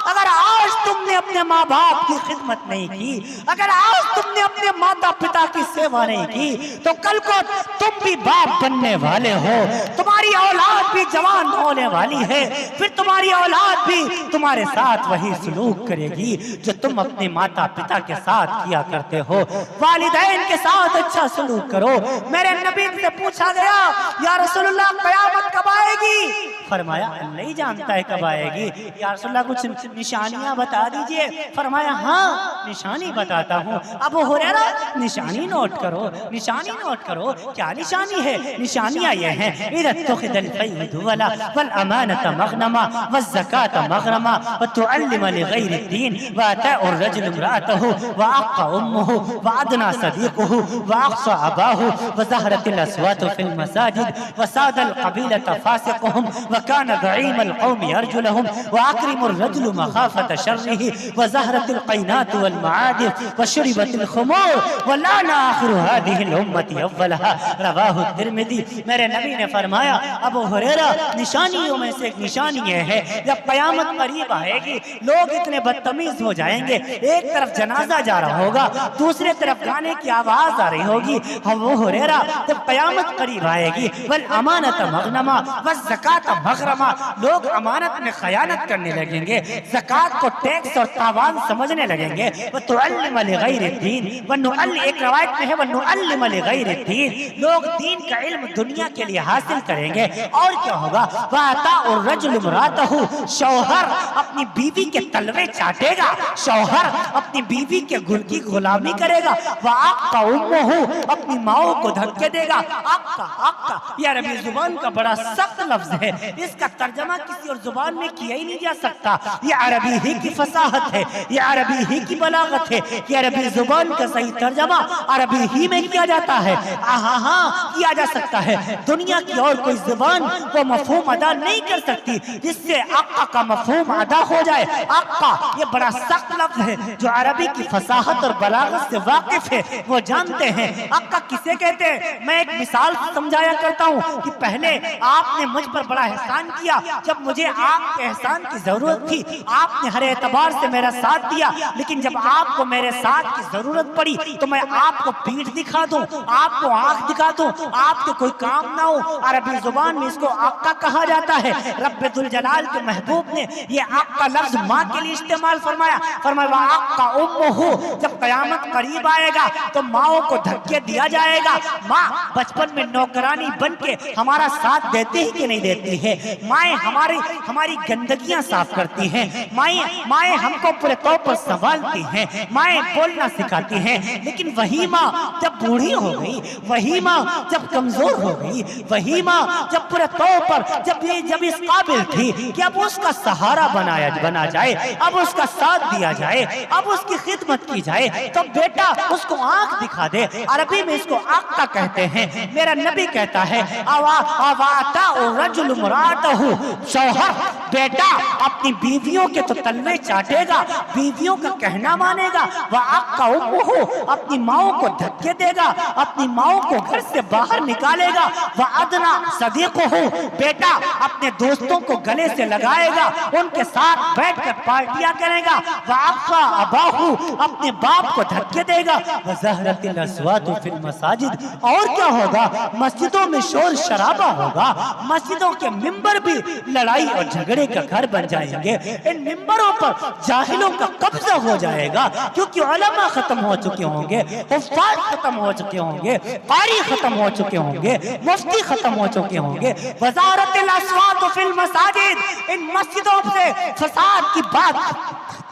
अगर आज तुमने अपने माँ बाप की खिदमत नहीं की, अगर आज तुमने अपने माता पिता की सेवा नहीं की, तो कल को तुम भी बाप बनने वाले हो, तुम्हारी औलाद भी जवान होने वाली है, फिर तुम्हारी औलाद भी तुम्हारे साथ वही सलूक करेगी जो तुम अपने माता पिता के साथ किया करते हो। वालिदैन के साथ अच्छा सलूक करो। मेरे नबी से पूछा गया, या रसूलुल्लाह क़यामत कब आएगी? फरमाया, अल्लाह ही जानता है कब आएगी। या रसूलुल्लाह कुछ निशानियां बता दीजिए। फरमाया, हाँ निशानी बताता हूँ। अब हुरैरा, निशानी नोट करो, निशानी नोट करो। क्या निशानी है? निशानियां ये हैं, इज़ा तुख़िदल फ़ैज़ु वला वल अमानत मग़नमा वज़ ज़कात मग़रमा व तुअल्लिम लिग़ैरि दीन व अताअ रजुल इम्राअतहु व अक़्क़ा उम्मुहु व अदना सदीक़ुहु व अक़्सा अबाहु व ज़हरतिल अस्वातु फ़िल मसाजिद व सादल क़बीलत फ़ासिक़ुहुम व कान ज़ईमल क़ौमि यरजुलहुम व अक्रिमुर रजुल मख़ाफ़त शर्रिहि व ज़हरतिल क़ैनात वल मआदिफ़ व शुरिबतिल ख़ुमूर व लाना आख़िरु हादिहिल उम्मति अव्वलहा। रवाहु तिर्मिज़ी। मेरे नबी ने फरमाया, अबू हुरैरा, निशानियों में से एक निशानी ये है, जब क़यामत करीब आएगी, लोग इतने बदतमीज हो जाएंगे, एक तरफ जनाजा जा रहा होगा, दूसरे तरफ गाने की आवाज आ रही होगी। अबू हुरैरा, जब क़यामत करीब आएगी, वल अमानत मग़नमा व ज़कात मग़रमा, लोग अमानत में खयानत करने लगेंगे, ज़कात को टैक्स और तावान समझने लगेंगे। व तुअल्लिम लिग़ैरि दीन व नुअल्लिम, एक रवायत में है, व नुअल्लिम लिग़ैरि दीन, लोग दीन का इल्म दुनिया के लिए हासिल करेंगे। और क्या होगा? व अताअ रजुल इम्राअतहु, शौहर अपनी बीवी के तलवे चाटेगा, शौहर अपनी बीवी के गुल की गुलामी करेगा। व अक़्क़ा उम्मुहु, अपनी माओ को धक्के देगा। अक़्क़ा, अक़्क़ा, यह अरबी जुबान का बड़ा सख्त लफ्ज है, इसका तर्जमा किसी और जुबान में किया ही नहीं जा सकता। यह अरबी ही की फसाहत है, यह अरबी ही की बलागत है, यह अरबी जुबान का सही तर्जमा अरबी ही में किया जाता है। हाँ, किया जा सकता है। दुनिया की और कोई जुबान वो मफहूम अदा नहीं कर सकती जिससे अक़्क़ा का मफहूम अदा हो जाए। अक़्क़ा, ये बड़ा सख्त लफ्ज है, जो अरबी की फसाहत और बलागत से वाकिफ है वो जानते हैं। अक़्क़ा किसे कहते हैं? मैं एक मिसाल समझाया करता हूँ कि पहले आपने मुझ पर बड़ा एहसान किया, जब मुझे आपके एहसान की जरूरत थी, आपने हर एतबार से मेरा साथ दिया, लेकिन जब आपको मेरे साथ की जरूरत पड़ी तो मैं आपको पीठ दिखा दूं, आपको आंख दिखा दूं, आपके कोई काम ना हो। अरबी जुबान में इसको अक़्क़ा कहा जाता है। रब्बुल जलाल के महबूब ने ये अक़्क़ा लफ्ज माँ के लिए इस्तेमाल फरमाया। फरमाया अक़्क़ा उम्मुहु, जब क़यामत करीब आएगा तो माओ को धक्के दिया जाएगा। माँ बचपन में नौकरानी बन के हमारा साथ देती ही कि नहीं देती है? माएँ हमारी गंदगियाँ साफ करती हैं, माएँ हमको पूरे तौर पर संभालती हैं, माएँ बोलना सिखाती हैं। लेकिन वही माँ जब बूढ़ी हो गई, वही माँ जब कमजोर हो गई, वही माँ जब पूरे तौर पर जब इस काबिल थी कि अब उसका सहारा बना जाए, अब उसका साथ दिया जाए, अब उसकी खिदमत की जाए, तो बेटा उसको आंख दिखा दे। अरबी में इसको अक़्क़ा कहते हैं। मेरा नबी कहता है, अवाता रजुल इम्राअतहु, शौहर बेटा अपनी बीवियों के तो तलवे चाटेगा, बीवियों का कहना मानेगा। वह अक़्क़ा उम्मुहु, अपनी माओ को धक्के देगा, अपनी माओ को घर से बाहर निकालेगा। वह अदना सदीक़ुहु, बेटा अपने दोस्तों को गले से लगाएगा, उनके साथ बैठकर पार्टियां करेगा। वह अक़्क़ा अबाहु, अपने बाप को धक्के देगा। वह ज़हरतिल अस्वातु फ़िल मसाजिद, और क्या होगा? मस्जिदों में शोर शराबा होगा, मस्जिदों के मिंबर भी लड़ाई और झगड़े का घर बन जाएंगे। इन मिंबरों पर जाहिलों का कब्जा हो जाएगा, क्योंकि उलमा खत्म हो चुके होंगे, हुफ़्फ़ाज़ खत्म हो चुके होंगे, क़ारी खत्म हो चुके होंगे, मुफ्ती खत्म हो चुके होंगे। वज़ारतिल अस्वात फ़िल मसाजिद, इन मस्जिदों से फसाद की बात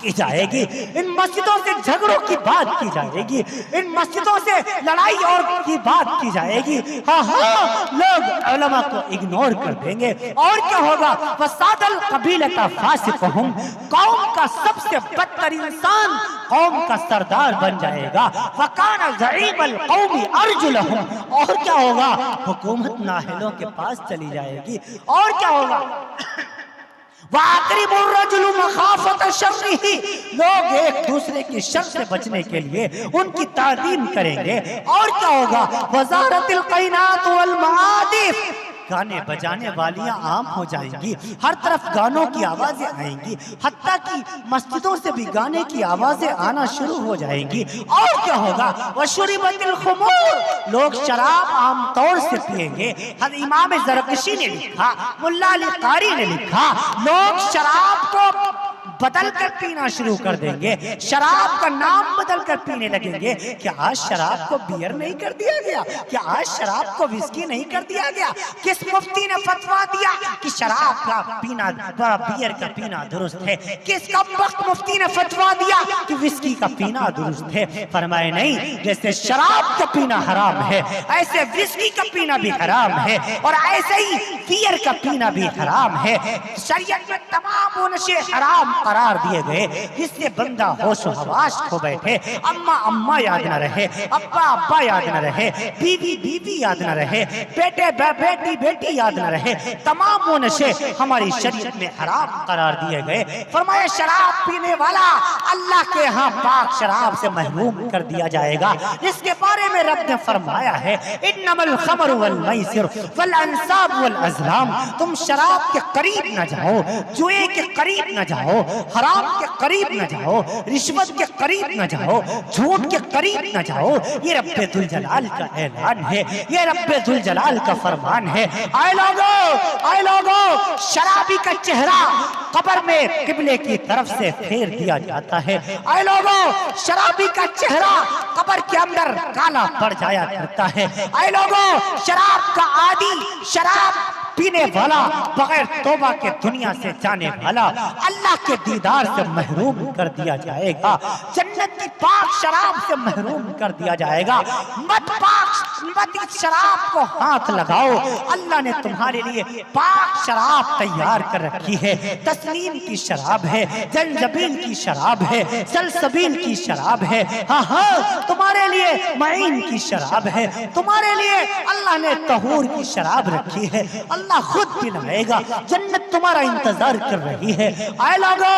की जाएगी, इन मस्जिदों से झगड़ों की बात की जाएगी, इन मस्जिदों से लड़ाई और की बात की जाएगी। हाँ हाँ, लोग उलमा को इग्नोर कर देंगे और क्या होगा? फसादल कबीलता फासिकुहुम, कौम का सबसे बदतर इंसान कौम का सरदार बन जाएगा। फकाना ज़ईमल कौमी अर्जुलहुम, और क्या होगा? हुकूमत नाहिलों के पास चली जाएगी। और क्या होगा? लोग एक दूसरे की शर से बचने के लिए उनकी ताज़ीम करेंगे। और क्या होगा? वज़ारतिल क़ैनात वल मआदिफ, गाने बजाने वालियां आम हो जाएंगी, हर तरफ गानों की आवाजें आएंगी, हत्ता कि मस्जिदों से भी गाने की आवाजें आना शुरू हो जाएंगी। और क्या होगा? वशुरिबतिल खुमूर, लोग शराब आमतौर से पिएंगे। इमाम ज़रकशी ने लिखा, मुल्ला अली कारी ने लिखा, लोग शराब को बदल कर पीना शुरू कर देंगे, शराब का नाम बदल कर पीने लगेंगे। क्या आज शराब को बियर नहीं कर दिया गया? क्या आज शराब को विस्की नहीं कर दिया गया? किस मुफ्ती ने फतवा दिया कि शराब का पीना बियर का पीना दुरुस्त है? किस कमबख्त मुफ्ती ने फतवा दिया कि विस्की का पीना दुरुस्त है? फरमाए नहीं, जैसे शराब का पीना हराम है ऐसे विस्की का पीना भी हराम है, और ऐसे ही बियर का पीना भी हराम है। शरीयत में तमाम वो नशे हराम करार दिए गए जिससे बंदा होश हवास खो बैठे, अम्मा अम्मा याद न रहे, अब्बा अब्बा याद न रहे, बीवी बीवी याद न रहे, बेटे बेटी बेटी याद न रहे। तमाम वो नशे हमारी शरीयत में हराम करार दिए गए। फरमाया शराब पीने वाला अल्लाह के यहाँ पाक शराब से महरूम कर दिया जाएगा, जिसके बारे में रब ने फरमाया है, इन्नमल खमरु वल मैसिर वल अंसाब वल अज़लाम, तुम शराब के करीब न जाओ, जुए के करीब न जाओ, हराम के करीब न जाओ, रिश्वत के करीब न जाओ, झूठ के करीब न जाओ। ये रब्बे दुल जलाल का ऐलान है, ये रब्बे दुल जलाल का फरमान है। आए लोगो, शराबी का चेहरा कब्र में किबले की तरफ से फेर दिया जाता है। आए लोगो, शराबी का चेहरा कब्र के अंदर काला पड़ जाया करता है। आए लोगो, शराब का आदी, शराब पीने वाला, बगैर तौबा के दुनिया से जाने वाला अल्लाह के दीदार से महरूम कर दिया जाएगा, जन्नत की पाक शराब से महरूम कर दिया जाएगा। मत इस शराब को हाथ लगाओ, अल्लाह ने तुम्हारे लिए पाक शराब तैयार कर रखी है। तस्नीम की शराब है, जंजबील की शराब है, सलसबील की शराब है, हाँ हाँ तुम्हारे लिए मईन की शराब है, तुम्हारे लिए अल्लाह ने तहूर की शराब रखी है। अल्लाह खुद पिलाएगा, जन्नत तुम्हारा इंतजार कर रही है। आए लोगो,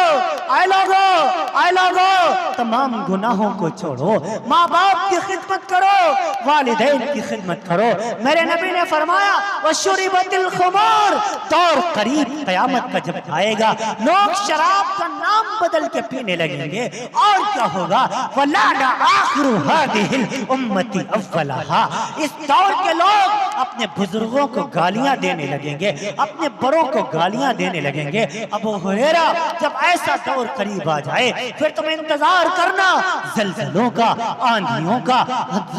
तमाम गुनाहों को छोड़ो, माँ बाप की खिदमत करो, वालिदैन की खिदमत करो। मेरे नबी ने फरमाया, वशुरिबतिल खुमूर, दौर करीब क़यामत का जब आएगा, लोग शराब का नाम बदल के पीने लगेंगे। और क्या होगा? वलाना आखिरु हादिहिल उम्मती अव्वलहा, इस दौर के लोग अपने बुजुर्गों को गालियां देने लगेंगे, अपने बड़ों को गालियां देने लगेंगे। अबू हुरैरा, जब ऐसा दौर करीब आ जाए फिर तुम इंतजार करना ज़लज़लों का, आंधियों का,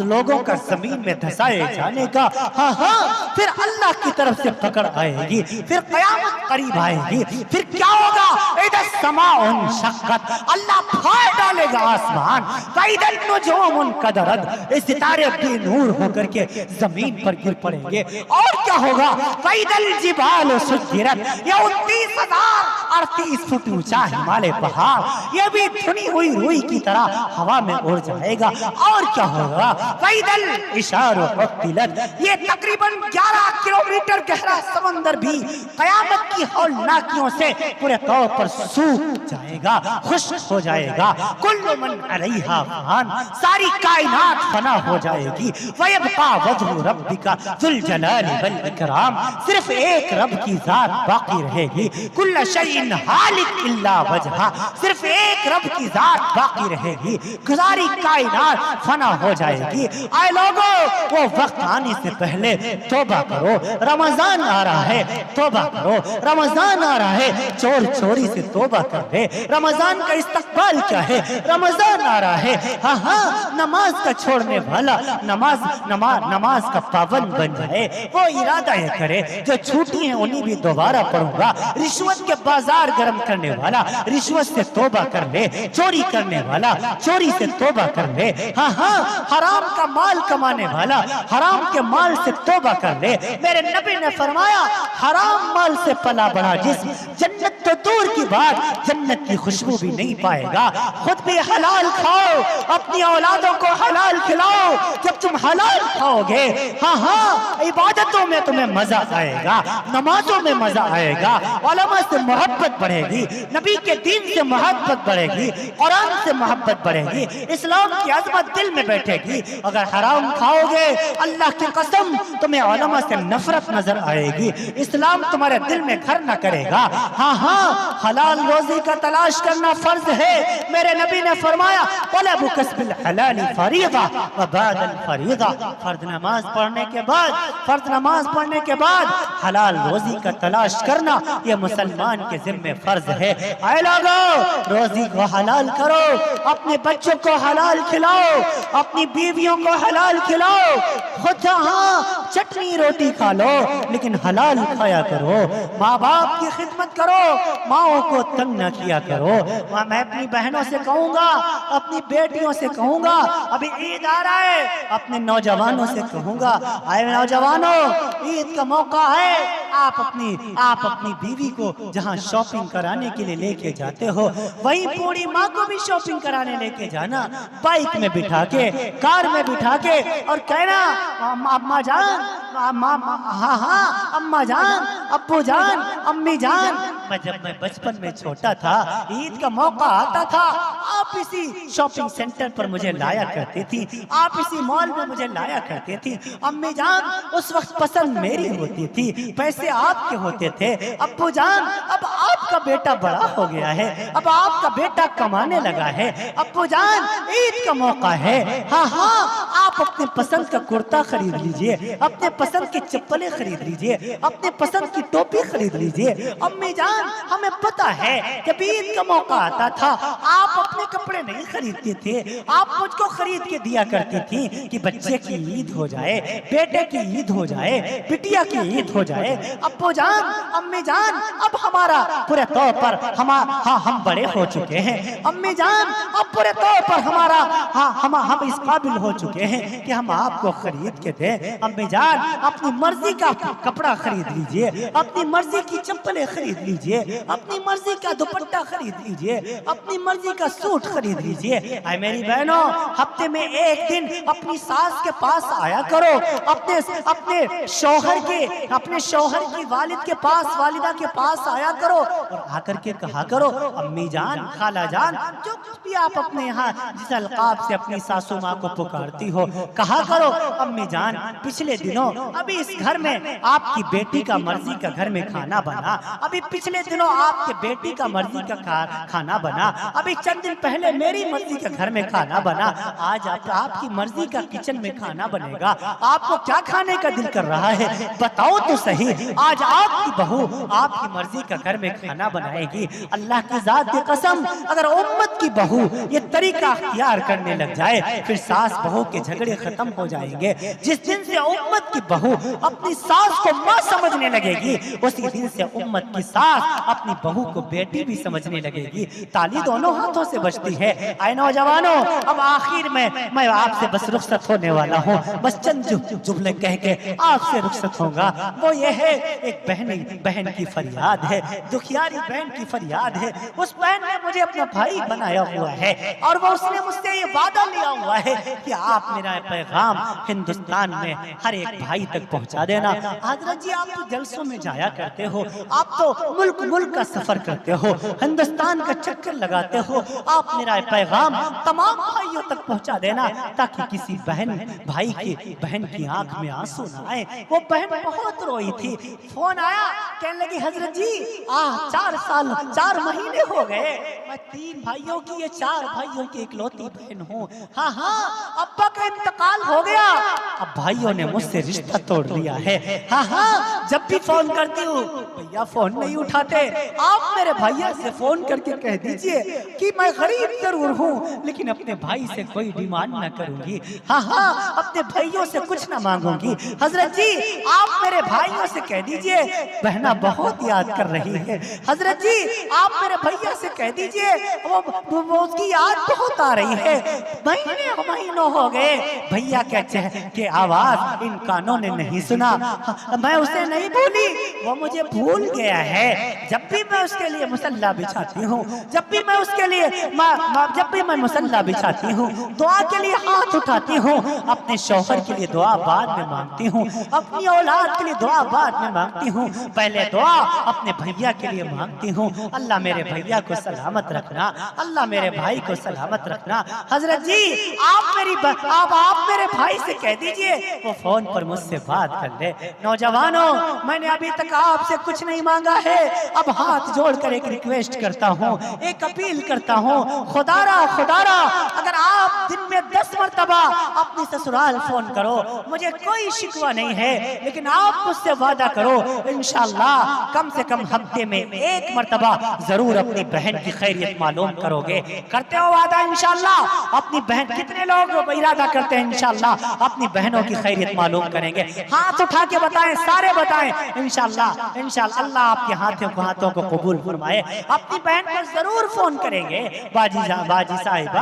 लोगों का जमीन में धंसाए जाने का। हाँ हाँ, फिर अल्लाह की तरफ से पकड़ आएगी, फिर क़यामत करीब आएगी। फिर क्या होगा? इधर समाउन शक्कत, अल्लाह फाड़ डालेगा आसमान, फइदल नुजूमुन कदरत, सितारे बेनूर होकर के जमीन पर गिर पड़ेंगे। और क्या होगा? फइदल जिबाल सुज्जिरत, ये 29,038 फुट ऊंचा हिमालय पहाड़ ये भी धुनी हुई रुई की तरह हवा में उड़ जाएगा। और क्या होगा? फइदल इशार वक्तिलत, ये तकरीबन 11 किलोमीटर गहरा समंदर भी कयामत की हौलनाकियों से पूरे तौर पर सूख जाएगा, खुश्क हो जाएगा। कुल्लु मन अलैहा फान, सारी कायनात फना हो जाएगी। वयबका वजहु रब्बिका जुल जलाली वल इकराम, सिर्फ एक रब की जात बाकी रहेगी। कुल्ल शैइन हालिक इल्ला वजहा, सिर्फ एक रब की जात बाकी रहेगी, सारी कायनात फना हो जाएगी। आए लोगों, वो वक्त आने से पहले तौबा करो, रमजान आ रहा है, तौबा करो, रमजान आ रहा है, चोर चोरी से तौबा कर ले। रमजान का इस्तकबाल क्या है? रमजान आ रहा है, हाँ हाँ, नमाज का छोड़ने वाला नमाज का पाबंद बन जाए, वो इरादा ये करे जो छूटी है उन्हीं भी दोबारा पढ़ूंगा। रिश्वत के बाजार गर्म करने वाला रिश्वत से तौबा कर ले, चोरी करने वाला चोरी से तौबा कर ले। हाँ हाँ, हराम का माल कमाने वाला हराम के माल से तौबा कर ले। मेरे नबी ने फरमाया हराम माल से पला बढ़ा जिस जन्नत तो दूर की बात, जन्नत की खुशबू भी नहीं पाएगा। खुद भी हलाल खाओ, अपनी औलादों को हलाल खिलाओ। जब तुम हलाल खाओगे, हाँ हाँ, इबादतों में तुम्हें मजा आएगा, नमाजों में मजा आएगा, उलमा से मोहब्बत बढ़ेगी, नबी के दीन से मोहब्बत बढ़ेगी, कुरान से मोहब्बत बढ़ेगी, इस्लाम की अजमत दिल में बैठेगी। अगर हराम खाओगे, अल्लाह की कसम तुम्हें उलमा से नफरत नजर आएगी, इस्लाम तुम्हारे दिल में घर न करेगा। हाँ हाँ, हलाल रोजी का तलाश करना फर्ज है। मेरे नबी ने फरमाया तलबु कस्बिल हलाली फरीदा व बादल फरीदा, फर्ज नमाज पढ़ने के बाद, फर्ज नमाज पढ़ने के बाद हलाल रोजी का तलाश करना ये मुसलमान के जिम्मे फर्ज है। आए लोगों, रोजी को हलाल करो, अपने बच्चों को हलाल खिलाओ, अपनी बीवियों को हलाल खिलाओ। खुद हाँ चटनी रोटी खा लो लेकिन हलाल खाया करो। माँ बाप की खिदमत करो, माओ को तंग न किया करो। मैं अपनी बहनों से कहूंगा, अपनी बेटियों से कहूंगा, अभी ईद आ रहा है, अपने नौजवानों से कहूंगा, आए नौजवानों, ईद का मौका है, आप अपनी बीवी को जहां शॉपिंग कराने के लिए लेके जाते हो, वहीं पूरी माँ को भी शॉपिंग कराने लेके जाना, बाइक में बिठा के, कार में बिठा के, और कहना अम्मा जान, हाँ हाँ अम्मा जान, अब्बू जान, अम्मी जान। जब मैं बचपन में छोटा था, ईद का मौका आता था, आप इसी शॉपिंग सेंटर पर मुझे लाया करती थी, आप इसी मॉल में मुझे लाया करती थी। अम्मी जान उस वक्त पसंद मेरी होती थी, पैसे आपके होते थे। अब्बू जान अब आपका बेटा बड़ा हो गया है, अब आपका बेटा कमाने लगा है। अब्बू जान ईद का मौका है, हाँ हाँ, आप अपने पसंद का कुर्ता खरीद लीजिए, अपने पसंद की चप्पलें खरीद लीजिए, अपने पसंद की टोपी खरीद लीजिए। अम्मी जान हमें पता है जब ईद का मौका आता था, आप अपने कपड़े नहीं खरीदते थे, आप मुझको खरीद के दिया करती थी कि बच्चे की ईद हो जाए, बेटे की ईद हो जाए, बिटिया की ईद हो जाए। अब्बू जान, अम्मी जान, अब हमारा पूरे तौर पर हम बड़े हो चुके हैं। अम्मी जान अब पूरे तौर पर हमारा हम इस काबिल हो चुके हैं कि हम आपको खरीद के दें। अम्मी जान अपनी मर्जी का कपड़ा खरीद लीजिए, अपनी मर्जी की चप्पलें खरीद लीजिए, अपनी मर्जी का दुपट्टा खरीद लीजिए, अपनी मर्जी का सूट खरीद लीजिए। आए मेरी बहनों, हफ्ते में एक दिन अपनी सास के पास आया करो, अपने शौहर की वालिद के पास, वालिदा के पास आया करो और आकर के कहा करो अम्मी जान, खाला जान, जो कुछ भी आप अपने यहाँ जिस अलकाब से अपनी सासू माँ को पुकारती हो, कहा करो अम्मी जान पिछले दिनों अभी इस घर में आपकी बेटी का मर्जी का घर में खाना बना, अभी पिछले दिनों आपके बेटी का मर्जी का खाना बना, अभी चंद दिन पहले मेरी मर्जी का घर में खाना बना, आज आपकी मर्जी का किचन में खाना बनेगा। आपको क्या खाने का दिल कर रहा है बताओ तो सही। आज आपकी बहू आपकी मर्जी का घर में खाना बनाएगी। अल्लाह की जात की कसम, अगर उम्मत की बहू ये तरीका अख्तियार करने लग जाए, फिर सास बहू के झगड़े खत्म हो जाएंगे। जिस दिन से उम्मत की बहू अपनी सास को माँ समझने लगेगी, उसी दिन से उम्मत की सास अपनी बहू को बेटी भी समझने लगेगी। ताली दोनों हाथों से बजती है। आए नौजवानों, अब आखिर में मैं आपसे बस रुखसत होने वाला हूँ, बस चंद जुमले कह के आपसे रुखसत होगा। वो ये है, एक बहन की फरियाद है, दुखियारी बहन की फरियाद है। उस बहन ने मुझे अपना भाई बनाया हुआ है और वो उसने मुझसे ये वादा लिया हुआ है कि आप मेरा पैगाम हिंदुस्तान में हर एक भाई तक पहुंचा देना। हजरत जी आप तो जलसों में जाया करते हो, आप तो मुल्क का सफर करते हो, हिंदुस्तान का चक्कर लगाते हो, आप मेरा पैगाम तमाम भाइयों तक पहुंचा देना ताकि किसी बहन की आंख में आंसू ना आए। वो बहन बहुत रोई थी, फोन आया, कहने लगी हजरत जी 4 महीने हो गए, मैं 3 भाइयों की, ये 4 भाइयों की इकलौती बहन हूँ। हाँ हाँ, अब्बा का इंतकाल हो गया, अब भाइयों ने मुझसे रिश्ता तोड़ लिया है। हाँ हाँ, जब भी फोन करती हूँ भैया फोन नहीं उठाते। आप मेरे भैया से फोन करके कह दीजिए कि मैं गरीब जरूर हूँ लेकिन अपने भाई भाई से कोई डिमांड ना करूंगी, हाँ हाँ अपने भाइयों से कुछ ना मांगूंगी। हजरत जी आप मेरे भाइयों से कह दीजिए बहना बहुत याद कर रही है। हजरत जी आप मेरे भैया से कह दीजिए वो उसकी याद बहुत आ रही है। महीनों हो गए भैया के आवाज इन कानों ने नहीं सुना। मैं उसे नहीं भूली, वो मुझे भूल गया है। जब भी मैं उसके लिए मुसल्ला बिछाती हूँ, जब भी मैं उसके लिए जब भी मैं मुसल्ला बिछाती हूँ, दुआ के लिए हाथ उठाती हूँ। अपने शौहर के लिए दुआ बाद में मांगती हूँ, अपनी औलाद के लिए दुआ बाद में मांगती हूँ, पहले दुआ अपने भैया के लिए मांगती हूँ। अल्लाह मेरे भैया को सलामत रखना, अल्लाह मेरे भाई को सलामत रखना। हजरत जी आप मेरे भाई से कह दीजिए वो फोन पर मुझसे बात कर ले। नौजवानों मैंने अभी तक आपसे कुछ नहीं मांगा है, अब हाथ जोड़कर एक रिक्वेस्ट करता हूँ, एक अपील करता हूँ। खुदारा अगर आप दिन में 10 मरतबा अपनी ससुराल फोन करो, मुझे कोई शिकवा नहीं है, लेकिन आप मुझसे वादा करो इंशाअल्लाह कम से कम हफ्ते में 1 मरतबा जरूर अपनी बहन की खैरियत मालूम करोगे। करते हो वादा इंशाअल्लाह? अपनी बहन कितने लोग इरादा करते हैं इंशाअल्लाह अपनी बहनों की खैरियत मालूम करेंगे? हाथ उठा के बताएं, सारे बताएं इंशाअल्लाह। इंशाअल्लाह अल्लाह आपके हाथों को कबूल फरमाए। अपनी बहन को जरूर फोन करेंगे, बाजी साहिबा,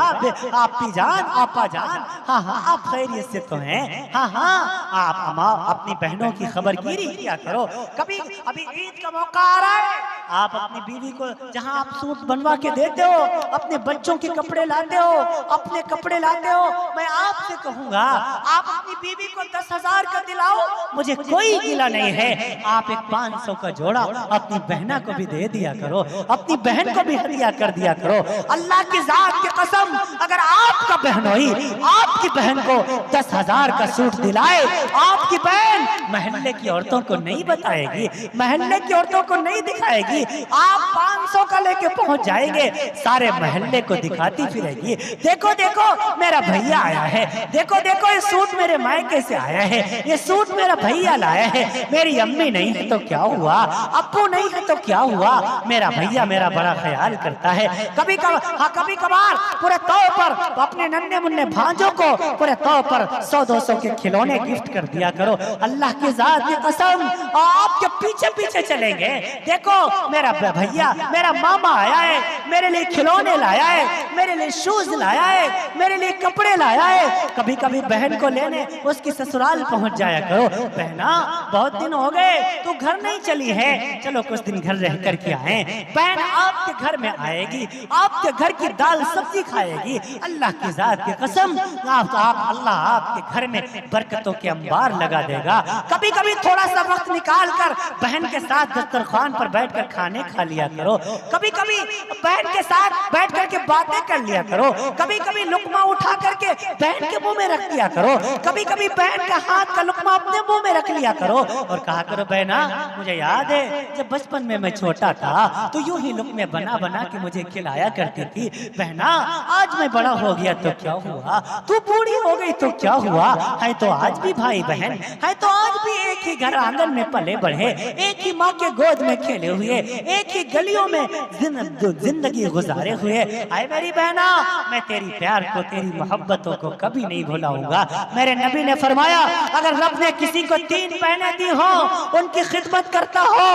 आपी जान, आपा जान, हाँ हाँ आप खैरियत से तो हैं, हाँ हाँ आप अपनी बहनों की खबरगिरी किया करो। कभी अभी ईद का मौका आ रहा है, आप अपनी बीवी को जहाँ आप सूट बनवा के देते हो, अपने बच्चों के कपड़े लाते हो, अपने कपड़े लाते हो, मैं आपसे कहूँगा आप अपनी बीवी को 10,000 का दिलाओ, मुझे कोई गिला नहीं है। आप एक 500 का जोड़ा अपनी बहना को भी दे दिया करो, अपनी बहन को भी हदिया कर दिया करो। अल्लाह की जात की कसम अगर आपका बहनोई आपकी बहन को 10,000 का सूट दिलाए, आपकी बहन महल्ले की औरतों को नहीं बताएगी, महल्ले की औरतों को नहीं दिखाएगी, आप 500 का लेके पहुंच जाएंगे, सारे महल्ले को दिखाती फिरेगी, देखो देखो मेरा भैया आया है, देखो देखो ये सूट मेरे मायके से आया है, ये सूट मेरा भैया लाया है। मेरी अम्मी नहीं है तो क्या हुआ, अब्बू नहीं है तो क्या हुआ, मेरा भैया मेरा बड़ा ख्याल करता है। कभी कभार पूरे तौर पर अपने नन्हे मुन्ने भांजों को पूरे तौर पर 100-200 के खिलौने गिफ्ट कर दिया करो। अल्लाह की जात की कसम आपके पीछे पीछे चलेंगे, देखो मेरा भैया मेरा मामा आया है, मेरे लिए खिलौने लाया है, मेरे लिए शूज लाया है, मेरे लिए कपड़े लाया है। कभी कभी बहन को लेने उसकी ससुराल पहुंच जाया करो। बहना बहुत दिन हो गए तू घर नहीं चली है, चलो कुछ दिन घर रह कर के आए। बहन आपके घर में आएगी, आपके घर की दाल सब्जी खाएगी। अल्लाह की जात की कसम अल्लाह आपके घर में बरकतों के अंबार लगा देगा। कभी कभी थोड़ा सा वक्त निकाल कर बहन के साथ दस्तरखान पर बैठकर खाने खा लिया करो, कभी कभी बहन के साथ बैठ कर के बातें कर लिया करो, कभी कभी लुकमा उठा करके बहन के मुंह में रख दिया करो, कभी कभी बहन का हाथ का लुकमा अपने मुंह में रख लिया करो और कहा करो बहना मुझे याद है जब बचपन में मैं छोटा था तो यूं ही लुकमे बना बना के मुझे खिलाया करती थी। बहना आज मैं बड़ा हो गया तो क्या हुआ, तू बूढ़ी हो गई तो क्या हुआ, है तो आज भी भाई बहन है, तो आज भी एक ही घर आंगन में पले बढ़े, एक ही माँ के गोद में खेले हुए, एक ही गलियों में जिंदगी गुजारे हुए। आए मेरी बहना मैं तेरी प्यार को तेरी मोहब्बतों को कभी नहीं भुलाऊंगा। मेरे नबी ने फरमाया अगर रब ने किसी को 3 बहनें दी हो, उनकी खिदमत करता हो,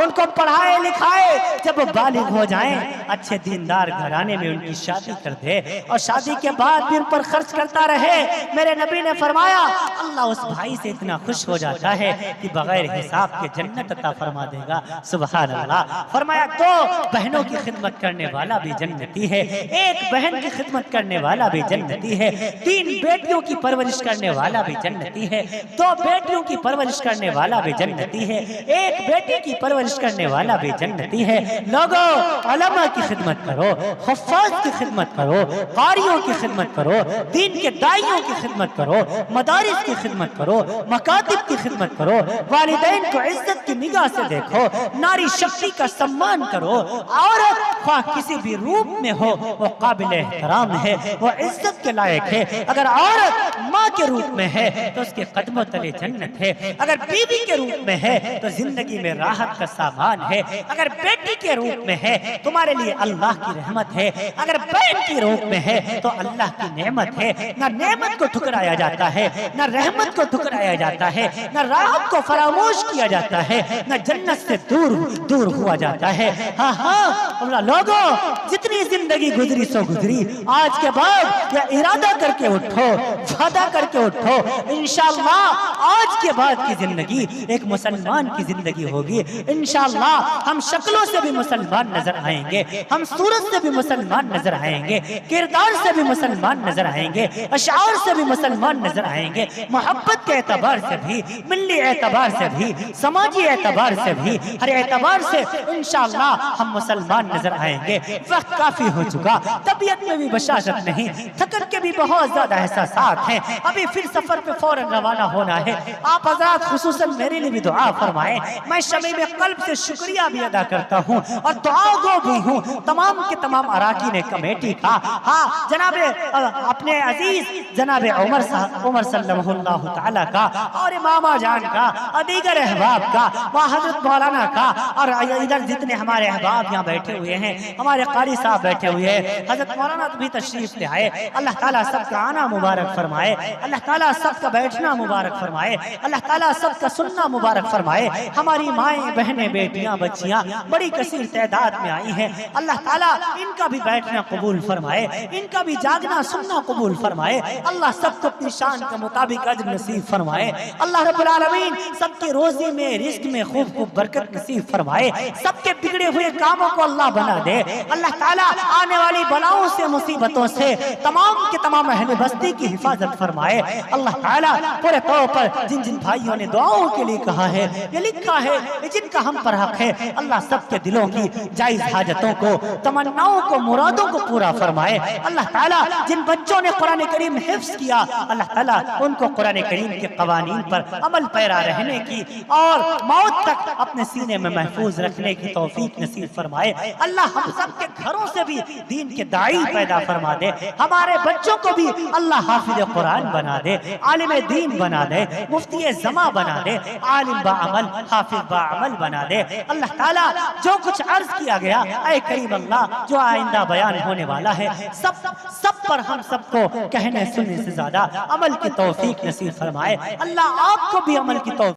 उनको पढ़ाए लिखाए, जब बालिग हो जाएं अच्छे दीनदार घराने में उनकी शादी कर दे और शादी के बाद भी उन पर खर्च करता रहे, मेरे नबी ने फरमाया अल्लाह उस भाई से इतना खुश हो जाता है कि बगैर हिसाब के जन्नत अता फरमा देगा। सुभान अल्लाह। फरमाया 2 बहनों की खिदमत करने वाला भी जन्नती है, 1 बहन की खिदमत करने वाला भी जन्नती है, 3 बेटियों की परवरिश करने वाला भी जन्नती है, 2 बेटियों की परवरिश करने वाला भी जन्नती है, 1 बेटी की परवरिश करने वाला भी जन्नती है। लोगों उलमा की खिदमत करो, हुफ्फाज की खिदमत करो, कारियों की खिदमत करो, दीन के दाइयों की खिदमत करो, मदारिस की खिदमत करो, मकातिब की खिदमत करो, वालिदैन को इज्जत की निगाह से देखो, नारी शक्ति का सम्मान करो। औरत ख्वाह किसी भी रूप में हो वो काबिल एहतराम है, वो इज्जत के लायक रखे। अगर औरत माँ के रूप में है तो उसके कदमों तले जन्नत है। अगर बीवी के रूप में है तो जिंदगी में राहत का सामान है। अगर बेटी के रूप में है तुम्हारे लिए अल्लाह की रहमत है। अगर बहन के रूप में है तो अल्लाह की नेमत है। न नेमत को ठुकराया जाता है, न रहमत को ठुकराया जाता है, न राहत को फरामोश किया जाता है, न जन्नत से दूर दूर हुआ जाता है। हाँ हाँ लोगों, जितनी जिंदगी गुजरी सो गुजरी, आज के बाद या इरादा करके उठो, वादा करके उठो, इंशाअल्लाह आज के बाद की जिंदगी एक मुसलमान की जिंदगी होगी। इंशाअल्लाह हम शक्लों से भी मुसलमान नजर आएंगे, हम सूरत से भी मुसलमान नजर आएंगे, किरदार से भी मुसलमान नजर आएंगे, अशार से भी मुसलमान नजर आएंगे, मोहब्बत के एतबार से भी, मिल्ली एतबार से भी, समाजी एतबार से भी, हर एतबार से इंशाअल्लाह हम मुसलमान नजर आएंगे। वक्त काफी हो चुका, तबीयत में भी बशाशत नहीं, थकन के भी बहुत ज्यादा एहसासात हैं। अभी फिर सफर पे फौरन रवाना होना है। आप हज़रात खुसूसन मेरे लिए भी दुआ फरमाएं। मैं शमी में कल्ब से शुक्रिया भी अदा करता हूँ और दुआ गो भी हूँ तमाम के तमाम अराकीन कमेटी का। हाँ, जनाबे अपने अजीज जनाबे उमर सल्लल्लाहु तआला का और मामा जान का और दीगर अहबाब का, वहाँ हजरत मौलाना का, और इधर जितने हमारे अहबाब यहाँ बैठे हुए हैं, हमारे कारी साहब बैठे हुए हैं, हजरत मौलाना भी तशरीफ ले आए। अल्लाह ताला सबका आना मुबारक फरमाए, अल्लाह ताला सबका बैठना मुबारक फरमाए, अल्लाह ताला सबका सुनना मुबारक फरमाए। हमारी माएँ बहनें बेटियां बच्चियां बड़ी कसीर तादाद में आई हैं। अल्लाह ताला इनका भी बैठना कबूल फरमाए, इनका भी जागना सुनना कबूल फरमाए। अल्लाह सबको अपनी शान के मुताबिक अज्र नसीब फरमाए। अल्लाह रब्बुल आलमीन सबके रोजी में रिज्क में खूब खूब बरकत नसीब फरमाए। सबके बिगड़े हुए कामों को अल्लाह बना दे। अल्लाह ताला आने वाली बलाओं से मुसीबतों से तमाम के तमाम अहले बस्ती की हिफाजत फरमाए। अल्लाह ताला पूरे तौर पर जिन जिन भाइयों ने दुआओं के लिए कहा है, ये लिखा है, ये जिनका हम पर हक है, अल्लाह सबके दिलों की जायज हाजतों को, तमन्नाओं को, मुरादों को पूरा फरमाए। अल्लाह ताला जिन बच्चों ने कुरान करीम हिफ्ज किया, अल्लाह ताला उनको कुरान करीम के कवानीन पर अमल पैरा रहने की और मौत तक अपने सीने में महफूज रखने की तौफीक नसीब फरमाए। अल्लाह हम सबके घरों से भी दीन के दाई पैदा फरमा दे। हमारे बच्चों को भी अल्लाह हाफिज कुरान बना दे, आलिम दीन बना दे, मुफ्ती जमा बना दे, आलिम बाअमल, हाफिज बाअमल बना दे। अल्लाह ताला जो कुछ अर्ज किया गया, ऐ करीम अल्लाह जो आइंदा बयान होने वाला है, सब पर हम सबको कहने सुनने से ज्यादा अमल की तौफीक नसीब फरमाए। अल्लाह आपको भी अमल की तौफीक